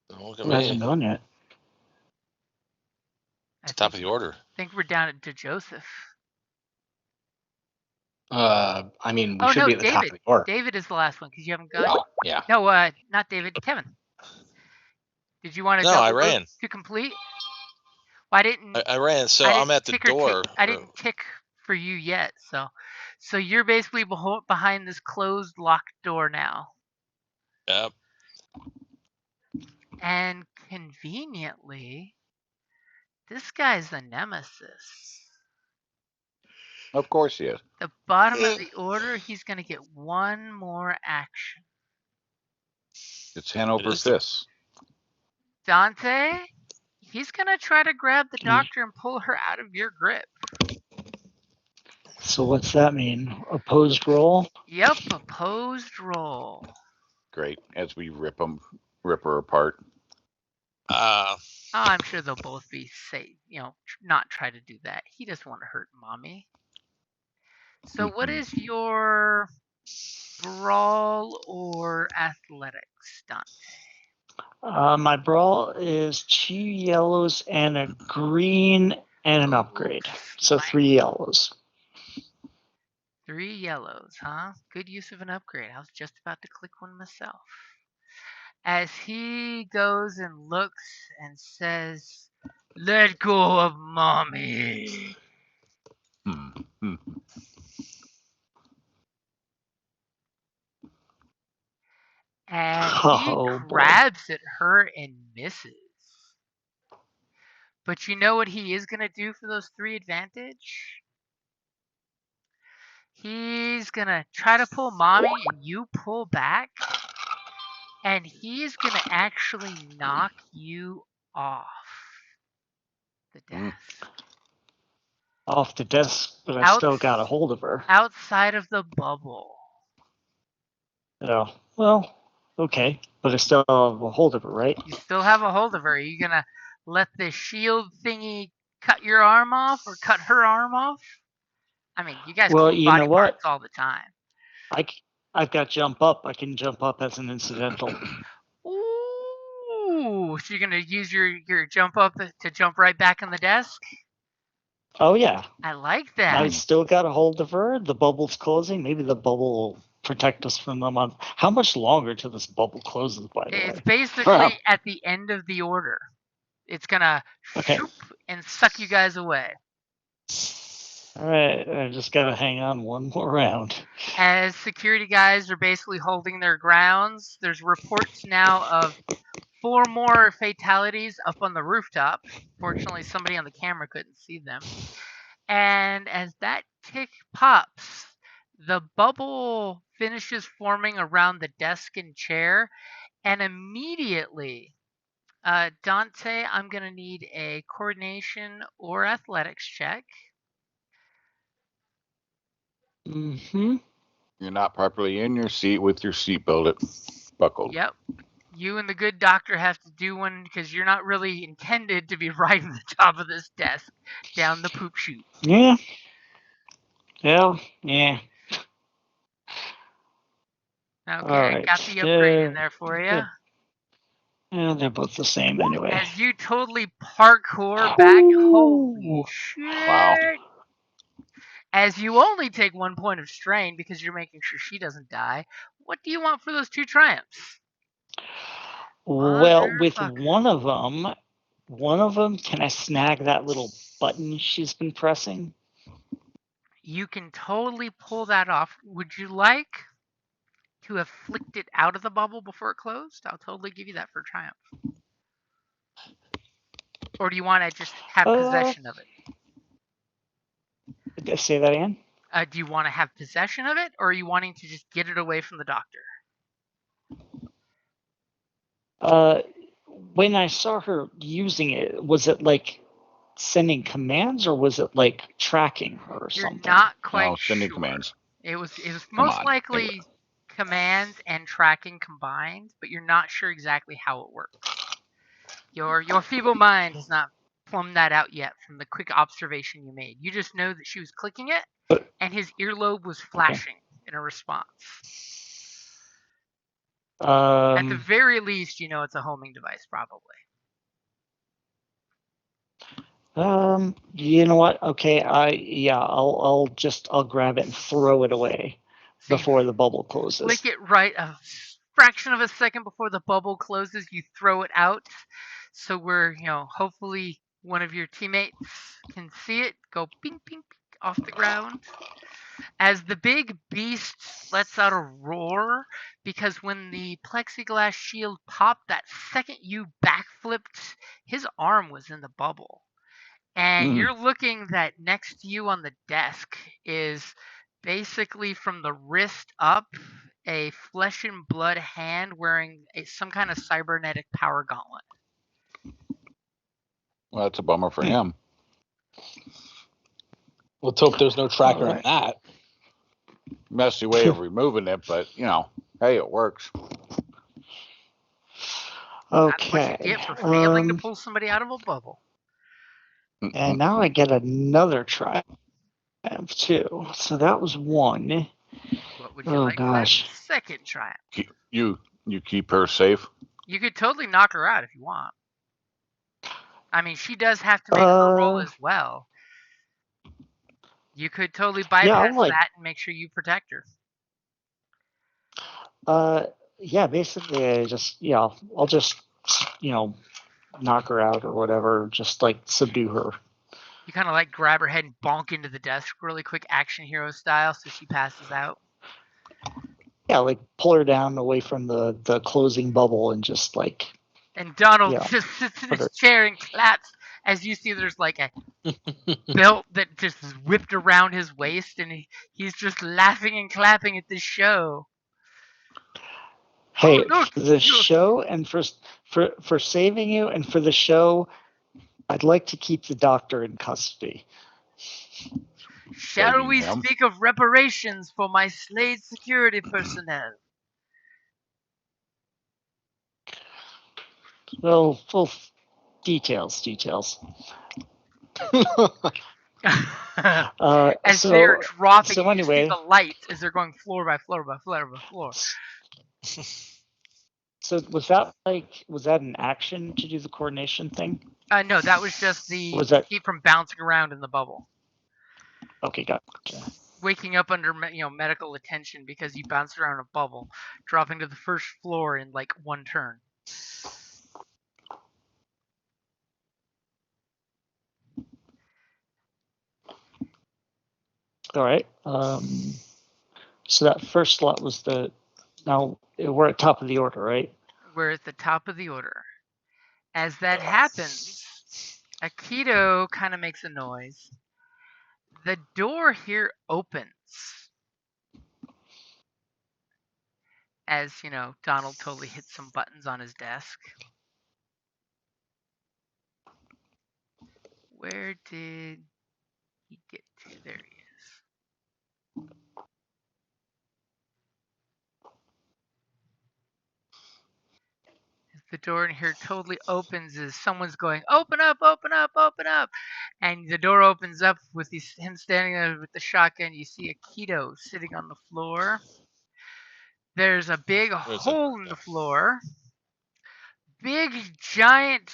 Don't look at Who hasn't me. gone yet? It's top of the order. I think we're down to Joseph. I mean, we should no, be at the top of the order. David is the last one because you haven't gone. Oh, yeah. No, not David. Kevin. Did you want to? No, double I loop ran. to complete. Well, I didn't. I ran, so I I'm at the tick or door. I didn't tick for you yet, so you're basically behind this closed, locked door now. Yep. And conveniently, this guy's the nemesis. Of course he is. The bottom of the order, he's going to get one more action. It's hand over fist. Dante, he's going to try to grab the doctor and pull her out of your grip. So what's that mean? Opposed roll? Yep, opposed roll. Great. As we rip her apart. I'm sure they'll both be safe, not try to do that. He doesn't want to hurt mommy. So what is your brawl or athletics, Dante? My brawl is 2 yellows and a green and an upgrade. So 3 yellows. 3 yellows, huh? Good use of an upgrade. I was just about to click one myself. As he goes and looks and says, "Let go of mommy." And he grabs at her and misses. But you know what he is going to do for those 3 advantage? He's going to try to pull mommy and you pull back. And he's going to actually knock you off the desk. Off the desk, but I still got a hold of her. Outside of the bubble. Oh, well, okay. But I still have a hold of her, right? You still have a hold of her. Are you going to let the shield thingy cut your arm off or cut her arm off? I mean, you guys well, call you body know what? parts all the time. I've got jump up. I can jump up as an incidental. Ooh, so you're going to use your jump up to jump right back on the desk? Oh, yeah. I like that. I still got a hold of her. The bubble's closing. Maybe the bubble will protect us from them. How much longer till this bubble closes, by the way? It's basically at the end of the order. It's going to shoop and suck you guys away. All right, I just got to hang on one more round. As security guys are basically holding their grounds, there's reports now of 4 more fatalities up on the rooftop. Fortunately, somebody on the camera couldn't see them. And as that tick pops, the bubble finishes forming around the desk and chair. And immediately, Dante, I'm going to need a coordination or athletics check. Mm-hmm. You're not properly in your seat with your seatbelt buckled. Yep. You and the good doctor have to do one because you're not really intended to be riding the top of this desk down the poop chute. Yeah. Well, yeah. Okay, All right. got the upgrade in there for you. Yeah, they're both the same anyway. As you totally parkour back, holy shit! Wow. As you only take 1 point of strain because you're making sure she doesn't die, what do you want for those 2 triumphs? Well, with Motherfucker. one of them, can I snag that little button she's been pressing? You can totally pull that off. Would you like to have flicked it out of the bubble before it closed? I'll totally give you that for triumph. Or do you want to just have possession of it? Say that again? Do you want to have possession of it, or are you wanting to just get it away from the doctor? When I saw her using it, was it like sending commands or was it like tracking her or You're something? not quite sending sure. commands. It was most likely commands and tracking combined, but you're not sure exactly how it works. Your feeble mind has not plumbed that out yet from the quick observation you made. You just know that she was clicking it, and his earlobe was flashing in a response. At the very least, you know it's a homing device, probably. You know what? Okay, I'll grab it and throw it away before the bubble closes. Flick it right a fraction of a second before the bubble closes. You throw it out, so we're hopefully one of your teammates can see it go ping ping ping off the ground. As the big beast lets out a roar, because when the plexiglass shield popped, that second you backflipped, his arm was in the bubble. And you're looking that next to you on the desk is basically from the wrist up a flesh and blood hand wearing some kind of cybernetic power gauntlet. Well, that's a bummer for him. Let's hope there's no tracker in that. Messy way of removing it, but hey, it works. Okay. That's what you get for failing to pull somebody out of a bubble. And now I get another triumph too. So that was one. What would you like for that second triumph? You keep her safe? You could totally knock her out if you want. I mean, she does have to make her roll as well. You could totally bypass that and make sure you protect her. Basically, I'll just knock her out or whatever, just like subdue her. You kind of like grab her head and bonk into the desk really quick, action hero style, so she passes out. Yeah, like pull her down away from the closing bubble and just like. And Donald just sits in his chair and claps as you see there's like a belt that just is whipped around his waist, and he's just laughing and clapping at this show. Hey, for the show and for saving you and for the show, I'd like to keep the doctor in custody. Shall we speak of reparations for my slayed security personnel? Well, details. As they're dropping, you see the lights as they're going floor by floor by floor by floor. So was that an action to do the coordination thing? No, that was just to keep from bouncing around in the bubble. Okay, gotcha. Waking up under medical attention because you bounced around a bubble, dropping to the first floor in like one turn. All right. So that first slot was now we're at top of the order, right? We're at the top of the order. As that happens, Akito kind of makes a noise. The door here opens. As, Donald totally hits some buttons on his desk. Where did he get to? There he is. As the door in here totally opens as someone's going, open up, open up, open up. And the door opens up with him standing there with the shotgun. You see Akito sitting on the floor. There's a big hole in the floor. Big, giant,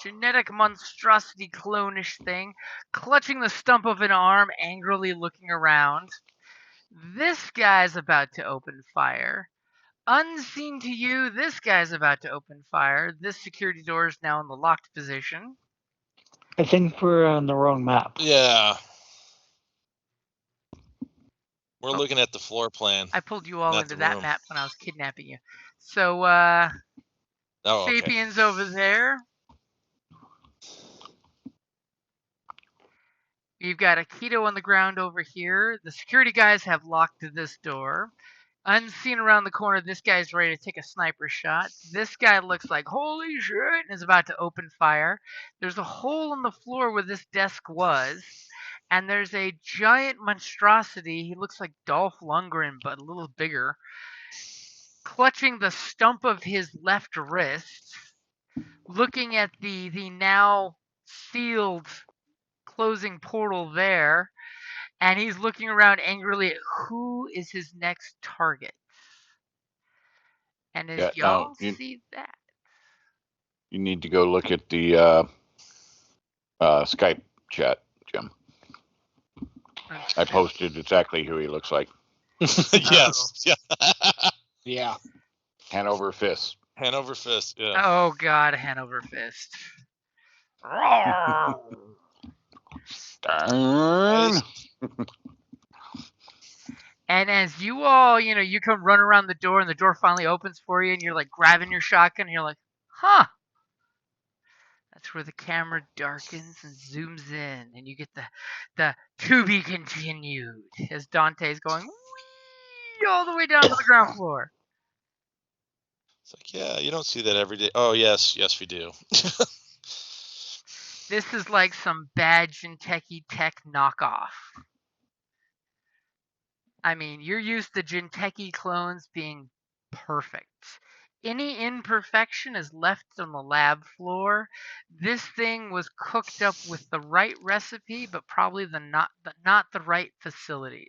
genetic monstrosity clone-ish thing, clutching the stump of an arm, angrily looking around. This guy's about to open fire. Unseen to you, this guy's about to open fire. This security door is now in the locked position. I think we're on the wrong map. Yeah. We're looking at the floor plan. I pulled you all not into the that room. map when I was kidnapping you. So, Oh, okay. Sapiens over there. You've got Akito on the ground over here. The security guys have locked this door. Unseen around the corner, this guy's ready to take a sniper shot. This guy looks like, holy shit, and is about to open fire. There's a hole in the floor where this desk was. And there's a giant monstrosity. He looks like Dolph Lundgren, but a little bigger. Clutching the stump of his left wrist. Looking at the now sealed closing portal there, and he's looking around angrily at who is his next target. And as y'all see that, you need to go look at the Skype chat, Jim. I posted exactly who he looks like. Yes. Yeah. Yeah. Hanover Fist. Hanover Fist. Yeah. Oh God, Hanover Fist. Darn. And as you all, you come run around the door, and the door finally opens for you, and you're like grabbing your shotgun, and you're like, huh. That's where the camera darkens and zooms in, and you get the to be continued as Dante's going whee, all the way down to the ground floor. It's like, yeah, you don't see that every day. Oh, yes, we do. This is like some bad Jinteki tech knockoff. I mean, you're used to Jinteki clones being perfect. Any imperfection is left on the lab floor. This thing was cooked up with the right recipe, but probably not the right facilities.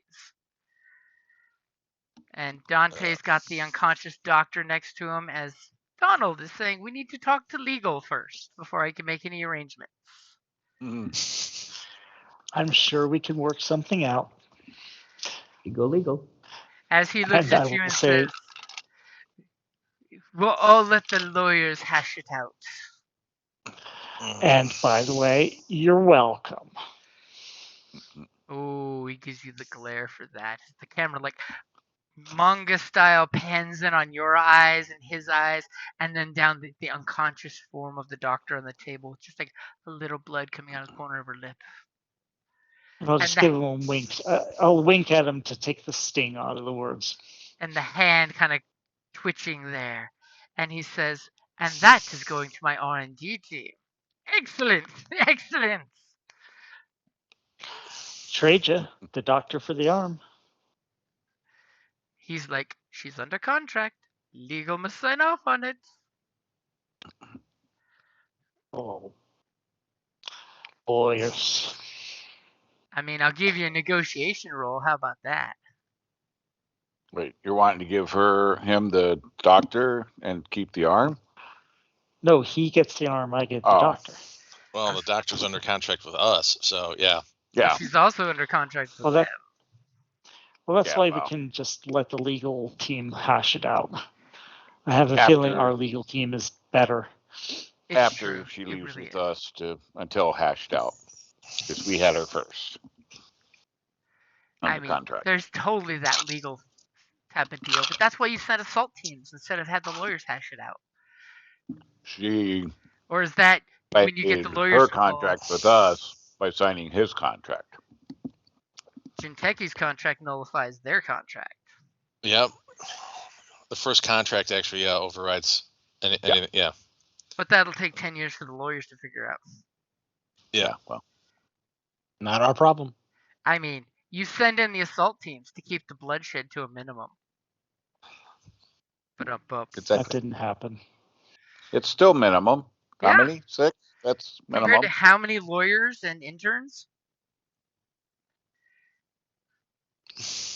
And Dante's got the unconscious doctor next to him as Donald is saying, we need to talk to legal first before I can make any arrangements. I'm sure we can work something out. Legal. As he looks And at I you will and say, says, we'll all let the lawyers hash it out. and by the way, you're welcome. Oh, he gives you the glare for that. The camera, like manga style, pans in on your eyes and his eyes, and then down the unconscious form of the doctor on the table, just like a little blood coming out of the corner of her lip. I'll just give him a wink. I'll wink at him to take the sting out of the words. And the hand kind of twitching there. And he says, and that is going to my R&D team. Excellent, excellent. Trade you, the doctor for the arm. He's like, she's under contract. Legal must sign off on it. Oh. Lawyers. I mean, I'll give you a negotiation role. How about that? Wait, you're wanting to give him the doctor and keep the arm? No, he gets the arm, I get the doctor. Well, the doctor's under contract with us, so yeah. Yeah. She's also under contract with them. Well, that's why we can just let the legal team hash it out. I have a feeling our legal team is better. After she leaves with us until hashed out. Because we had her first. Under contract. There's totally that legal type of deal, but that's why you sent assault teams instead of had the lawyers hash it out. Or is that when you get the lawyers her contract with us by signing his contract? Jinteki's contract nullifies their contract. Yep. The first contract actually overrides anything. Yeah. But that'll take 10 years for the lawyers to figure out. Yeah. Well, not our problem. I mean, you send in the assault teams to keep the bloodshed to a minimum. But that didn't happen. It's still minimum. How Yeah. many? 6? That's Compared minimum. to how many lawyers and interns?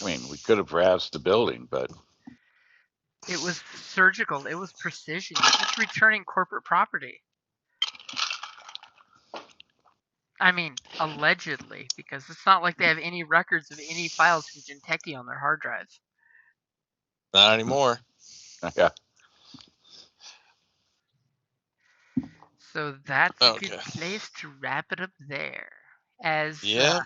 I mean, we could have razed the building, but It was surgical. It was precision. You're just returning corporate property. I mean, allegedly, because it's not like they have any records of any files from Jinteki on their hard drives. Not anymore. yeah. So that's a Okay. good place to wrap it up there. As Yeah.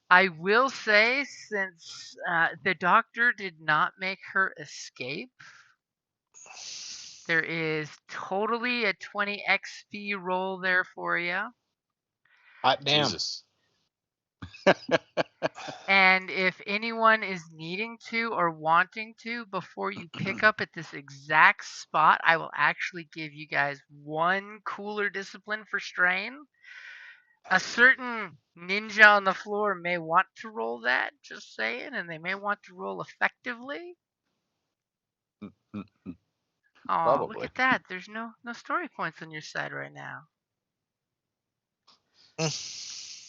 I will say, since the doctor did not make her escape, there is totally a 20 XP roll there for you. Hot damn. Jesus. And if anyone is needing to or wanting to, before you pick up at this exact spot, I will actually give you guys one cooler discipline for strain. A certain ninja on the floor may want to roll that, just saying, and they may want to roll effectively. Oh, look Probably. at that. There's no story points on your side right now.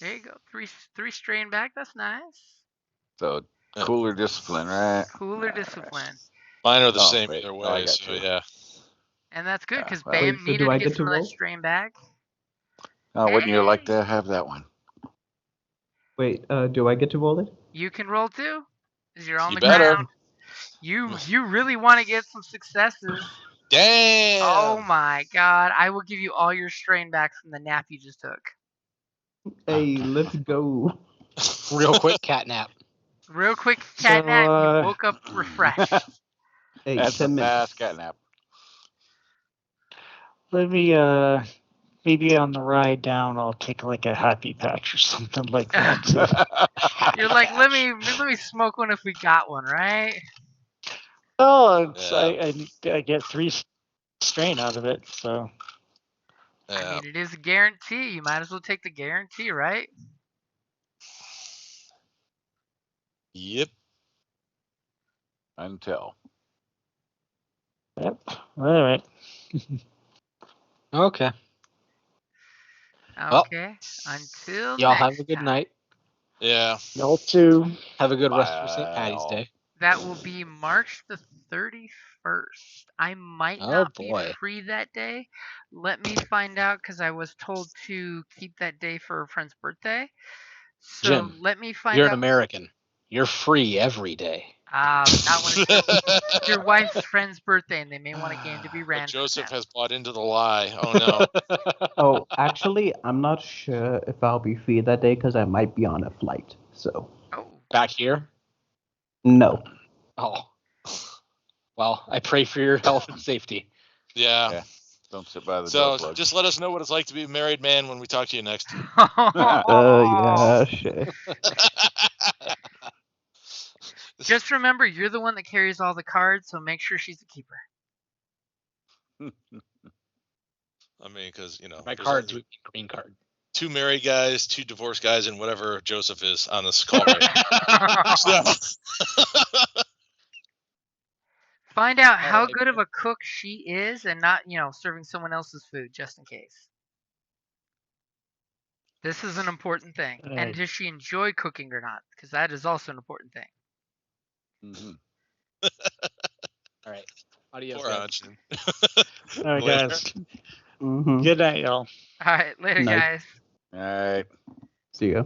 There you go. Three strain back. That's nice. So cooler discipline, right? Cooler discipline. Mine are the Oh, same wait. either Oh, I way, got so you. yeah. And that's good, Yeah, because well- Bam Wait, so needed do to I get get to some of that roll? strain back. Oh, wouldn't you like Hey! to have that one? Wait, do I get to roll it? You can roll too, because you're on You the better. ground. You really want to get some successes. Damn. Oh my god. I will give you all your strain back from the nap you just took. Hey, let's go. Real quick cat nap. Real quick cat nap, you woke up refreshed. Hey, That's 10 a minutes. fast cat nap. Let me maybe on the ride down I'll take like a happy patch or something like that. You're like, let me smoke one if we got one, right? Oh, Yeah. I get 3 strain out of it, so I Yeah. mean, it is a guarantee. You might as well take the guarantee, right? Yep. Until. yep. All right. Okay. Well, Okay. Until y'all next have a good time. night. Yeah. Y'all too. Have a good rest of your Bye, St. Patty's all. Day. That will be March the 31st. I might Oh, not boy. be free that day. Let me find out, because I was told to keep that day for a friend's birthday. So Jim, let me find You're an out. American. You're free every day. Not when it's your wife's friend's birthday, and they may want a game to be ran. But for Joseph them. has bought into the lie. Oh no. Oh, actually, I'm not sure if I'll be free that day because I might be on a flight. So, Oh, Back here? no. Oh. Well, I pray for your health and safety. Yeah. Yeah. Don't sit by the So door plug. just let us know what it's like to be a married man when we talk to you next. Yeah, sure. Just remember, you're the one that carries all the cards, so make sure she's a keeper. I mean, because By there's cards, only we mean green card. 2 married guys, 2 divorced guys, and whatever Joseph is on this call right now. So, Find out how Alright. good of a cook she is, and not, serving someone else's food, just in case. This is an important thing. And Right. does she enjoy cooking or not? Because that is also an important thing. Mhm. All right. Adios, poor guys. Hodgson. All right, Later. guys. Mm-hmm. Good night, y'all. All right, later, Night. guys. All right. See ya.